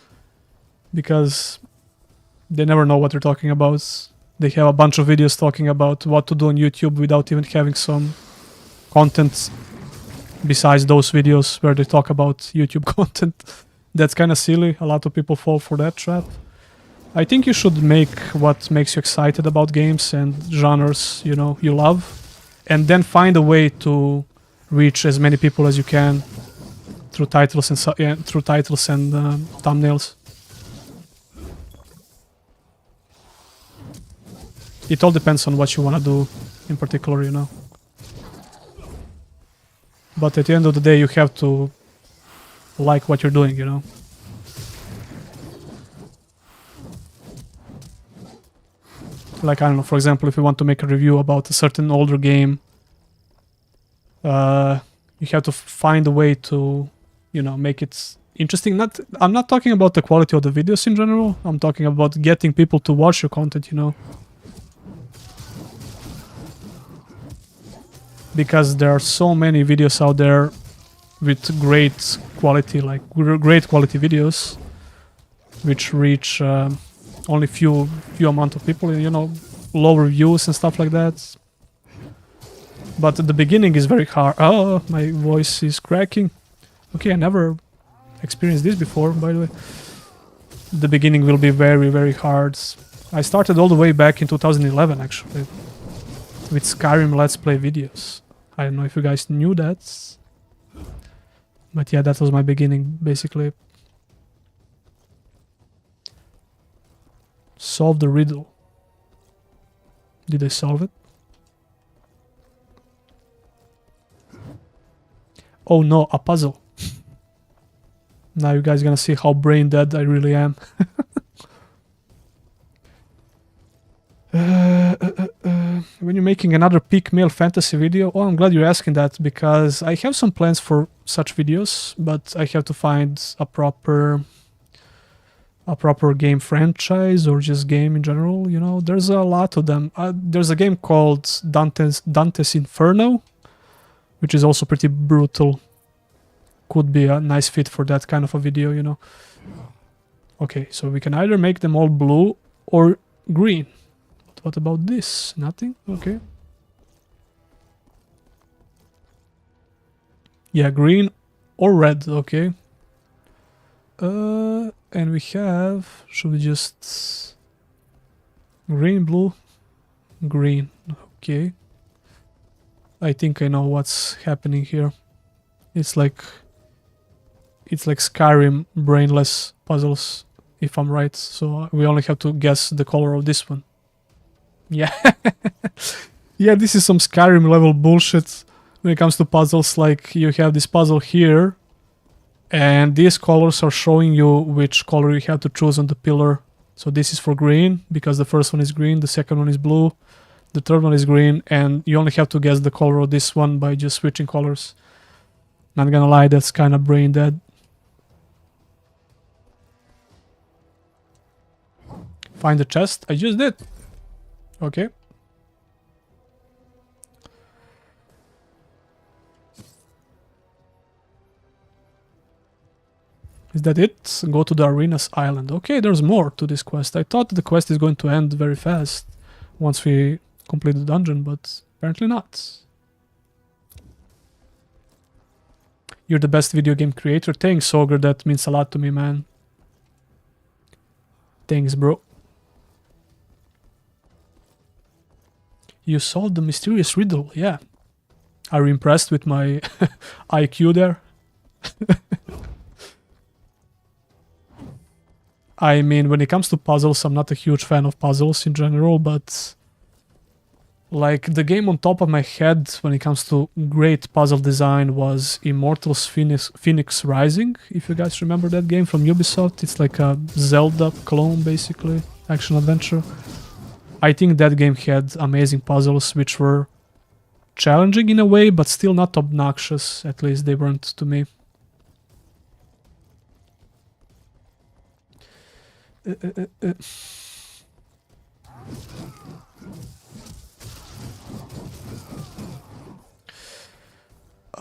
because they never know what they're talking about. They have a bunch of videos talking about what to do on YouTube without even having some content besides those videos where they talk about YouTube content. That's kind of silly. A lot of people fall for that trap. I think you should make what makes you excited about games and genres, you know, you love, and then find a way to reach as many people as you can through titles and thumbnails. It all depends on what you want to do. in particular, you know. But at the end of the day, you have to like what you're doing, you know. Like, I don't know, for example, if you want to make a review about a certain older game, you have to find a way to, you know, make it interesting. I'm not talking about the quality of the videos in general. I'm talking about getting people to watch your content, you know. Because there are so many videos out there with great quality, like great quality videos, which reach only few amount of people, you know, lower views and stuff like that. But the beginning is very hard. Oh, my voice is cracking. Okay, I never experienced this before, by the way. The beginning will be very, very hard. I started all the way back in 2011, actually, with Skyrim Let's Play videos. I don't know if you guys knew that. But yeah, that was my beginning, basically. Solve the riddle. Did I solve it? Oh no, a puzzle. Now you guys gonna see how brain dead I really am. When you're making another peak male fantasy video? Oh, I'm glad you're asking that, because I have some plans for such videos, but I have to find a proper game franchise, or just game in general, you know. There's a lot of them. There's a game called Dante's Inferno, which is also pretty brutal. Could be a nice fit for that kind of a video, you know. Okay, so we can either make them all blue or green. But what about this? Nothing? Okay. Yeah, green or red, okay. And we have... Should we just... Green, blue, green. Okay. I think I know what's happening here. It's like Skyrim brainless puzzles, if I'm right. So we only have to guess the color of this one. Yeah. Yeah, this is some Skyrim level bullshit when it comes to puzzles. Like, you have this puzzle here, and these colors are showing you which color you have to choose on the pillar. So this is for green, because the first one is green, the second one is blue, the third one is green, and you only have to guess the color of this one by just switching colors. Not gonna lie, that's kind of brain dead. Find the chest? I just did. Okay. Is that it? Go to the Arenas Island. Okay, there's more to this quest. I thought the quest is going to end very fast once we complete the dungeon, but apparently not. You're the best video game creator. Thanks, Ogre. That means a lot to me, man. Thanks, bro. You solved the mysterious riddle. Yeah. Are you impressed with my IQ there? I mean, when it comes to puzzles, I'm not a huge fan of puzzles in general, but like the game on top of my head when it comes to great puzzle design was Immortals Phoenix Rising, if you guys remember that game from Ubisoft. It's like a Zelda clone, basically, action adventure. I think that game had amazing puzzles which were challenging in a way, but still not obnoxious. At least they weren't to me.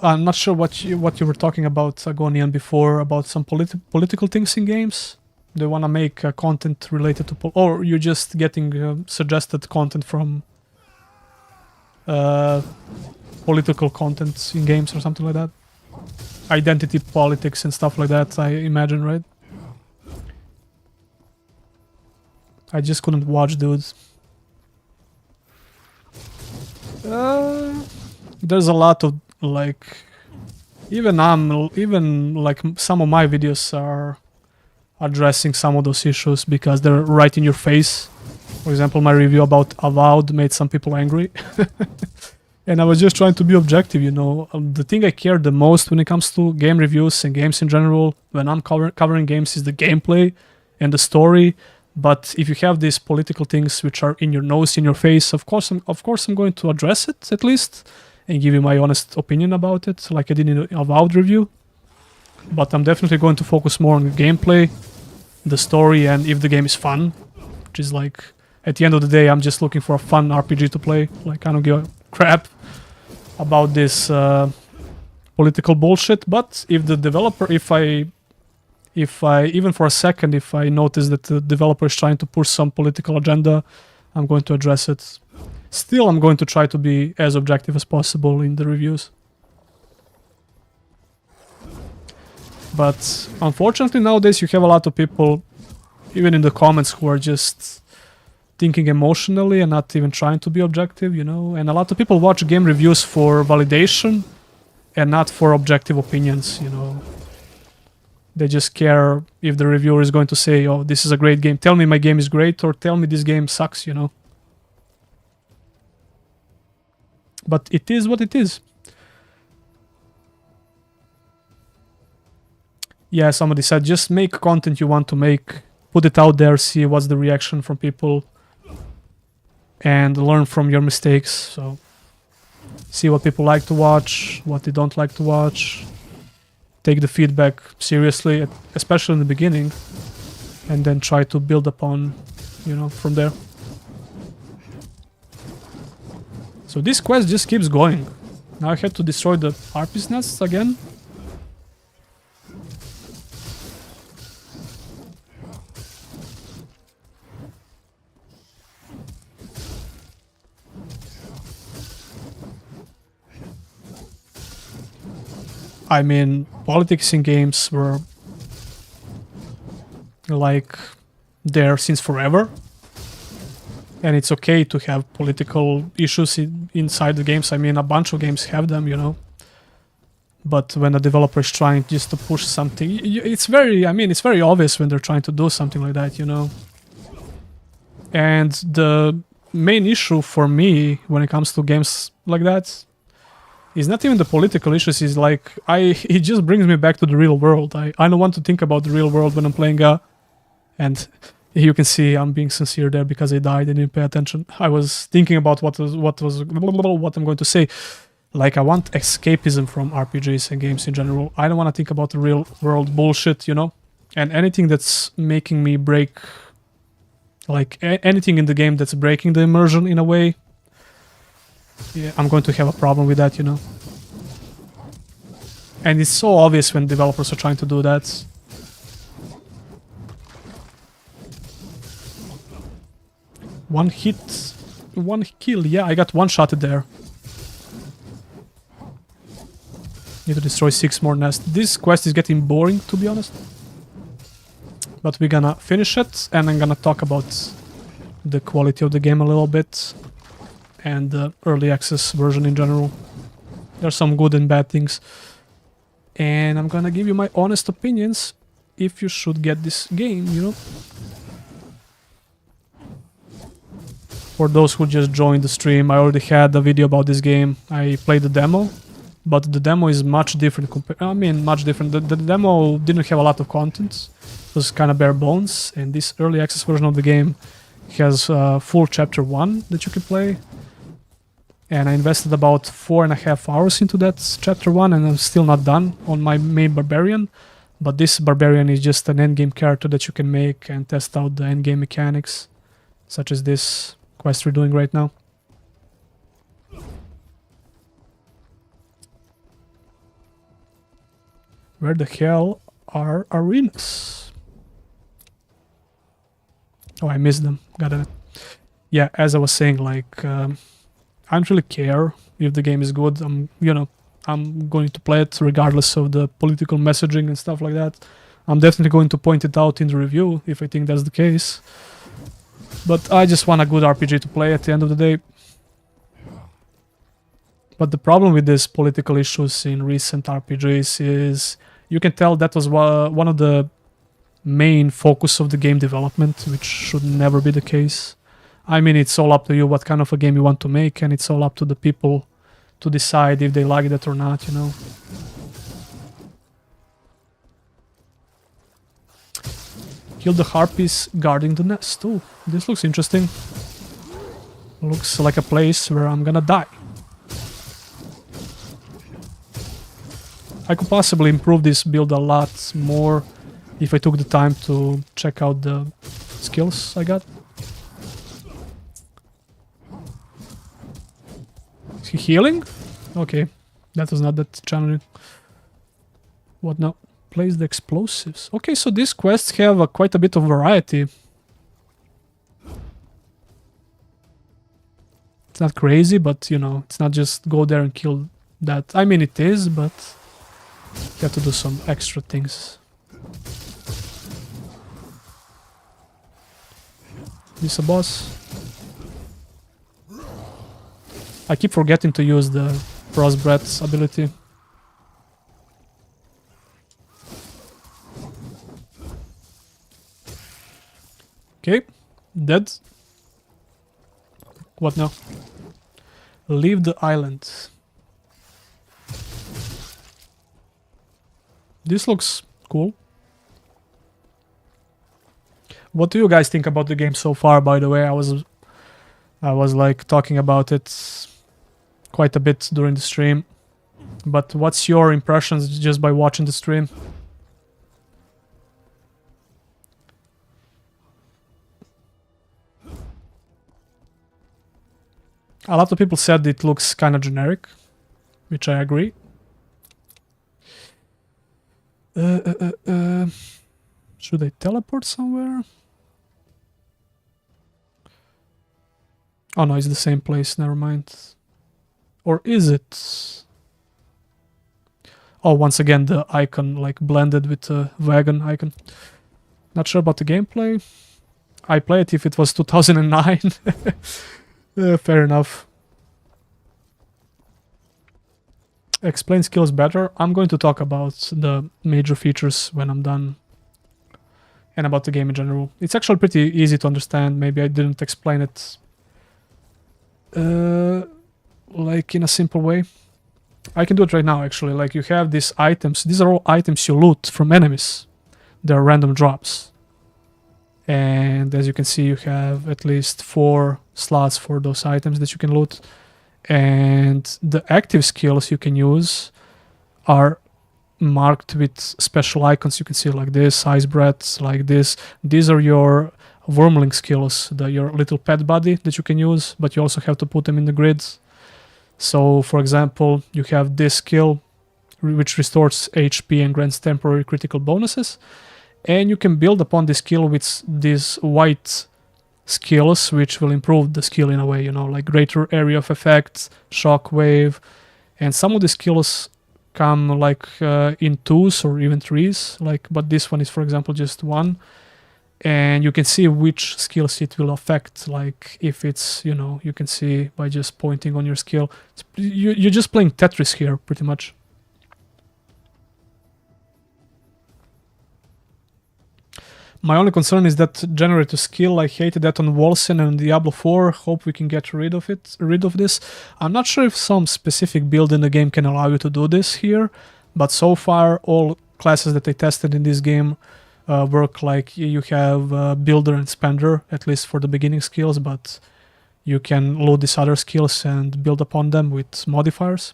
I'm not sure what you were talking about, Agonian, before, about some political things in games. Do you want to make content related to or you're just getting suggested content from political content in games or something like that? Identity politics and stuff like that, I imagine, right? I just couldn't watch, dudes. There's a lot of like, even like some of my videos are addressing some of those issues because they're right in your face. For example, my review about Avowed made some people angry. And I was just trying to be objective, you know. The thing I care the most when it comes to game reviews and games in general, when I'm covering games, is the gameplay and the story. But if you have these political things which are in your nose, in your face, of course I'm going to address it at least and give you my honest opinion about it, like I did in the Avowed review. But I'm definitely going to focus more on the gameplay, the story, and if the game is fun, which is like, at the end of the day, I'm just looking for a fun RPG to play. Like, I don't give a crap about this political bullshit. But if the developer, if I even for a second, if I notice that the developer is trying to push some political agenda, I'm going to address it. Still, I'm going to try to be as objective as possible in the reviews. But unfortunately nowadays you have a lot of people, even in the comments, who are just thinking emotionally and not even trying to be objective, you know. And a lot of people watch game reviews for validation and not for objective opinions, you know. They just care if the reviewer is going to say, oh, this is a great game, tell me my game is great, or tell me this game sucks, you know. But it is what it is. Yeah, somebody said, just make content you want to make, put it out there, see what's the reaction from people, and learn from your mistakes. So, see what people like to watch, what they don't like to watch. Take the feedback seriously, especially in the beginning, and then try to build upon, you know, from there. So this quest just keeps going. Now I have to destroy the harpy's nests again. I mean, politics in games were like there since forever. And it's okay to have political issues inside the games. I mean, a bunch of games have them, you know. But when a developer is trying just to push something, it's very obvious when they're trying to do something like that, you know. And the main issue for me when it comes to games like that is not even the political issues, is like, it just brings me back to the real world. I don't want to think about the real world when I'm playing and you can see I'm being sincere there because I died and didn't pay attention. I was thinking about what I'm going to say. Like, I want escapism from RPGs and games in general. I don't want to think about the real world bullshit, you know? And anything that's making me break, like anything in the game that's breaking the immersion in a way, yeah, I'm going to have a problem with that, you know. And it's so obvious when developers are trying to do that. One hit, one kill. Yeah, I got one shot there. Need to destroy 6 more nests. This quest is getting boring, to be honest. But we're gonna finish it, and I'm gonna talk about the quality of the game a little bit. And the early access version in general. There's some good and bad things. And I'm gonna give you my honest opinions if you should get this game, you know. For those who just joined the stream, I already had a video about this game. I played the demo, but the demo is much different. Much different. The demo didn't have a lot of content. It was kind of bare bones. And this early access version of the game has full chapter 1 that you can play. And I invested about 4.5 hours into that chapter 1, and I'm still not done on my main Barbarian. But this Barbarian is just an endgame character that you can make and test out the endgame mechanics, such as this quest we're doing right now. Where the hell are arenas? Oh, I missed them. Got it. Yeah, as I was saying, like, I don't really care if the game is good. I'm going to play it regardless of the political messaging and stuff like that. I'm definitely going to point it out in the review if I think that's the case. But I just want a good RPG to play at the end of the day. But the problem with these political issues in recent RPGs is you can tell that was one of the main focus of the game development, which should never be the case. I mean, it's all up to you what kind of a game you want to make, and it's all up to the people to decide if they like that or not, you know. Kill the harpies guarding the nest. Oh, this looks interesting. Looks like a place where I'm gonna die. I could possibly improve this build a lot more if I took the time to check out the skills I got. Is he healing? Okay, that was not that challenging. What now? Place the explosives. Okay, so these quests have quite a bit of variety. It's not crazy, but you know, it's not just go there and kill that. I mean, it is, but you have to do some extra things. This a boss? I keep forgetting to use the Frost Breath's ability. Okay, dead. What now? Leave the island. This looks cool. What do you guys think about the game so far, by the way? I was like talking about it quite a bit during the stream. But what's your impressions just by watching the stream? A lot of people said it looks kind of generic, which I agree. Should I teleport somewhere? Oh no, it's the same place, never mind. Or is it? Oh, once again the icon like blended with the wagon icon. Not sure about the gameplay. I play it if it was 2009. Fair enough. Explain skills better. I'm going to talk about the major features when I'm done. And about the game in general. It's actually pretty easy to understand. Maybe I didn't explain it like in a simple way. I can do it right now actually. Like you have these items. These are all items you loot from enemies. They're random drops. And as you can see, you have at least 4 slots for those items that you can loot. And the active skills you can use are marked with special icons. You can see like this, ice breaths, like this. These are your wormling skills, your little pet body that you can use, but you also have to put them in the grids. So, for example, you have this skill, which restores HP and grants temporary critical bonuses. And you can build upon this skill with these white skills, which will improve the skill in a way, you know, like greater area of effect, shockwave. And some of the skills come like in 2s or even 3s, like, but this one is, for example, just 1. And you can see which skills it will affect, like if it's, you know, you can see by just pointing on your skill. You're just playing Tetris here, pretty much. My only concern is that generator skill. I hated that on Wolcen and Diablo 4. Hope we can get rid of this. I'm not sure if some specific build in the game can allow you to do this here, but so far all classes that I tested in this game work. Like you have builder and spender, at least for the beginning skills, but you can load these other skills and build upon them with modifiers.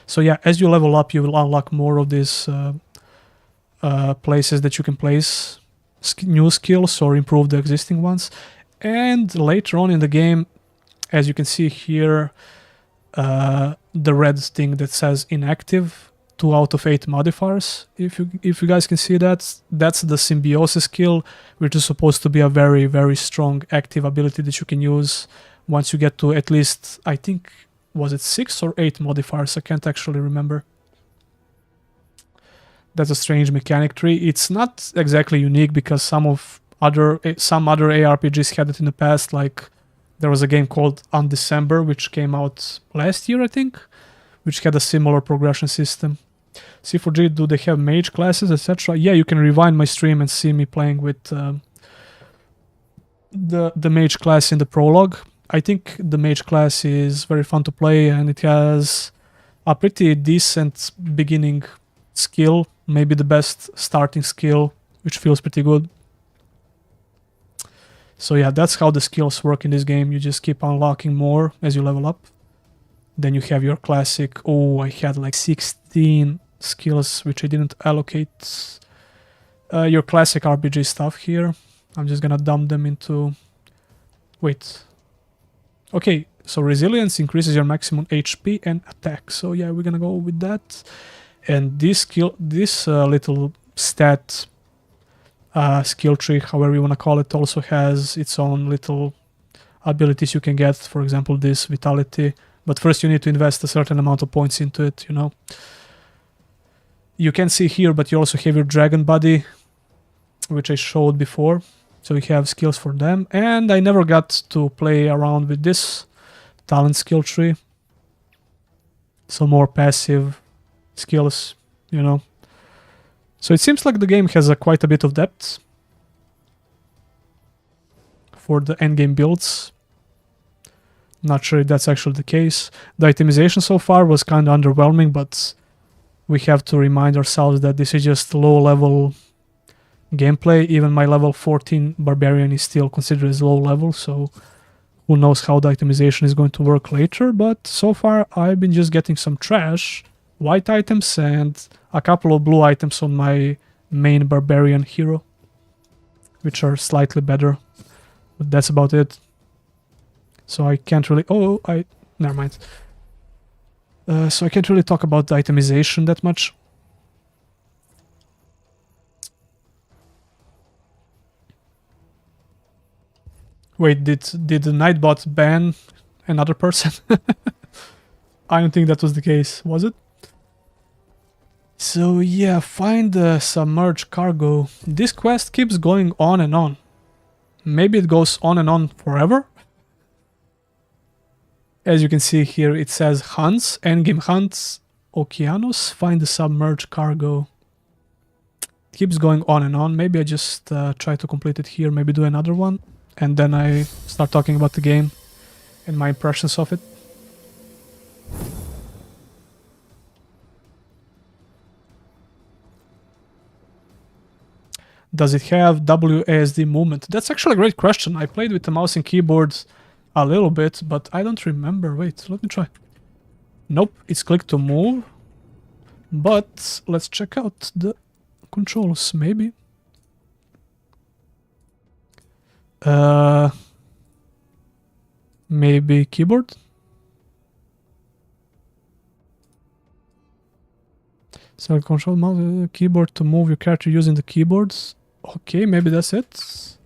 So yeah, as you level up, you will unlock more of these places that you can place new skills or improve the existing ones. And later on in the game, as you can see here, the red thing that says inactive, 2 out of 8 modifiers. If you guys can see that, that's the symbiosis skill, which is supposed to be a very, very strong active ability that you can use once you get to at least, I think, was it 6 or 8 modifiers? I can't actually remember. That's a strange mechanic tree. It's not exactly unique because some other ARPGs had it in the past. Like there was a game called Undecember, which came out last year, I think, which had a similar progression system. C4G, do they have mage classes, etc.? Yeah, you can rewind my stream and see me playing with the mage class in the prologue. I think the mage class is very fun to play, and it has a pretty decent beginning skill, maybe the best starting skill, which feels pretty good. So yeah, that's how the skills work in this game. You just keep unlocking more as you level up. Then you have your classic, oh, I had like 16 skills which I didn't allocate. Your classic RPG stuff here. I'm just gonna dump them into... Wait. Okay, so resilience increases your maximum HP and attack. So yeah, we're gonna go with that. And this little stat skill tree, however you wanna call it, also has its own little abilities you can get. For example, this vitality. But first you need to invest a certain amount of points into it, you know. You can see here, but you also have your dragon body, which I showed before. So you have skills for them. And I never got to play around with this talent skill tree. Some more passive skills, you know. So it seems like the game has quite a bit of depth for the endgame builds. Not sure if that's actually the case. The itemization so far was kind of underwhelming, but we have to remind ourselves that this is just low-level gameplay. Even my level 14 Barbarian is still considered as low level, so who knows how the itemization is going to work later. But so far I've been just getting some trash white items and a couple of blue items on my main Barbarian hero, which are slightly better, but that's about it. So I can't really... never mind. So I can't really talk about the itemization that much. Wait, did the Nightbot ban another person? I don't think that was the case, was it? So yeah, find the submerged cargo. This quest keeps going on and on. Maybe it goes on and on forever? As you can see here, it says hunts, endgame hunts, Okeanos, find the submerged cargo. It keeps going on and on. Maybe I just try to complete it here, maybe do another one, and then I start talking about the game and my impressions of it. Does it have WASD movement? That's actually a great question. I played with the mouse and keyboard a little bit, but I don't remember. Wait, let me try. Nope, it's click to move. But let's check out the controls, maybe. Maybe keyboard? Select control mouse keyboard to move your character using the keyboards. Okay, maybe that's it.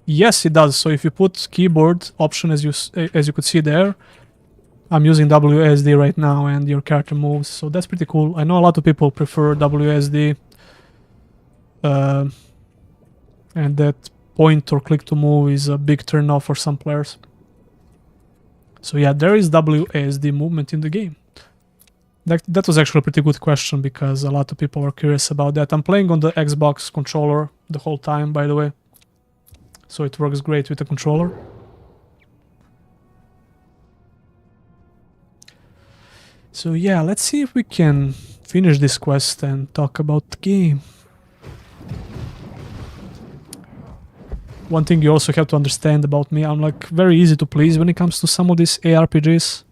Yes, it does. So if you put keyboard option as you could see there, I'm using WASD right now and your character moves. So that's pretty cool. I know a lot of people prefer WASD. And that point or click to move is a big turn off for some players. So yeah, there is WASD movement in the game. That was actually a pretty good question because a lot of people are curious about that. I'm playing on the Xbox controller the whole time, by the way. So it works great with the controller. So yeah, let's see if we can finish this quest and talk about the game. One thing you also have to understand about me, I'm like very easy to please when it comes to some of these ARPGs.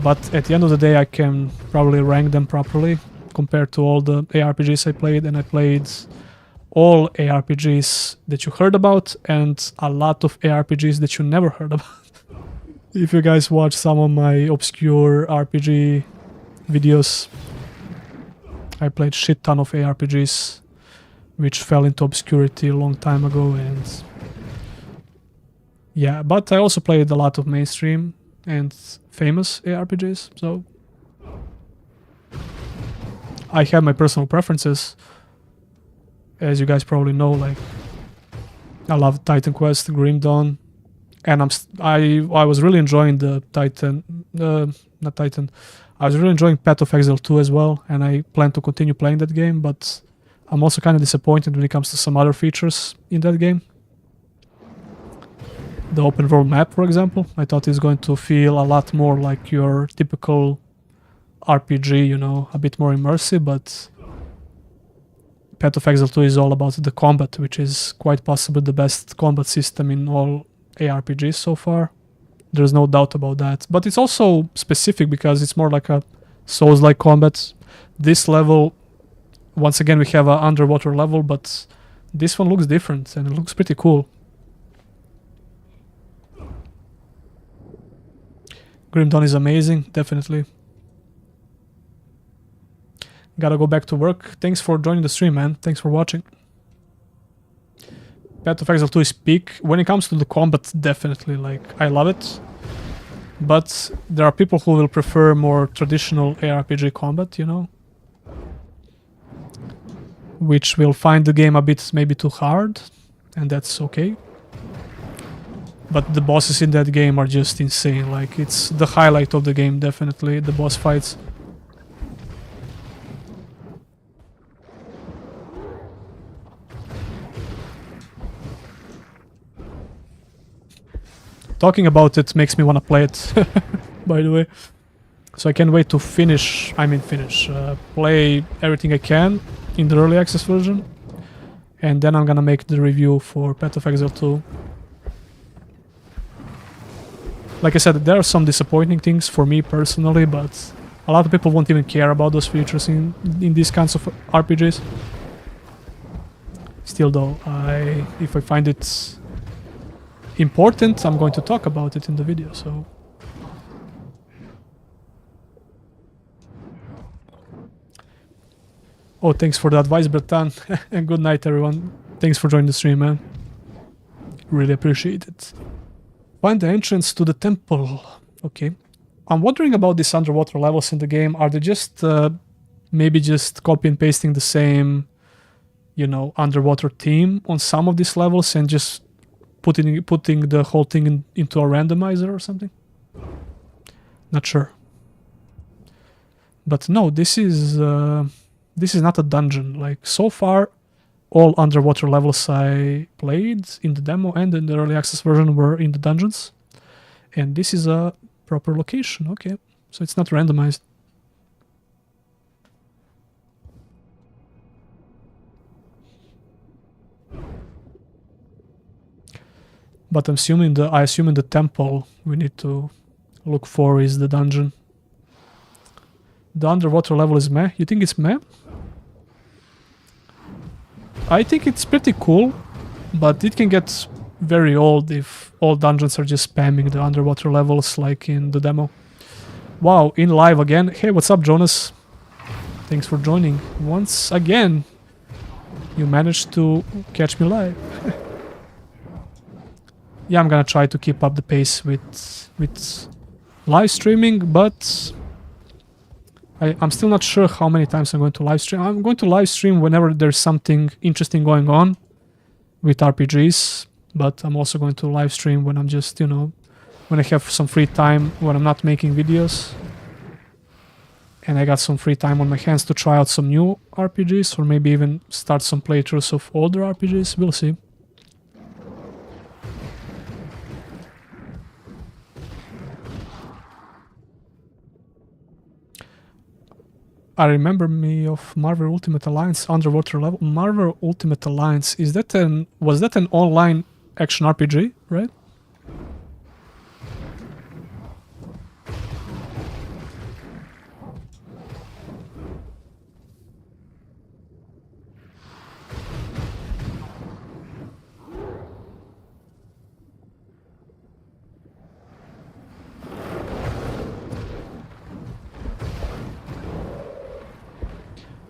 But at the end of the day, I can probably rank them properly compared to all the ARPGs I played, and I played all ARPGs that you heard about and a lot of ARPGs that you never heard about. If you guys watch some of my obscure RPG videos, I played shit ton of ARPGs which fell into obscurity a long time ago, and yeah, but I also played a lot of mainstream and famous ARPGs, so I have my personal preferences. As you guys probably know, like I love Titan Quest, Grim Dawn, and I was really enjoying the I was really enjoying Path of Exile 2 as well, and I plan to continue playing that game, but I'm also kind of disappointed when it comes to some other features in that game. the open world map, for example. I thought it's going to feel a lot more like your typical RPG, you know, a bit more immersive, but Path of Exile 2 is all about the combat, which is quite possibly the best combat system in all ARPGs so far. There's no doubt about that. But it's also specific because it's more like a Souls-like combat. This level, once again, we have an underwater level, but this one looks different and it looks pretty cool. Grim Dawn is amazing, definitely. Gotta go back to work. Thanks for joining the stream, man. Thanks for watching. Path of Exile 2 is peak. When it comes to the combat, definitely, like, I love it. But there are people who will prefer more traditional ARPG combat, you know? Which will find the game a bit maybe too hard, and that's okay. But the bosses in that game are just insane. Like, it's the highlight of the game, definitely, the boss fights. Talking about it makes me want to play it, by the way. So I can't wait to play everything I can in the early access version. And then I'm gonna make the review for Path of Exile 2. Like I said, there are some disappointing things for me personally, but a lot of people won't even care about those features in these kinds of RPGs. Still though, if I find it important, I'm going to talk about it in the video, so... Oh, thanks for the advice, Bertan. And good night, everyone. Thanks for joining the stream, man. Really appreciate it. Find the entrance to the temple. Okay. I'm wondering about these underwater levels in the game. Are they just maybe just copy and pasting the same, you know, underwater theme on some of these levels and just putting the whole thing into a randomizer or something? Not sure. But no, this is not a dungeon. Like, so far, all underwater levels I played in the demo and in the early access version were in the dungeons. And this is a proper location, okay. So it's not randomized. But I assume in the temple we need to look for is the dungeon. The underwater level is meh? You think it's meh? I think it's pretty cool, but it can get very old if all dungeons are just spamming the underwater levels like in the demo. Wow, in live again. Hey, what's up, Jonas? Thanks for joining. Once again, you managed to catch me live. Yeah, I'm gonna try to keep up the pace with live streaming, but I'm still not sure how many times I'm going to live stream. I'm going to live stream whenever there's something interesting going on with RPGs, but I'm also going to live stream when I'm just, you know, when I have some free time, when I'm not making videos. And I got some free time on my hands to try out some new RPGs, or maybe even start some playthroughs of older RPGs. We'll see. I remember me of Marvel Ultimate Alliance underwater level. Marvel Ultimate Alliance, was that an online action RPG, right?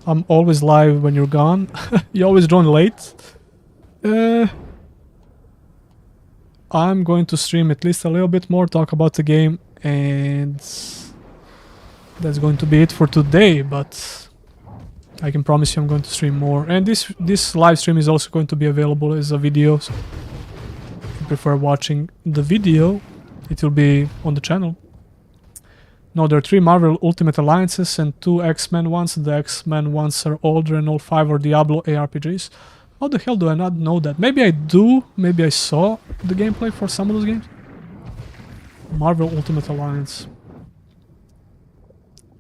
I'm always live when you're gone. You always join late. I'm going to stream at least a little bit more, talk about the game, and that's going to be it for today, but I can promise you I'm going to stream more. And this live stream is also going to be available as a video, so if you prefer watching the video, it will be on the channel. No, there are 3 Marvel Ultimate Alliances and 2 X-Men ones. The X-Men ones are older and all 5 are Diablo ARPGs. How the hell do I not know that? Maybe I do, maybe I saw the gameplay for some of those games. Marvel Ultimate Alliance.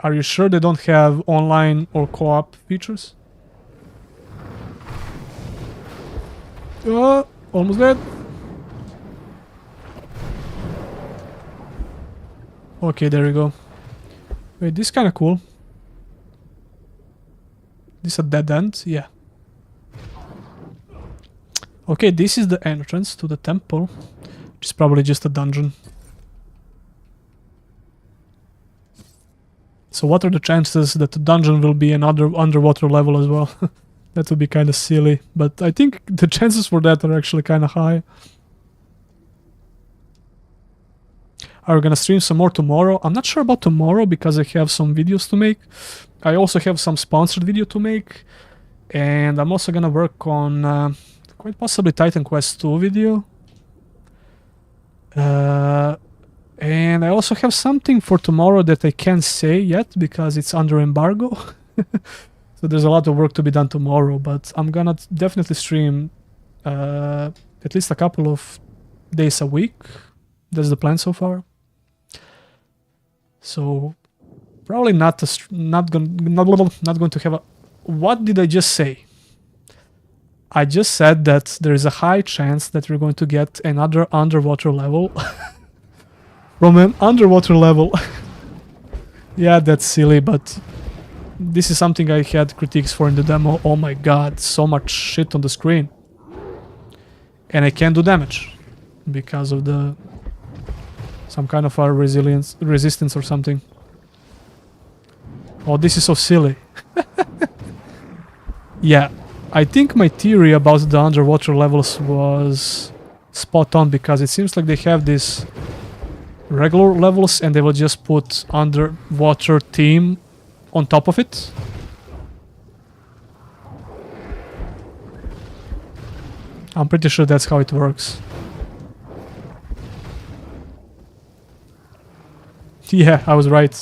Are you sure they don't have online or co-op features? Almost dead. Okay, there we go. Wait, this is kind of cool. This a dead end? Yeah. Okay, this is the entrance to the temple, which is probably just a dungeon. So what are the chances that the dungeon will be another underwater level as well? That would be kind of silly, but I think the chances for that are actually kind of high. Are we gonna stream some more tomorrow? I'm not sure about tomorrow because I have some videos to make. I also have some sponsored video to make, and I'm also gonna work on quite possibly Titan Quest 2 video. And I also have something for tomorrow that I can't say yet because it's under embargo. So there's a lot of work to be done tomorrow, but I'm gonna definitely stream at least a couple of days a week. That's the plan so far. So probably not going to have a... What did I just say? I just said that there is a high chance that we're going to get another underwater level. From an underwater level. Yeah, that's silly, but this is something I had critiques for in the demo. Oh my god, so much shit on the screen. And I can't do damage because of the... some kind of a resistance or something. Oh, this is so silly. Yeah, I think my theory about the underwater levels was spot on because it seems like they have these regular levels and they will just put underwater theme on top of it. I'm pretty sure that's how it works. Yeah, I was right.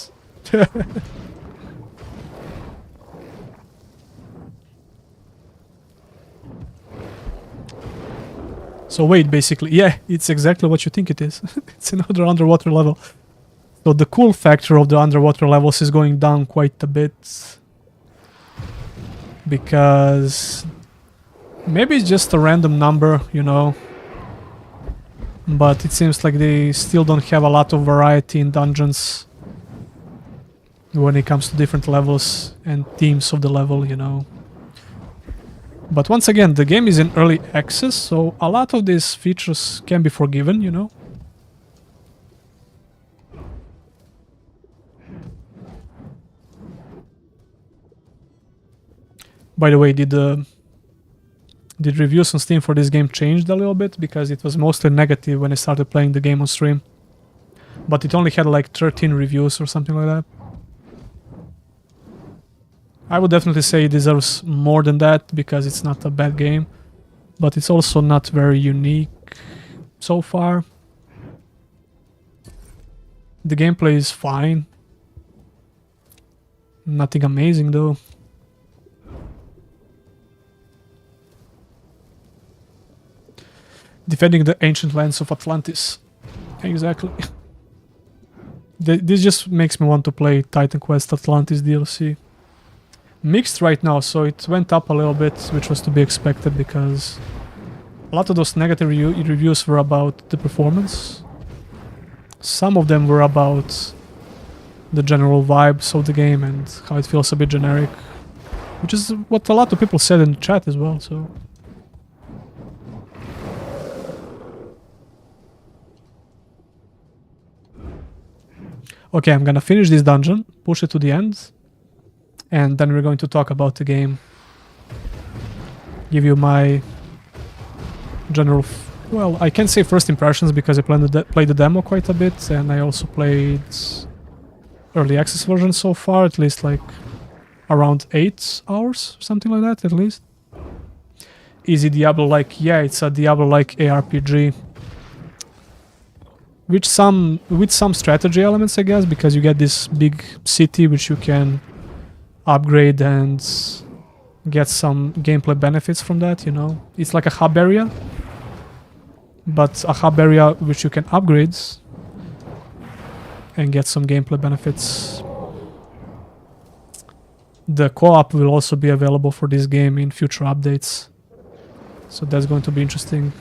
So wait, basically, yeah, it's exactly what you think it is. It's another underwater level. So the cool factor of the underwater levels is going down quite a bit. Because maybe it's just a random number, you know. But it seems like they still don't have a lot of variety in dungeons when it comes to different levels and themes of the level, you know. But once again, the game is in early access, so a lot of these features can be forgiven, you know. By the way, did reviews on Steam for this game changed a little bit? Because it was mostly negative when I started playing the game on stream. But it only had like 13 reviews or something like that. I would definitely say it deserves more than that because it's not a bad game. But it's also not very unique so far. The gameplay is fine. Nothing amazing though. Defending the ancient lands of Atlantis. Exactly. This just makes me want to play Titan Quest Atlantis DLC. Mixed right now, so it went up a little bit, which was to be expected because a lot of those negative reviews were about the performance. Some of them were about the general vibes of the game and how it feels a bit generic, which is what a lot of people said in the chat as well, so... Okay, I'm gonna finish this dungeon, push it to the end, and then we're going to talk about the game. Give you my general... well, I can't say first impressions because I played the demo quite a bit, and I also played early access version so far, at least like around 8 hours, something like that, at least. Is it Diablo-like? Yeah, it's a Diablo-like ARPG. With some strategy elements, I guess, because you get this big city which you can upgrade and get some gameplay benefits from that, you know. It's like a hub area, but a hub area which you can upgrade and get some gameplay benefits. The co-op will also be available for this game in future updates, so that's going to be interesting.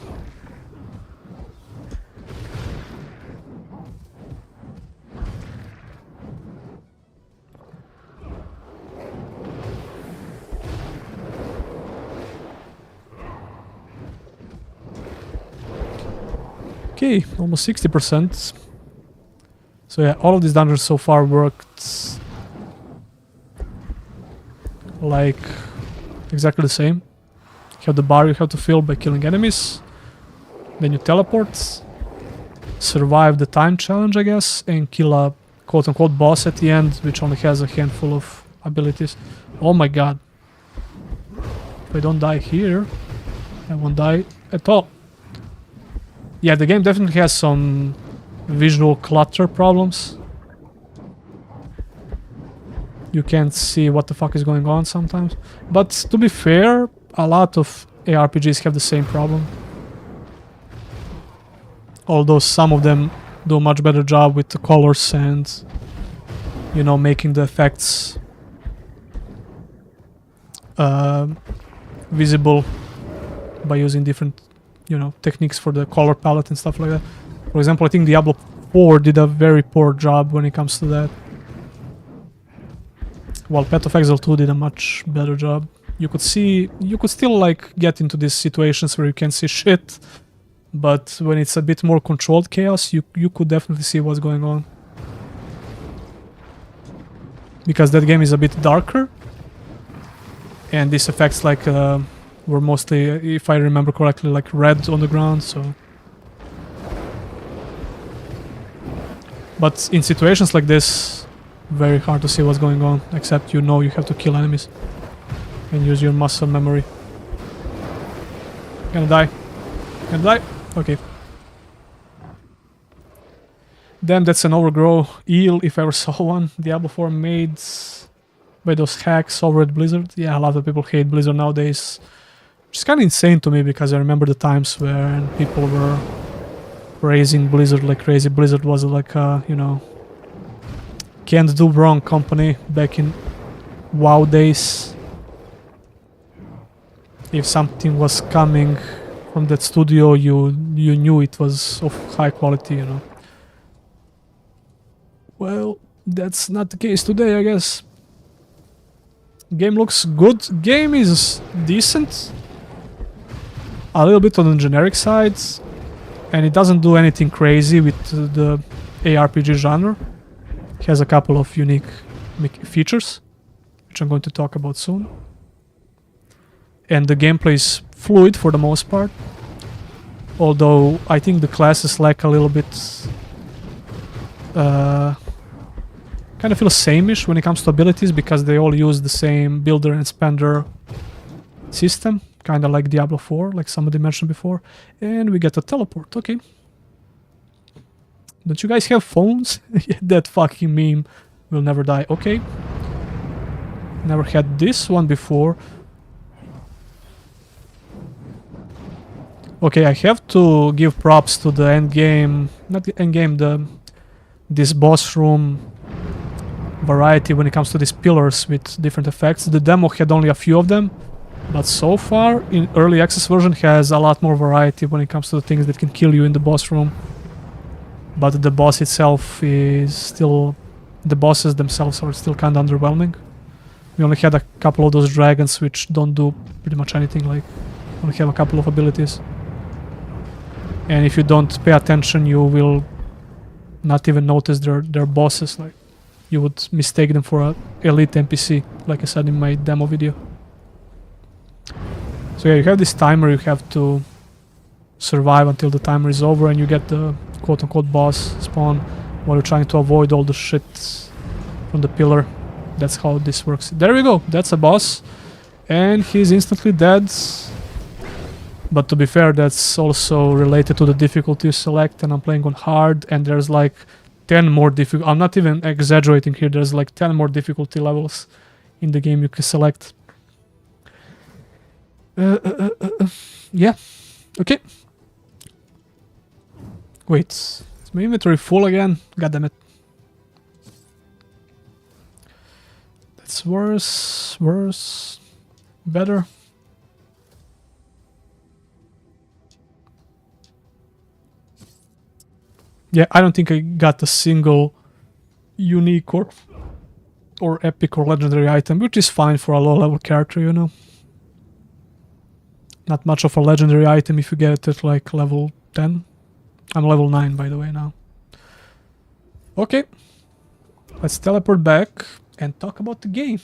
Okay, almost 60%. So yeah, all of these dungeons so far worked like exactly the same. You have the bar you have to fill by killing enemies, then you teleport, survive the time challenge, I guess, and kill a quote-unquote boss at the end, which only has a handful of abilities. Oh my god. If I don't die here, I won't die at all. Yeah, the game definitely has some visual clutter problems. You can't see what the fuck is going on sometimes. But to be fair, a lot of ARPGs have the same problem. Although some of them do a much better job with the colors and, you know, making the effects visible by using different, you know, techniques for the color palette and stuff like that. For example, I think Diablo 4 did a very poor job when it comes to that, while Path of Exile 2 did a much better job. You could still like get into these situations where you can't see shit, but when it's a bit more controlled chaos, you could definitely see what's going on. Because that game is a bit darker, and these effects like were mostly, if I remember correctly, like red on the ground, so... But in situations like this, very hard to see what's going on, except you know you have to kill enemies and use your muscle memory. Gonna die. Gonna die? Okay. Damn, that's an overgrow eel if I ever saw one. Diablo 4 made by those hacks over at Blizzard. Yeah, a lot of people hate Blizzard nowadays. Which is kind of insane to me because I remember the times where people were praising Blizzard like crazy. Blizzard was like a, you know, can't do wrong company back in WoW days. If something was coming from that studio, you knew it was of high quality, you know. Well, that's not the case today, I guess. Game looks good. Game is decent. A little bit on the generic side. And it doesn't do anything crazy with the ARPG genre. It has a couple of unique features, which I'm going to talk about soon. And the gameplay is fluid for the most part. Although I think the classes lack a little bit... kind of feel same-ish when it comes to abilities, because they all use the same builder and spender system. Kind of like Diablo 4, like somebody mentioned before. And we get a teleport, okay. Don't you guys have phones? That fucking meme will never die, okay. Never had this one before. Okay, I have to give props to the endgame, not the endgame, this boss room variety when it comes to these pillars with different effects. The demo had only a few of them, but so far, in early access version, has a lot more variety when it comes to the things that can kill you in the boss room. But the boss itself is still... the bosses themselves are still kind of underwhelming. We only had a couple of those dragons which don't do pretty much anything, like only have a couple of abilities. And if you don't pay attention, you will not even notice their bosses, like you would mistake them for an elite NPC, like I said in my demo video. So yeah, you have this timer, you have to survive until the timer is over and you get the quote-unquote boss spawn while you're trying to avoid all the shit from the pillar. That's how this works. There we go, that's a boss. And he's instantly dead. But to be fair, that's also related to the difficulty you select, and I'm playing on hard, and there's like 10 more difficult... I'm not even exaggerating here, there's like 10 more difficulty levels in the game you can select. Yeah. Okay. Wait. Is my inventory full again? God damn it. That's worse. Worse. Better. Yeah, I don't think I got a single unique or epic or legendary item, which is fine for a low level character, you know. Not much of a legendary item if you get it at like level 10. I'm level 9 by the way now. Okay. Let's teleport back and talk about the game.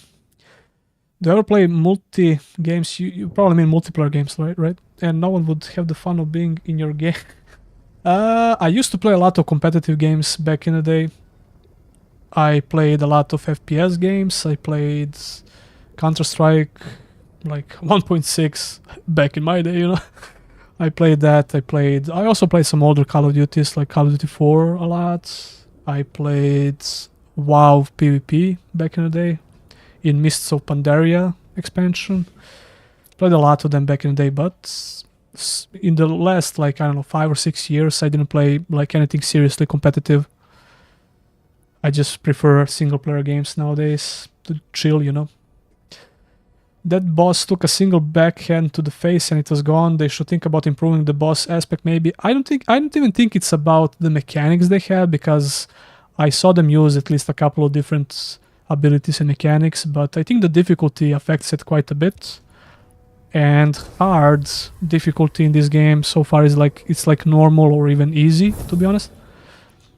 Do you ever play multi games? You probably mean multiplayer games, right? And no one would have the fun of being in your game. I used to play a lot of competitive games back in the day. I played a lot of FPS games. I played Counter-Strike, like 1.6 back in my day, you know. I played that. I also played some older Call of Duties, like Call of Duty 4 a lot. I played WoW PvP back in the day, in Mists of Pandaria expansion. Played a lot of them back in the day, but in the last, like, I don't know, 5 or 6 years, I didn't play like anything seriously competitive. I just prefer single player games nowadays to chill, you know. That boss took a single backhand to the face and it was gone. They should think about improving the boss aspect maybe. I don't even think it's about the mechanics they have, because I saw them use at least a couple of different abilities and mechanics, but I think the difficulty affects it quite a bit. And hard difficulty in this game so far is like, it's like normal or even easy, to be honest.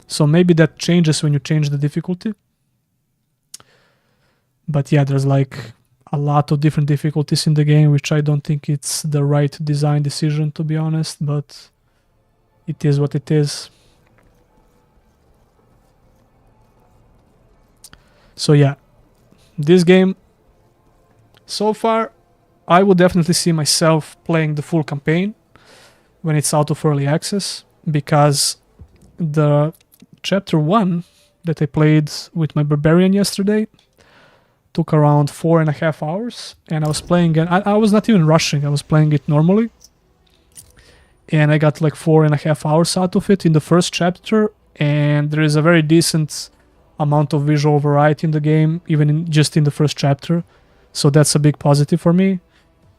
So maybe that changes when you change the difficulty. But yeah, there's like a lot of different difficulties in the game, which I don't think it's the right design decision, to be honest, but it is what it is. So yeah, this game, so far, I would definitely see myself playing the full campaign when it's out of early access, because the chapter 1 that I played with my Barbarian yesterday took around 4.5 hours, and I was playing, and I was not even rushing, I was playing it normally, and I got like 4.5 hours out of it in the first chapter, and there is a very decent amount of visual variety in the game, even just in the first chapter, so that's a big positive for me.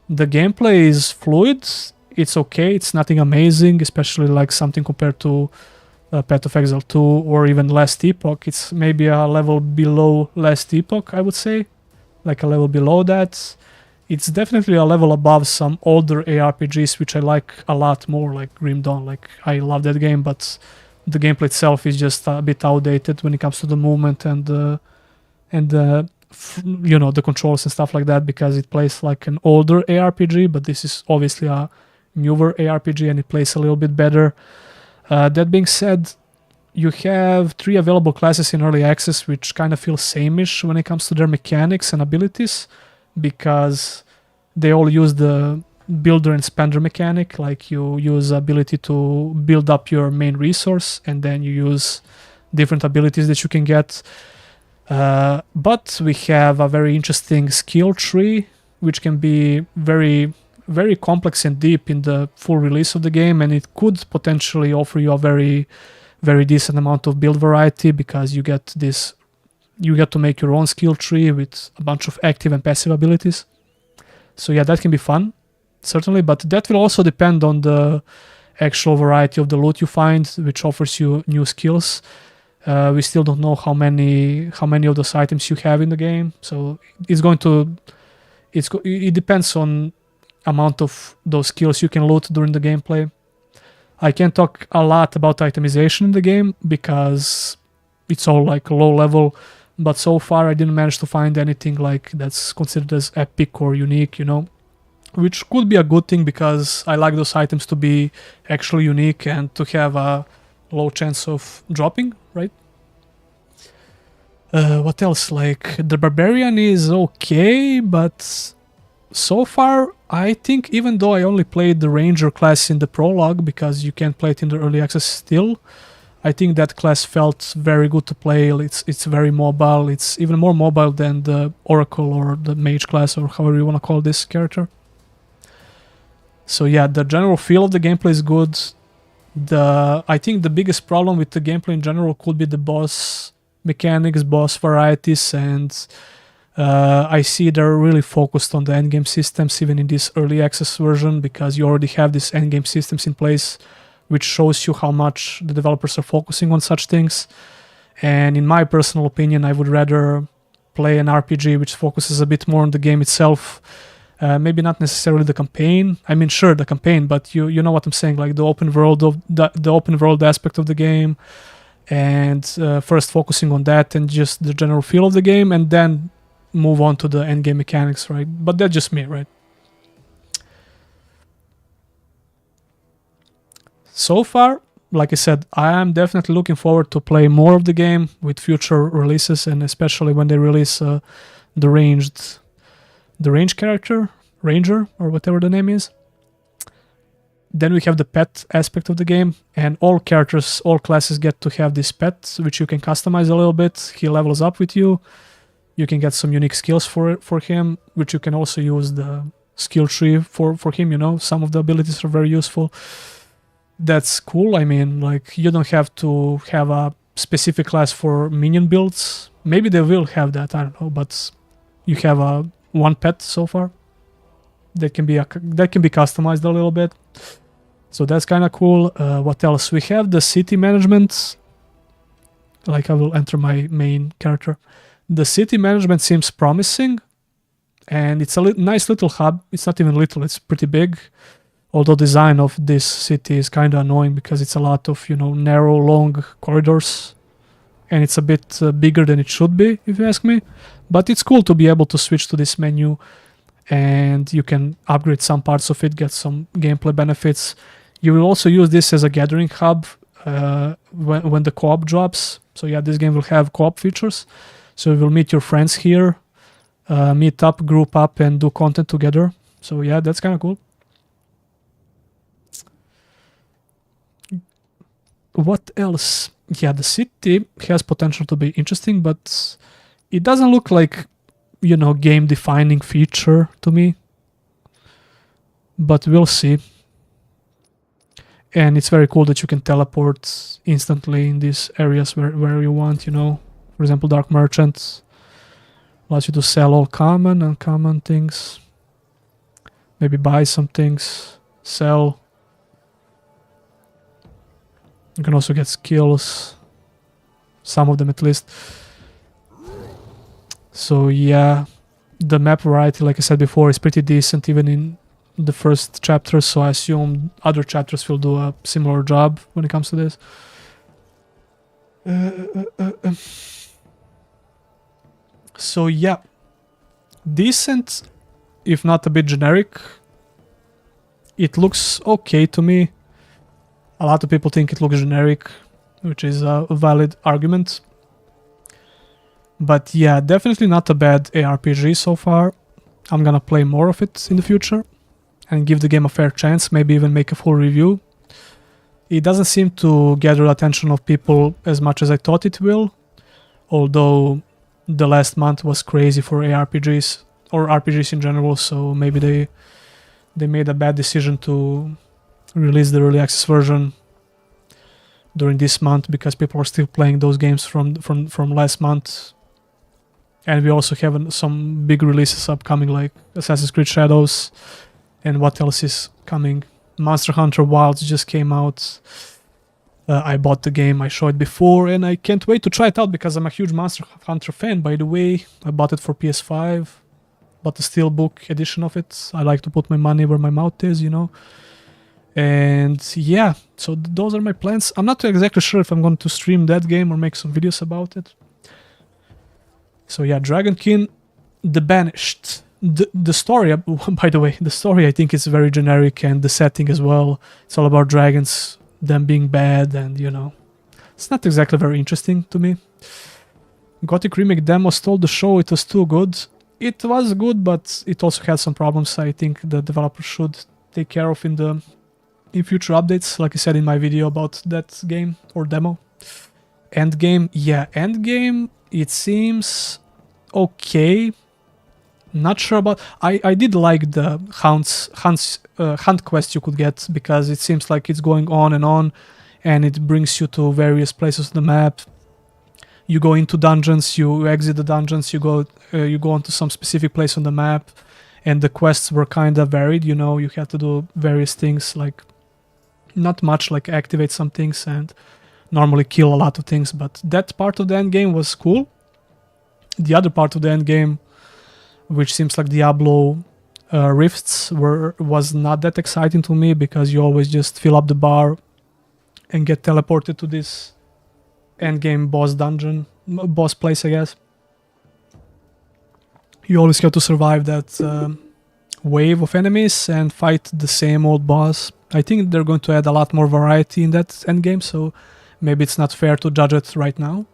The gameplay is fluid, it's okay, it's nothing amazing, especially like something compared to Path of Exile 2 or even Last Epoch. It's maybe a level below Last Epoch, I would say, like a level below that. It's definitely a level above some older ARPGs, which I like a lot more, like Grim Dawn. Like, I love that game, but the gameplay itself is just a bit outdated when it comes to the movement and you know, the controls and stuff like that, because it plays like an older ARPG, but this is obviously a newer ARPG and it plays a little bit better. That being said, you have 3 available classes in early access, which kind of feel same-ish when it comes to their mechanics and abilities, because they all use the builder and spender mechanic. Like, you use ability to build up your main resource, and then you use different abilities that you can get. But we have a very interesting skill tree, which can be very, very complex and deep in the full release of the game, and it could potentially offer you a very, very decent amount of build variety, because you get to make your own skill tree with a bunch of active and passive abilities. So yeah, that can be fun, certainly, but that will also depend on the actual variety of the loot you find, which offers you new skills. We still don't know how many of those items you have in the game, so it depends on amount of those skills you can loot during the gameplay. I can't talk a lot about itemization in the game because it's all like low level, but so far I didn't manage to find anything like that's considered as epic or unique, you know, which could be a good thing, because I like those items to be actually unique and to have a low chance of dropping, right? What else? Like, the Barbarian is okay, but so far, I think, even though I only played the Ranger class in the Prologue, because you can't play it in the early access still, I think that class felt very good to play. It's very mobile. It's even more mobile than the Oracle or the Mage class, or however you want to call this character. So yeah, the general feel of the gameplay is good. I think the biggest problem with the gameplay in general could be the boss mechanics, boss varieties, and I see they're really focused on the endgame systems even in this early access version, because you already have these endgame systems in place, which shows you how much the developers are focusing on such things. And in my personal opinion, I would rather play an RPG which focuses a bit more on the game itself. Maybe not necessarily the campaign. I mean, sure, the campaign, but you know what I'm saying, like the open world of the open world aspect of the game, and first focusing on that and just the general feel of the game, and then move on to the end game mechanics, right? But that's just me, right? So far, like I said, I am definitely looking forward to play more of the game with future releases, and especially when they release the range character, ranger, or whatever the name is. Then we have the pet aspect of the game, and all characters, all classes get to have this pet, which you can customize a little bit. He levels up with you. You can get some unique skills for him, which you can also use the skill tree for him, you know. Some of the abilities are very useful. That's cool. I mean, like, you don't have to have a specific class for minion builds. Maybe they will have that, I don't know, but you have one pet so far that can be customized a little bit. So that's kind of cool. What else? We have the city management. Like, I will enter my main character. The city management seems promising, and it's a nice little hub. It's not even little, it's pretty big. Although design of this city is kind of annoying because it's a lot of, you know, narrow, long corridors, and it's a bit bigger than it should be, if you ask me. But it's cool to be able to switch to this menu, and you can upgrade some parts of it, get some gameplay benefits. You will also use this as a gathering hub when the co-op drops. So yeah, this game will have co-op features. So you will meet your friends here, meet up, group up, and do content together. So yeah, that's kind of cool. What else? Yeah, the city has potential to be interesting, but it doesn't look like, you know, game-defining feature to me. But we'll see. And it's very cool that you can teleport instantly in these areas where you want, you know. For example, Dark Merchant allows you to sell all common and uncommon things. Maybe buy some things, sell. You can also get skills, some of them at least. So yeah, the map variety, like I said before, is pretty decent even in the first chapter, so I assume other chapters will do a similar job when it comes to this. So yeah, decent, if not a bit generic. It looks okay to me. A lot of people think it looks generic, which is a valid argument. But yeah, definitely not a bad ARPG so far. I'm gonna play more of it in the future and give the game a fair chance, maybe even make a full review. It doesn't seem to gather the attention of people as much as I thought it will, although the last month was crazy for ARPGs, or RPGs in general, so maybe they made a bad decision to release the early access version during this month, because people are still playing those games from last month. And we also have some big releases upcoming, like Assassin's Creed Shadows, and what else is coming? Monster Hunter Wilds just came out. I bought the game, I showed it before, and I can't wait to try it out because I'm a huge Monster Hunter fan, by the way. I bought it for PS5, bought the Steelbook edition of it. I like to put my money where my mouth is, you know. And yeah, so those are my plans. I'm not exactly sure if I'm going to stream that game or make some videos about it. So yeah, Dragonkin, The Banished. The story, by the way, the story I think is very generic, and the setting as well. It's all about dragons, them being bad, and you know, it's not exactly very interesting to me. Gothic Remake demo stole the show, it was too good. It was good, but it also had some problems I think the developer should take care of in future updates, like I said in my video about that game or demo. Endgame, yeah, Endgame, it seems okay. Not sure about. I did like the hunt quest you could get, because it seems like it's going on, and it brings you to various places on the map. You go into dungeons, you exit the dungeons, you go onto some specific place on the map, and the quests were kind of varied. You know, you had to do various things, like not much, like activate some things and normally kill a lot of things. But that part of the end game was cool. The other part of the end game, which seems like Diablo rifts, was not that exciting to me, because you always just fill up the bar and get teleported to this endgame boss place, I guess. You always have to survive that wave of enemies and fight the same old boss. I think they're going to add a lot more variety in that endgame, so maybe it's not fair to judge it right now.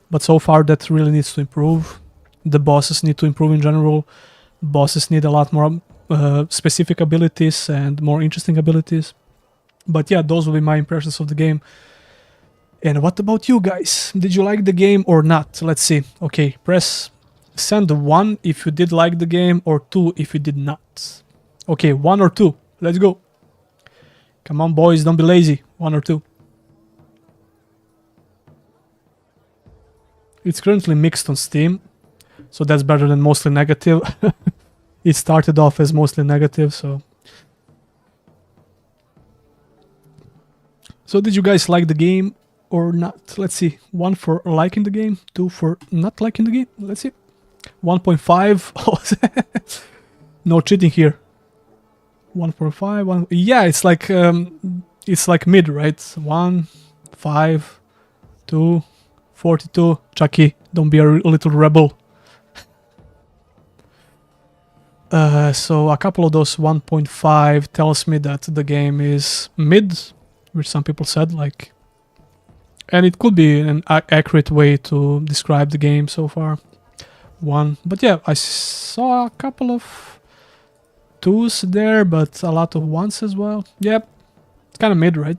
But so far that really needs to improve. The bosses need to improve in general. Bosses need a lot more specific abilities and more interesting abilities. But yeah, those will be my impressions of the game. And what about you guys? Did you like the game or not? Let's see. Okay, send 1 if you did like the game, or 2 if you did not. Okay, 1 or 2. Let's go. Come on, boys, don't be lazy. 1 or 2. It's currently mixed on Steam, so that's better than mostly negative. It started off as mostly negative, so... So did you guys like the game or not? Let's see. 1 for liking the game, 2 for not liking the game. Let's see. 1.5. No cheating here. 1.5. 1. Yeah, it's like mid, right? 1, 5, 2, 42. Chucky, don't be a little rebel. So a couple of those 1.5 tells me that the game is mid, which some people said, like, and it could be an accurate way to describe the game so far. 1, but yeah, I saw a couple of 2s there, but a lot of 1s as well. Yep, it's kind of mid, right?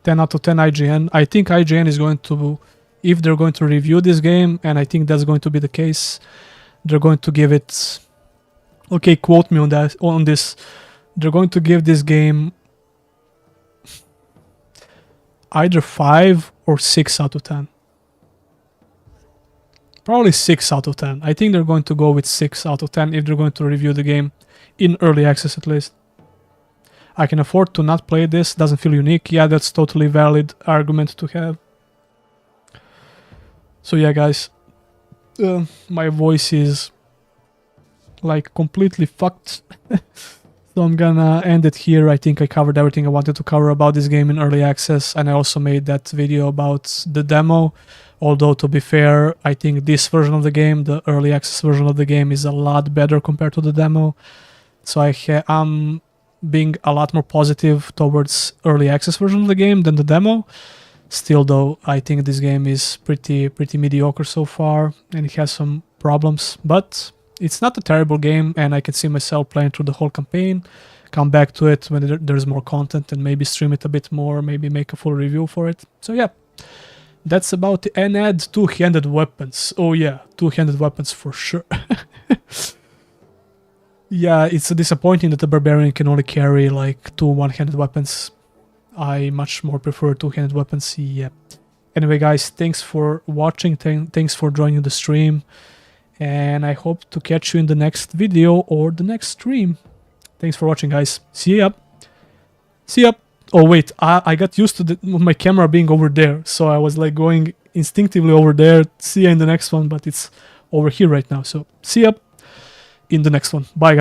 10 out of 10 IGN. I think IGN is going to, if they're going to review this game, and I think that's going to be the case, they're going to give it, okay, quote me on this, they're going to give this game either 5 or 6 out of 10. Probably 6 out of 10. I think they're going to go with 6 out of 10 if they're going to review the game, in early access at least. I can afford to not play this, doesn't feel unique. Yeah, that's totally valid argument to have. So yeah, guys, my voice is like completely fucked. So I'm gonna end it here. I think I covered everything I wanted to cover about this game in early access, and I also made that video about the demo. Although, to be fair, I think this version of the game, the early access version of the game, is a lot better compared to the demo. So I'm being a lot more positive towards early access version of the game than the demo. Still, though, I think this game is pretty mediocre so far, and it has some problems. But it's not a terrible game, and I can see myself playing through the whole campaign, come back to it when there's more content, and maybe stream it a bit more, maybe make a full review for it. So yeah, that's about it. And add 2-handed weapons. Oh yeah, 2-handed weapons for sure. Yeah, it's disappointing that the Barbarian can only carry like 2 one-handed weapons. I much more prefer 2-handed weapons. Yeah. Anyway, guys, thanks for watching. Thanks for joining the stream. And I hope to catch you in the next video or the next stream. Thanks for watching, guys. See ya. See ya. Oh, wait. I got used to my camera being over there. So I was like going instinctively over there. See ya in the next one. But it's over here right now. So see ya in the next one. Bye, guys.